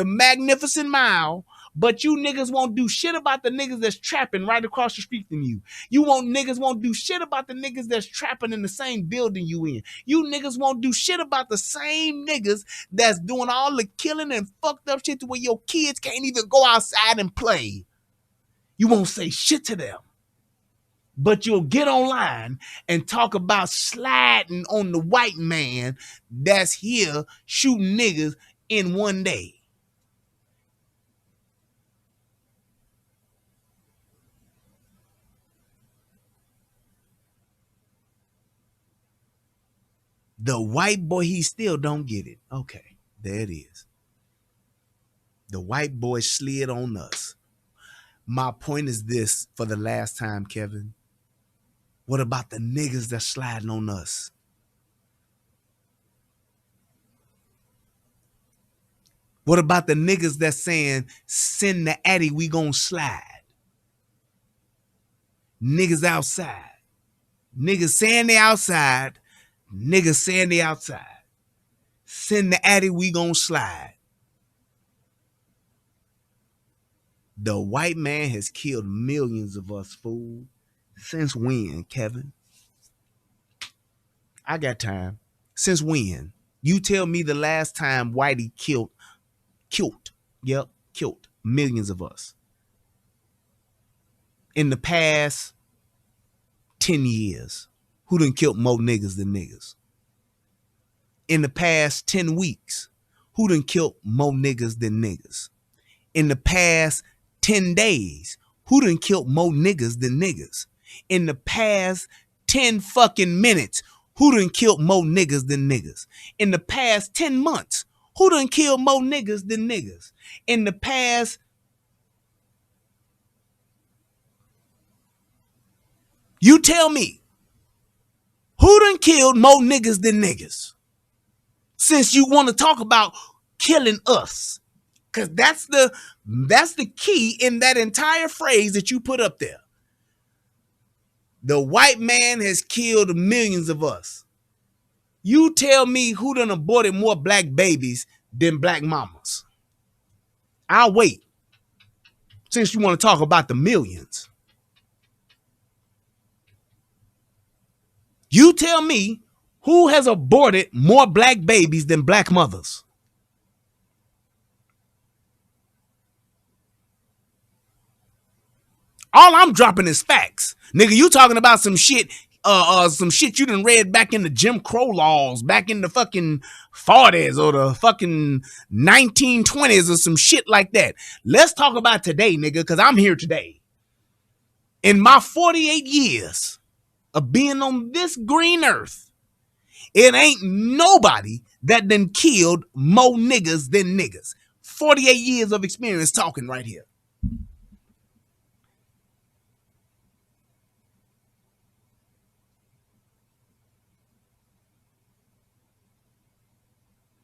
Magnificent Mile. But you niggas won't do shit about the niggas that's trapping right across the street from you. Niggas won't do shit about the niggas that's trapping in the same building you in. You niggas won't do shit about the same niggas that's doing all the killing and fucked up shit to where your kids can't even go outside and play. You won't say shit to them. But you'll get online and talk about sliding on the white man that's here shooting niggas in one day. The white boy, he still don't get it. Okay, there it is. The white boy slid on us. My point is this for the last time, Kevin. What about the niggas that's sliding on us? What about the niggas that's saying, send the addy, we gonna slide? Niggas outside. Niggas saying they outside. Niggas saying they outside. Send the addy, we gonna slide. The white man has killed millions of us, fool. Since when, Kevin? I got time. Since when? You tell me the last time Whitey killed millions of us. In the past 10 years. Who done killed more niggas than niggas? In the past 10 weeks, who done killed more niggas than niggas? In the past 10 days, who done killed more niggas than niggas? In the past 10 fucking minutes, who done killed more niggas than niggas? In the past 10 months, who done killed more niggas than niggas? In the past... You tell me. Who done killed more niggas than niggas? Since you want to talk about killing us. Because that's the key in that entire phrase that you put up there. The white man has killed millions of us. You tell me who done aborted more black babies than black mamas. I'll wait. Since you want to talk about the millions. You tell me who has aborted more black babies than black mothers? All I'm dropping is facts. Nigga, you talking about some shit you done read back in the Jim Crow laws, back in the fucking 40s or the fucking 1920s or some shit like that. Let's talk about today, nigga, because I'm here today. In my 48 years of being on this green earth, it ain't nobody that done killed more niggas than niggas. 48 years of experience talking right here.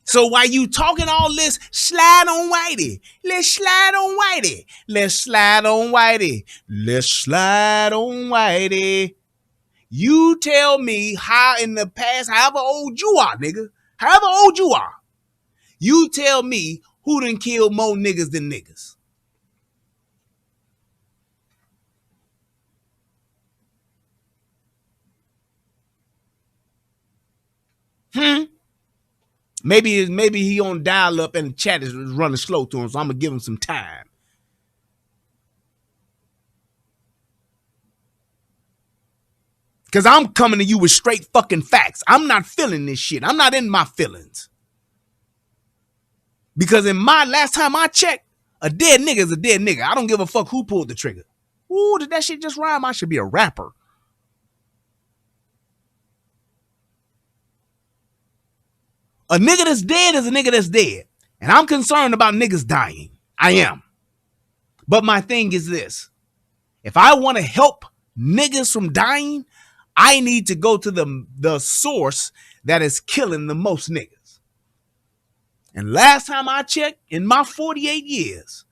So while you talking all this, slide on Whitey. Let's slide on Whitey. Let's slide on Whitey. Let's slide on Whitey. You tell me how in the past, however old you are, nigga, however old you are, you tell me who done killed more niggas than niggas. Maybe he on dial up and the chat is running slow to him, so I'm gonna give him some time. Because I'm coming to you with straight fucking facts. I'm not feeling this shit. I'm not in my feelings. Because in my last time I checked, a dead nigga is a dead nigga. I don't give a fuck who pulled the trigger. Ooh, did that shit just rhyme? I should be a rapper. A nigga that's dead is a nigga that's dead. And I'm concerned about niggas dying. I am. But my thing is this. If I want to help niggas from dying, I need to go to the source that is killing the most niggas. And last time I checked, in my 48 years,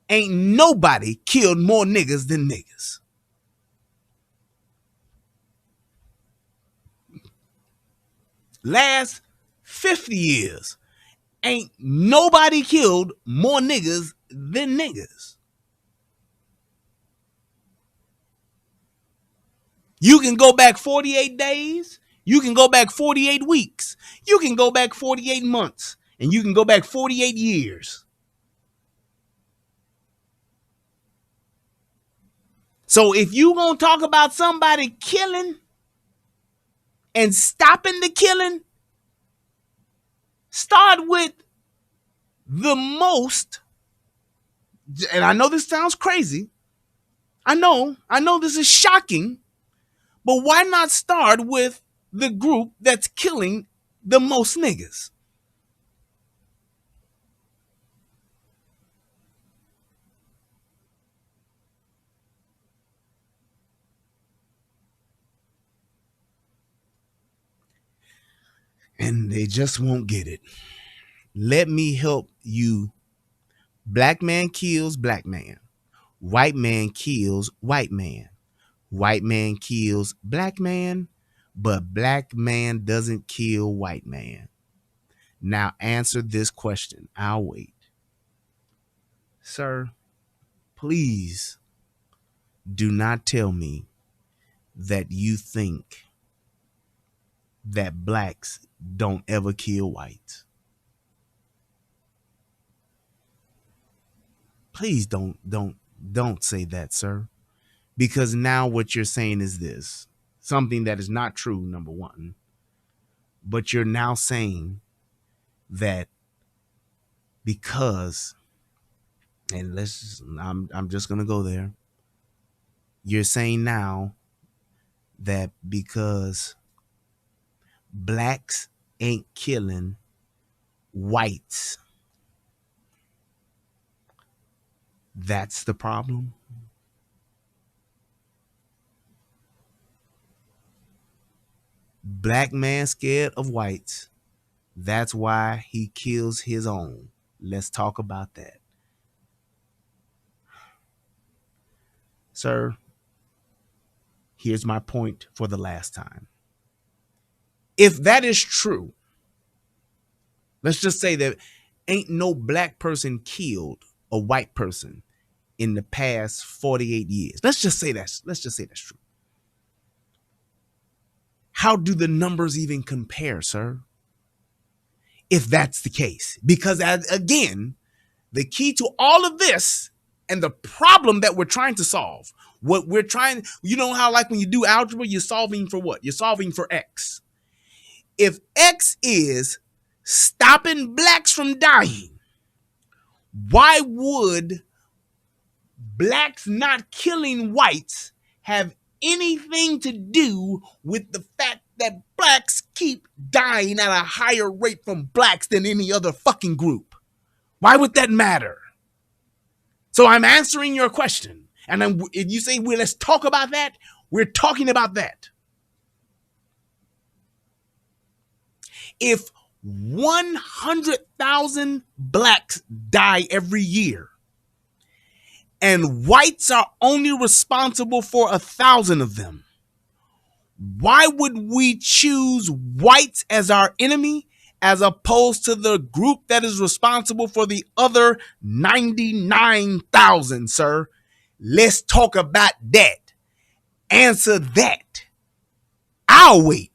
ain't nobody killed more niggas than niggas. Last 50 years, ain't nobody killed more niggas than niggas. You can go back 48 days. You can go back 48 weeks. You can go back 48 months. And you can go back 48 years. So if you gonna talk about somebody killing and stopping the killing, start with the most, and I know this sounds crazy. I know this is shocking, but why not start with the group that's killing the most niggas? And they just won't get it. Let me help you. Black man kills black man. White man kills white man. White man kills black man, but black man doesn't kill white man. Now answer this question. I'll wait. Sir, please do not tell me that you think that blacks don't ever kill whites. Please don't say that, sir. Because now what you're saying is this. Something that is not true, number one. But you're now saying that because, and I'm just gonna go there. You're saying now that because blacks ain't killing whites, that's the problem. Black man scared of whites. That's why he kills his own. Let's talk about that. Sir, here's my point for the last time. If that is true, let's just say that ain't no black person killed a white person in the past 48 years. Let's just say that's true. how do the numbers even compare, sir? If that's the case, because again, the key to all of this and the problem that we're trying to solve, what we're trying, you know how like when you do algebra, you're solving for what? You're solving for X. If X is stopping blacks from dying, why would blacks not killing whites have anything to do with the fact that blacks keep dying at a higher rate from blacks than any other fucking group? Why would that matter? So I'm answering your question. And if you say, well, let's talk about that, we're talking about that. If 100,000 blacks die every year, and whites are only responsible for 1,000 of them, why would we choose whites as our enemy as opposed to the group that is responsible for the other 99,000, sir? Let's talk about that. Answer that. I'll wait.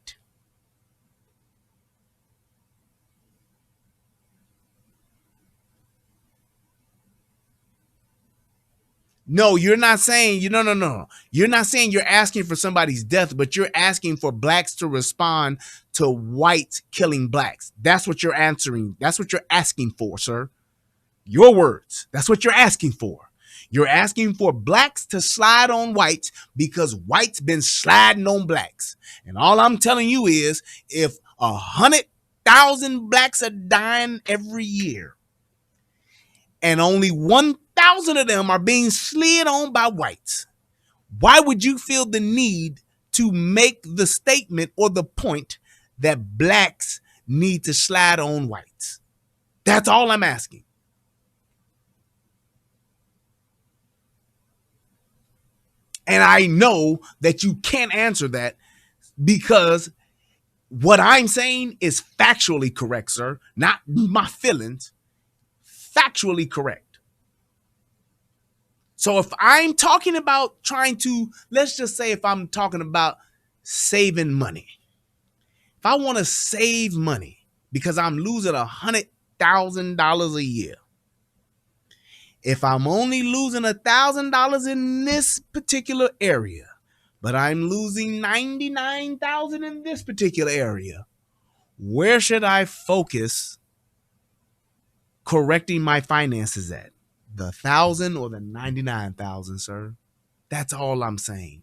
No, you're not saying, no. You're not saying you're asking for somebody's death, but you're asking for blacks to respond to whites killing blacks. That's what you're answering. That's what you're asking for, sir. Your words. That's what you're asking for. You're asking for blacks to slide on whites because whites been sliding on blacks. And all I'm telling you is if 100,000 blacks are dying every year and only 1,000 of them are being slid on by whites, why would you feel the need to make the statement or the point that blacks need to slide on whites? That's all I'm asking. And I know that you can't answer that because what I'm saying is factually correct, sir. Not my feelings. Factually correct. So if I'm talking about trying to, let's just say if I'm talking about saving money. If I want to save money because I'm losing $100,000 a year. If I'm only losing $1,000 in this particular area, but I'm losing $99,000 in this particular area, where should I focus correcting my finances at? The 1,000 or the 99,000, sir? That's all I'm saying.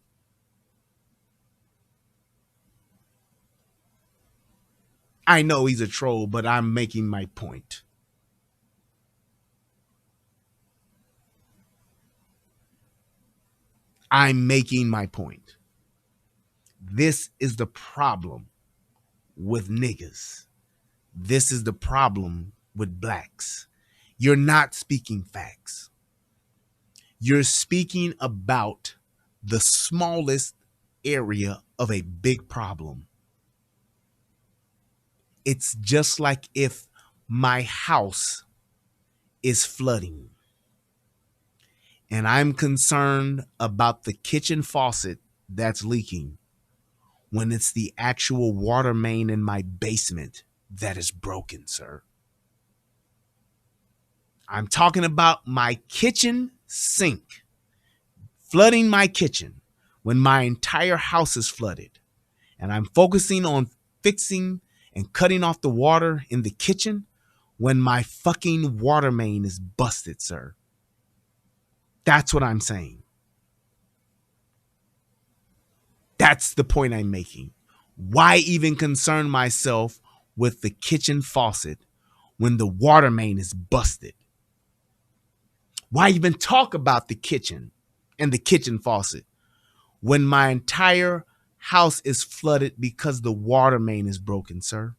I know he's a troll, but I'm making my point. I'm making my point. This is the problem with niggas. This is the problem with blacks. You're not speaking facts. You're speaking about the smallest area of a big problem. It's just like if my house is flooding and I'm concerned about the kitchen faucet that's leaking when it's the actual water main in my basement that is broken, sir. I'm talking about my kitchen sink flooding my kitchen when my entire house is flooded. And I'm focusing on fixing and cutting off the water in the kitchen when my fucking water main is busted, sir. That's what I'm saying. That's the point I'm making. Why even concern myself with the kitchen faucet when the water main is busted? Why even talk about the kitchen and the kitchen faucet when my entire house is flooded because the water main is broken, sir?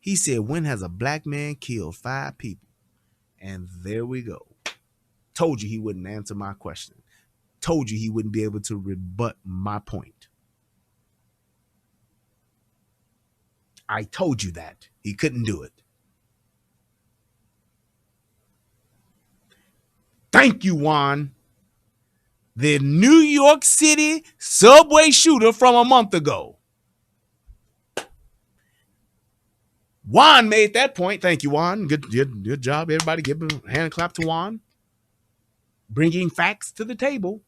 He said, when has a black man killed 5 people? And there we go. Told you he wouldn't answer my question. Told you he wouldn't be able to rebut my point. I told you that. He couldn't do it. Thank you, Juan. The New York City subway shooter from a month ago. Juan made that point. Thank you, Juan. Good job, everybody. Give a hand clap to Juan. Bringing facts to the table.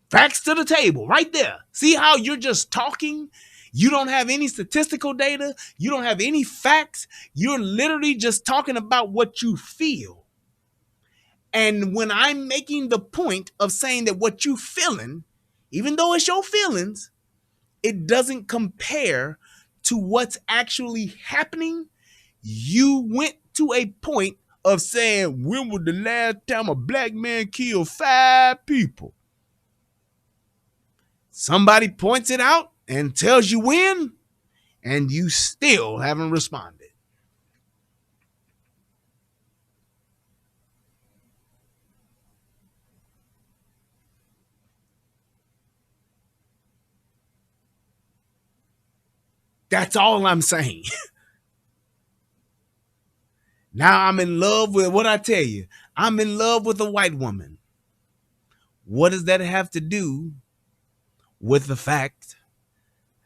Facts to the table, right there. See how you're just talking? You don't have any statistical data. You don't have any facts. You're literally just talking about what you feel. And when I'm making the point of saying that what you feeling, even though it's your feelings, it doesn't compare to what's actually happening, you went to a point of saying, when was the last time a black man killed 5 people? Somebody points it out and tells you when, and you still haven't responded. That's all I'm saying. Now I'm in love with what I tell you. I'm in love with a white woman. What does that have to do with the fact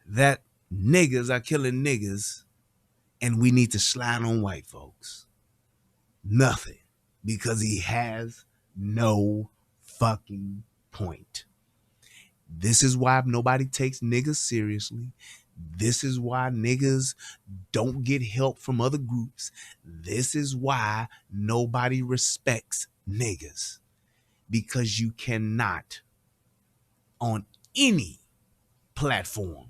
that niggas are killing niggas and we need to slide on white folks? Nothing. Because he has no fucking point. This is why nobody takes niggas seriously. This is why niggas don't get help from other groups. This is why nobody respects niggas. Because you cannot, on any platform,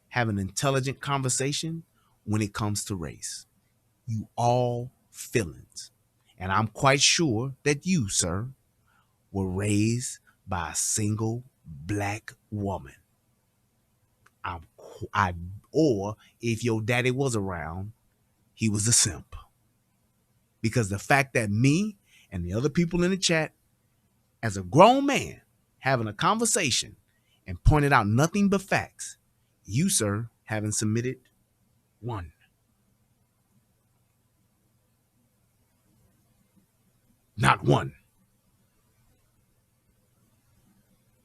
have an intelligent conversation when it comes to race. You all feelings. And I'm quite sure that you, sir, were raised by a single black woman. Or if your daddy was around, he was a simp. Because the fact that me and the other people in the chat, as a grown man, having a conversation and pointed out nothing but facts, you, sir, haven't submitted one. Not one.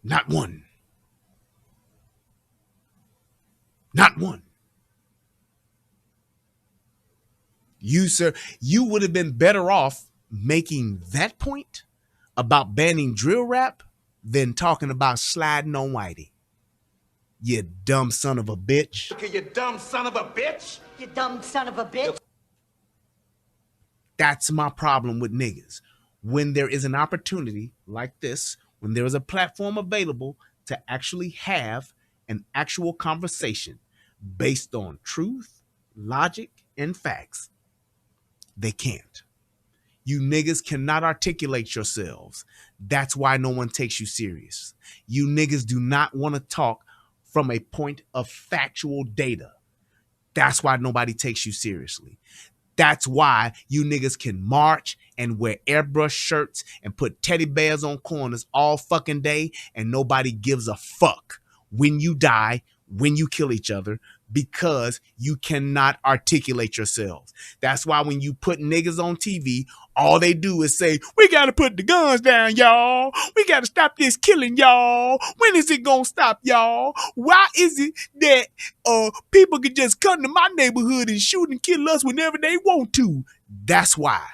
Not one. Not one. You, sir, you would have been better off making that point about banning drill rap than talking about sliding on Whitey. You dumb son of a bitch. Okay, you dumb son of a bitch. You dumb son of a bitch. That's my problem with niggas. When there is an opportunity like this, when there is a platform available to actually have an actual conversation based on truth, logic, and facts, they can't. You niggas cannot articulate yourselves. That's why no one takes you serious. You niggas do not want to talk from a point of factual data. That's why nobody takes you seriously. That's why you niggas can march and wear airbrush shirts and put teddy bears on corners all fucking day and nobody gives a fuck when you die, when you kill each other, because you cannot articulate yourselves. That's why when you put niggas on TV, all they do is say, we got to put the guns down, y'all. We got to stop this killing, y'all. When is it going to stop, y'all? Why is it that people can just come to my neighborhood and shoot and kill us whenever they want to? That's why.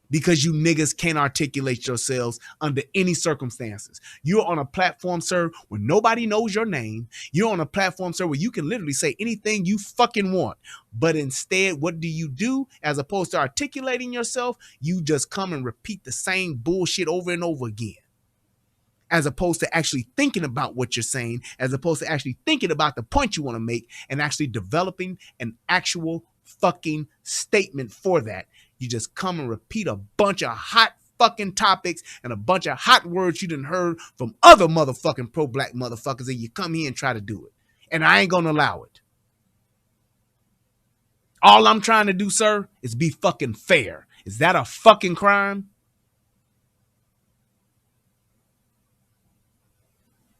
Because you niggas can't articulate yourselves under any circumstances. You're on a platform, sir, where nobody knows your name. You're on a platform, sir, where you can literally say anything you fucking want. But instead, what do? As opposed to articulating yourself, you just come and repeat the same bullshit over and over again. As opposed to actually thinking about what you're saying, as opposed to actually thinking about the point you want to make and actually developing an actual fucking statement for that. You just come and repeat a bunch of hot fucking topics and a bunch of hot words you done heard from other motherfucking pro-black motherfuckers, and you come here and try to do it. And I ain't gonna allow it. All I'm trying to do, sir, is be fucking fair. Is that a fucking crime?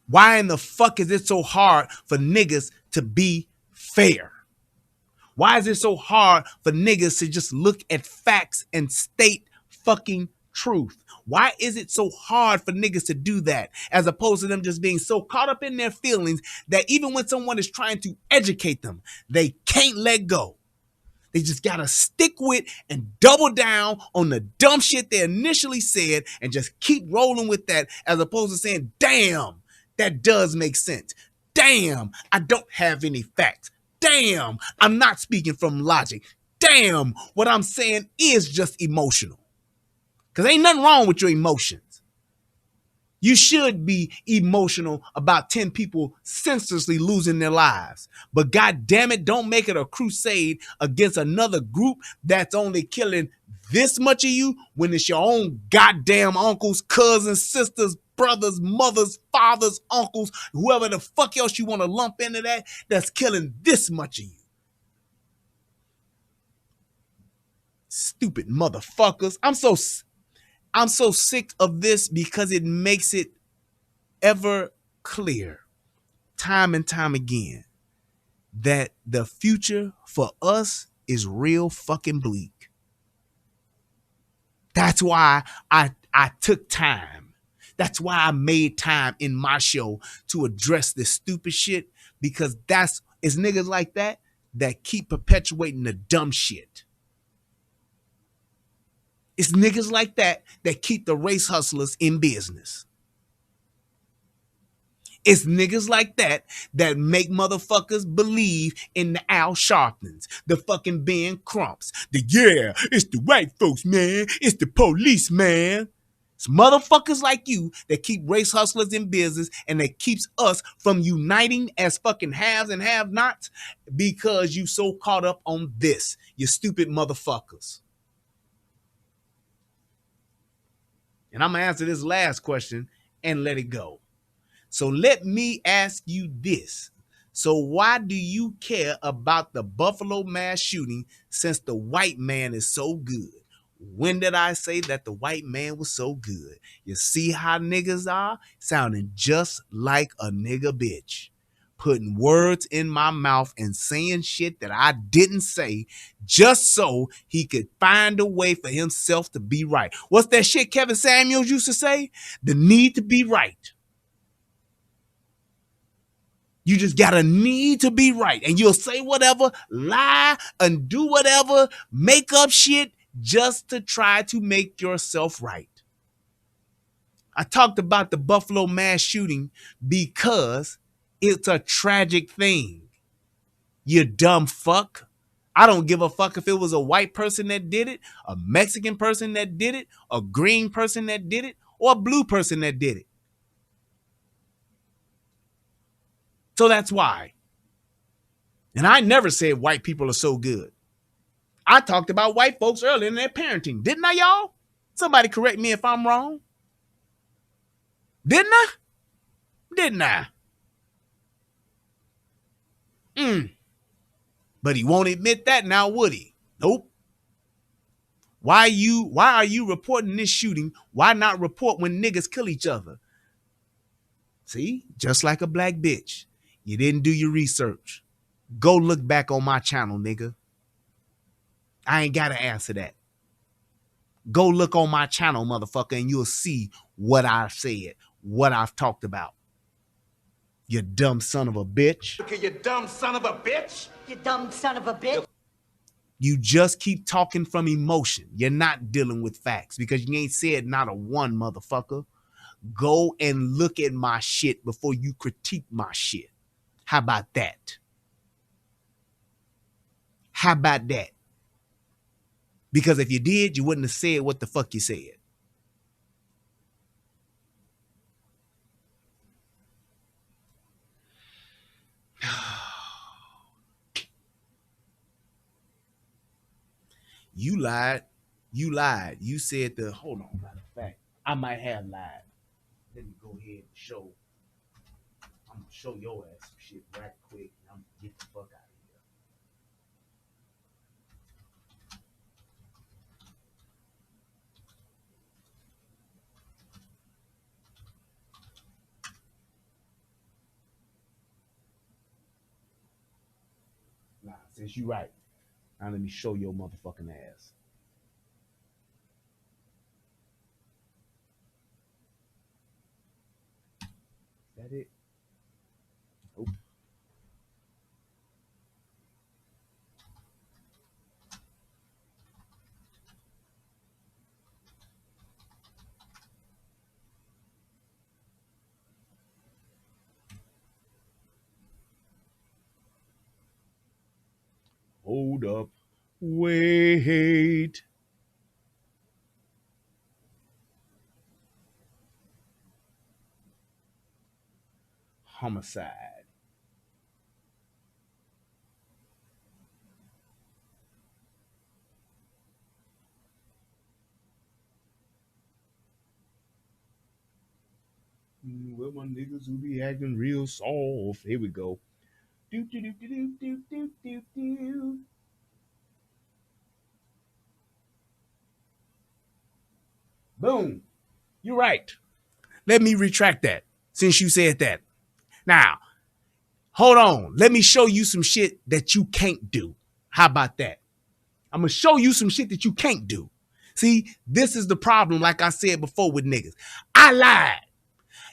Why in the fuck is it so hard for niggas to be fair? Why is it so hard for niggas to just look at facts and state fucking truth? Why is it so hard for niggas to do that as opposed to them just being so caught up in their feelings that even when someone is trying to educate them, they can't let go? They just gotta stick with and double down on the dumb shit they initially said and just keep rolling with that as opposed to saying, damn, that does make sense. Damn, I don't have any facts. Damn, I'm not speaking from logic. Damn, what I'm saying is just emotional. Because ain't nothing wrong with your emotions. You should be emotional about 10 people senselessly losing their lives. But God damn it, don't make it a crusade against another group that's only killing this much of you when it's your own goddamn uncles, cousins, sisters, brothers, mothers, fathers, uncles, whoever the fuck else you want to lump into that, that's killing this much of you. Stupid motherfuckers. I'm so sick of this because it makes it ever clear, time and time again, that the future for us is real fucking bleak. That's why I took time. That's why I made time in my show to address this stupid shit, because it's niggas like that that keep perpetuating the dumb shit. It's niggas like that that keep the race hustlers in business. It's niggas like that that make motherfuckers believe in the Al Sharptons, the fucking Ben Crumps, it's the white folks, man. It's the police, man. It's motherfuckers like you that keep race hustlers in business and that keeps us from uniting as fucking haves and have-nots because you so caught up on this, you stupid motherfuckers. And I'm going to answer this last question and let it go. So let me ask you this. So why do you care about the Buffalo mass shooting since the white man is so good? When did I say that the white man was so good? You see how niggas are? Sounding just like a nigga bitch. Putting words in my mouth and saying shit that I didn't say just so he could find a way for himself to be right. What's that shit Kevin Samuels used to say? The need to be right. You just gotta need to be right. And you'll say whatever, lie, and do whatever, make up shit just to try to make yourself right. I talked about the Buffalo mass shooting because it's a tragic thing. You dumb fuck. I don't give a fuck if it was a white person that did it, a Mexican person that did it, a green person that did it, or a blue person that did it. So that's why. And I never said white people are so good. I talked about white folks earlier in their parenting. Didn't I, y'all? Somebody correct me if I'm wrong. Didn't I? Didn't I? But he won't admit that now, would he? Nope. Why are you reporting this shooting? Why not report when niggas kill each other? See, just like a black bitch. You didn't do your research. Go look back on my channel, nigga. I ain't gotta answer that. Go look on my channel, motherfucker, and you'll see what I've said, what I've talked about. You dumb son of a bitch. Okay, you dumb son of a bitch. You dumb son of a bitch. You just keep talking from emotion. You're not dealing with facts because you ain't said not a one, motherfucker. Go and look at my shit before you critique my shit. How about that? How about that? Because if you did, you wouldn't have said what the fuck you said. You lied. You lied. You said hold on, matter of fact, I might have lied. Let me go ahead and show. I'm gonna show your ass some shit right quick. And I'm gonna get the fuck out of here. Nah, since you right. Now let me show your motherfucking ass. Is that it? Nope. Hold up. Wait. Homicide. Well, my niggas who be acting real soft. Here we go. Do do do do do do do do do. Boom. You're right. Let me retract that since you said that. Now, hold on. Let me show you some shit that you can't do. How about that? I'm going to show you some shit that you can't do. See, this is the problem, like I said before with niggas. I lied.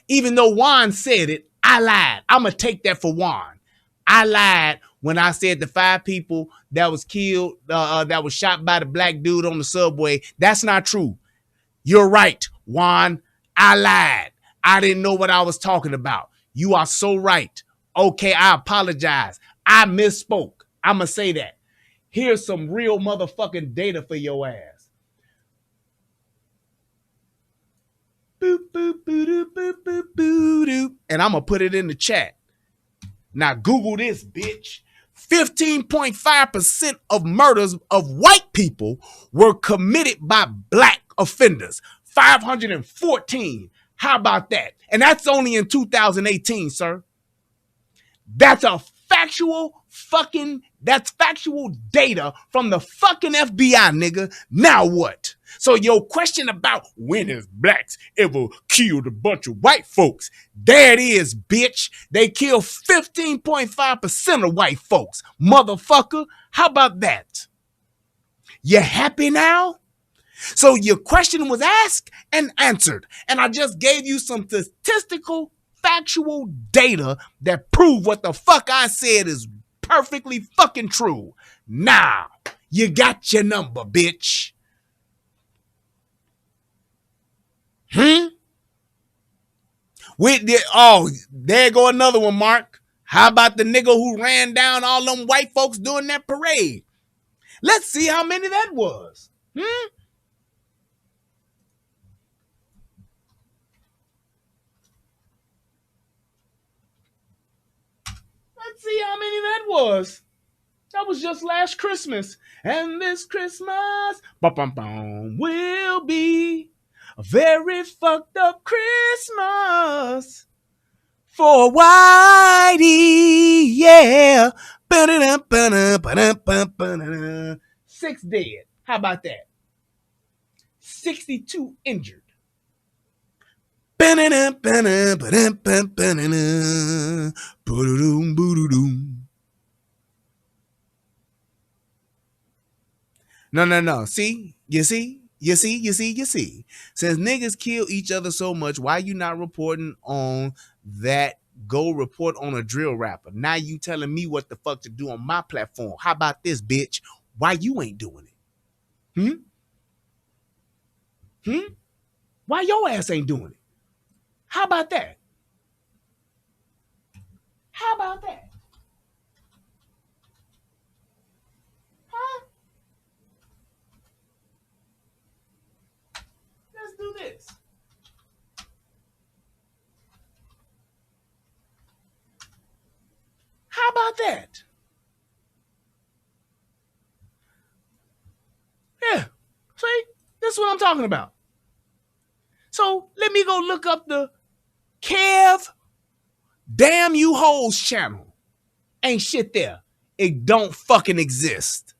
Even though Juan said it, I lied. I'm going to take that for Juan. I lied when I said the 5 people that was killed, that was shot by the black dude on the subway. That's not true. You're right, Juan. I lied. I didn't know what I was talking about. You are so right. Okay, I apologize. I misspoke. I'm going to say that. Here's some real motherfucking data for your ass. Boop, boop, boop, boop, boop, boop, boop, boop. And I'm going to put it in the chat. Now, Google this, bitch. 15.5% of murders of white people were committed by black offenders. 514. How about that? And that's only in 2018, sir. That's a factual data from the fucking FBI, nigga. Now what? So your question about when has blacks ever killed a bunch of white folks? There it is, bitch. They killed 15.5% of white folks. Motherfucker, how about that? You happy now? So your question was asked and answered. And I just gave you some statistical, factual data that prove what the fuck I said is perfectly fucking true. Now, you got your number, bitch. There go another one, Mark. How about the nigga who ran down all them white folks during that parade? Let's see how many that was. Let's see how many that was. That was just last Christmas. And this Christmas will be a very fucked up Christmas for Whitey, yeah. 6 dead. How about that? 62 injured. No. See? You see? Since niggas kill each other so much, why you not reporting on that? Go report on a drill rapper. Now you telling me what the fuck to do on my platform. How about this, bitch? Why you ain't doing it? Why your ass ain't doing it? How about that? How about that? Huh? Let's do this. How about that? Yeah. See? This is what I'm talking about. So let me go look up the Kev Damn You Hoes channel. Ain't shit there. It don't fucking exist.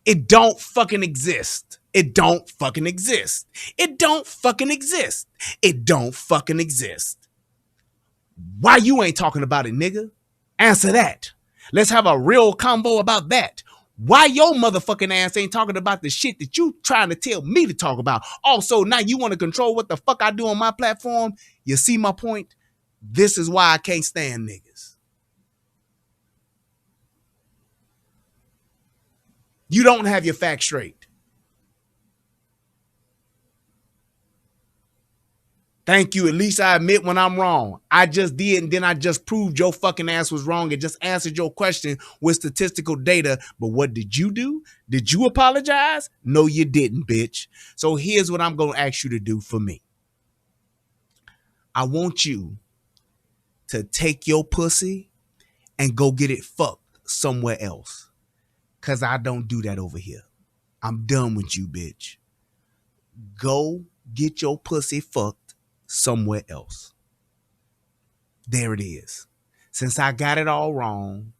It don't fucking exist. It don't fucking exist. It don't fucking exist. It don't fucking exist. Why you ain't talking about it, nigga? Answer that. Let's have a real convo about that. Why your motherfucking ass ain't talking about the shit that you trying to tell me to talk about? Also, now you want to control what the fuck I do on my platform? You see my point? This is why I can't stand niggas. You don't have your facts straight. Thank you. At least I admit when I'm wrong. I just did, and then I just proved your fucking ass was wrong and just answered your question with statistical data. But what did you do? Did you apologize? No, you didn't, bitch. So here's what I'm going to ask you to do for me. I want you to take your pussy and go get it fucked somewhere else. Because I don't do that over here. I'm done with you, bitch. Go get your pussy fucked somewhere else. There it is. Since I got it all wrong,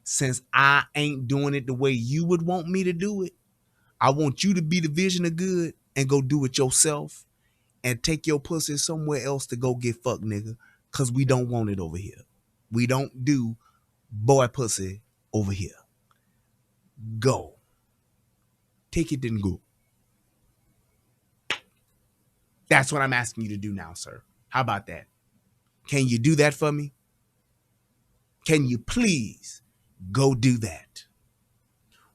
since I ain't doing it the way you would want me to do it, I want you to be the vision of good and go do it yourself and take your pussy somewhere else to go get fucked, nigga, because we don't want it over here. We don't do boy pussy over here. Go. Take it and go. That's what I'm asking you to do now, sir. How about that? Can you do that for me? Can you please go do that?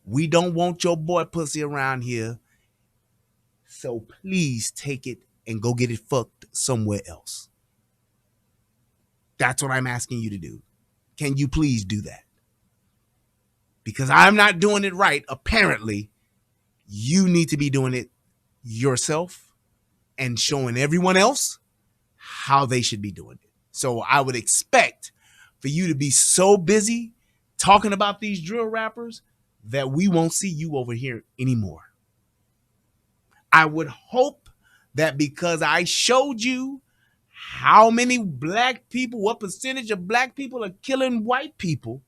We don't want your boy pussy around here. So please take it and go get it fucked somewhere else. That's what I'm asking you to do. Can you please do that? Because I'm not doing it right. Apparently, you need to be doing it yourself and showing everyone else how they should be doing it. So I would expect for you to be so busy talking about these drill rappers that we won't see you over here anymore. I would hope that because I showed you how many black people, what percentage of black people are killing white people,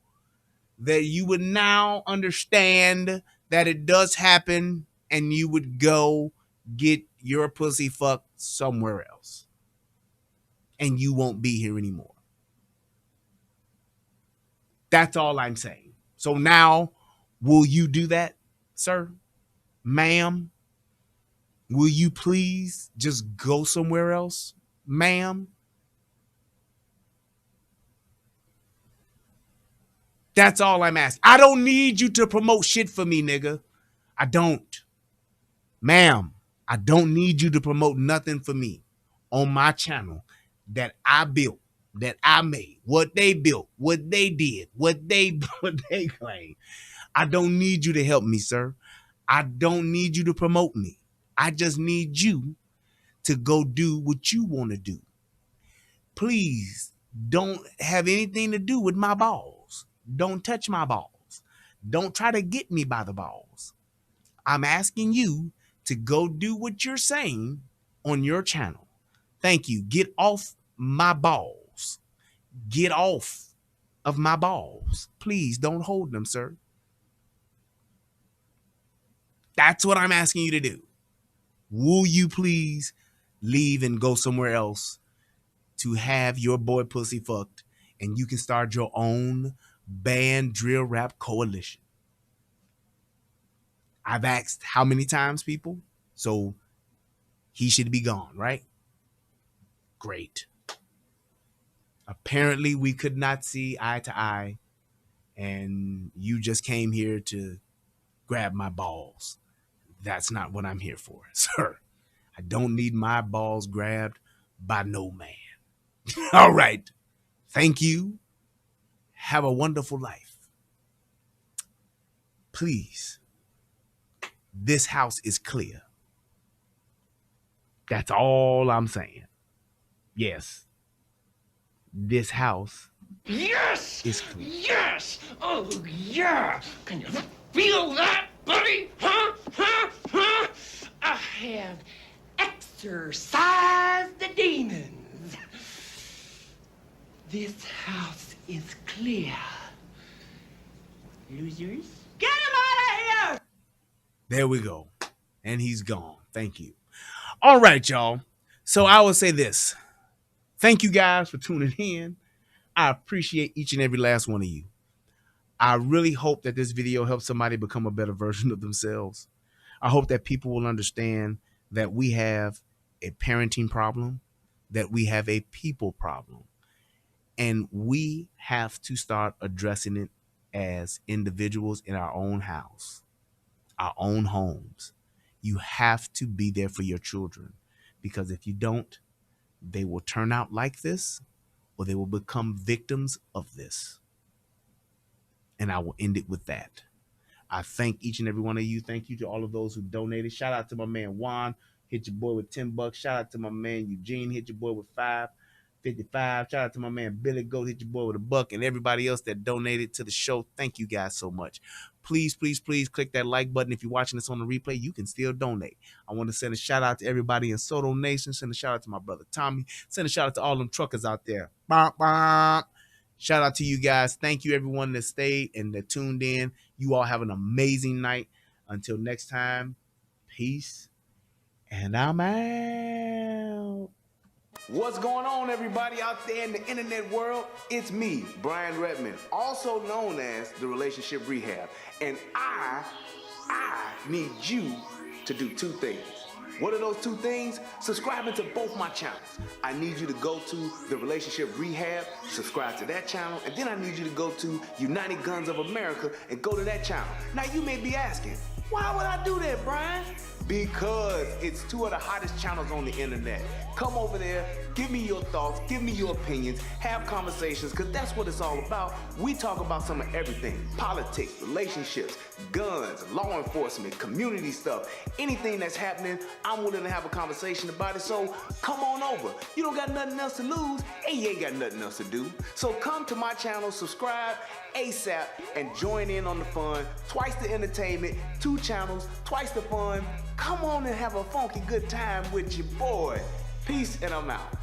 that you would now understand that it does happen and you would go get your pussy fucked somewhere else. And you won't be here anymore. That's all I'm saying. So now, will you do that, sir? Ma'am? Will you please just go somewhere else? Ma'am? That's all I'm asking. I don't need you to promote shit for me, nigga. I don't. Ma'am, I don't need you to promote nothing for me on my channel that I built, that I made, what they built, what they did, what they claim. I don't need you to help me, sir. I don't need you to promote me. I just need you to go do what you want to do. Please don't have anything to do with my balls. Don't touch my balls. Don't try to get me by the balls. I'm asking you to go do what you're saying on your channel. Thank you. Get off my balls. Get off of my balls. Please don't hold them, sir. That's what I'm asking you to do. Will you please leave and go somewhere else to have your boy pussy fucked and you can start your own band drill rap coalition? I've asked how many times, people? So he should be gone, right? Great. Apparently we could not see eye to eye and you just came here to grab my balls. That's not what I'm here for, sir. I don't need my balls grabbed by no man. All right. Thank you. Have a wonderful life. Please. This house is clear. That's all I'm saying. Yes. This house is clear. Yes! Oh, yeah! Can you feel that, buddy? Huh? I have exorcised the demons. This house is clear. Losers, get him out of here! There we go. And he's gone. Thank you. All right, y'all. So I will say this. Thank you guys for tuning in. I appreciate each and every last one of you. I really hope that this video helps somebody become a better version of themselves. I hope that people will understand that we have a parenting problem, that we have a people problem, and we have to start addressing it as individuals in our own house, our own homes. You have to be there for your children, because if you don't, they will turn out like this, or they will become victims of this. And I will end it with that. I thank each and every one of you. Thank you to all of those who donated. Shout out to my man Juan, hit your boy with $10. Shout out to my man Eugene, hit your boy with $5.55. Shout out to my man Billy Goat, hit your boy with $1, and everybody else that donated to the show. Thank you guys so much. Please, please, please click that like button. If you're watching this on the replay, you can still donate. I want to send a shout out to everybody in Soto Nation. Send a shout out to my brother Tommy. Send a shout out to all them truckers out there. Bah, bah. Shout out to you guys. Thank you, everyone that stayed and that tuned in. You all have an amazing night. Until next time, peace, and I'm out. What's going on, everybody out there in the internet world? It's me, Brian Redmond, also known as the Relationship Rehab. And I need you to do 2 things. What are those 2 things? Subscribing to both my channels. I need you to go to the Relationship Rehab, subscribe to that channel, and then I need you to go to United Guns of America and go to that channel. Now you may be asking, why would I do that, Brian? Because it's 2 of the hottest channels on the internet. Come over there, give me your thoughts, give me your opinions, have conversations, because that's what it's all about. We talk about some of everything: politics, relationships, guns, law enforcement, community stuff. Anything that's happening, I'm willing to have a conversation about it. So come on over. You don't got nothing else to lose, and you ain't got nothing else to do. So come to my channel, subscribe ASAP, and join in on the fun. Twice the entertainment, 2 channels, twice the fun. Come on and have a funky good time with your boy. Peace, and I'm out.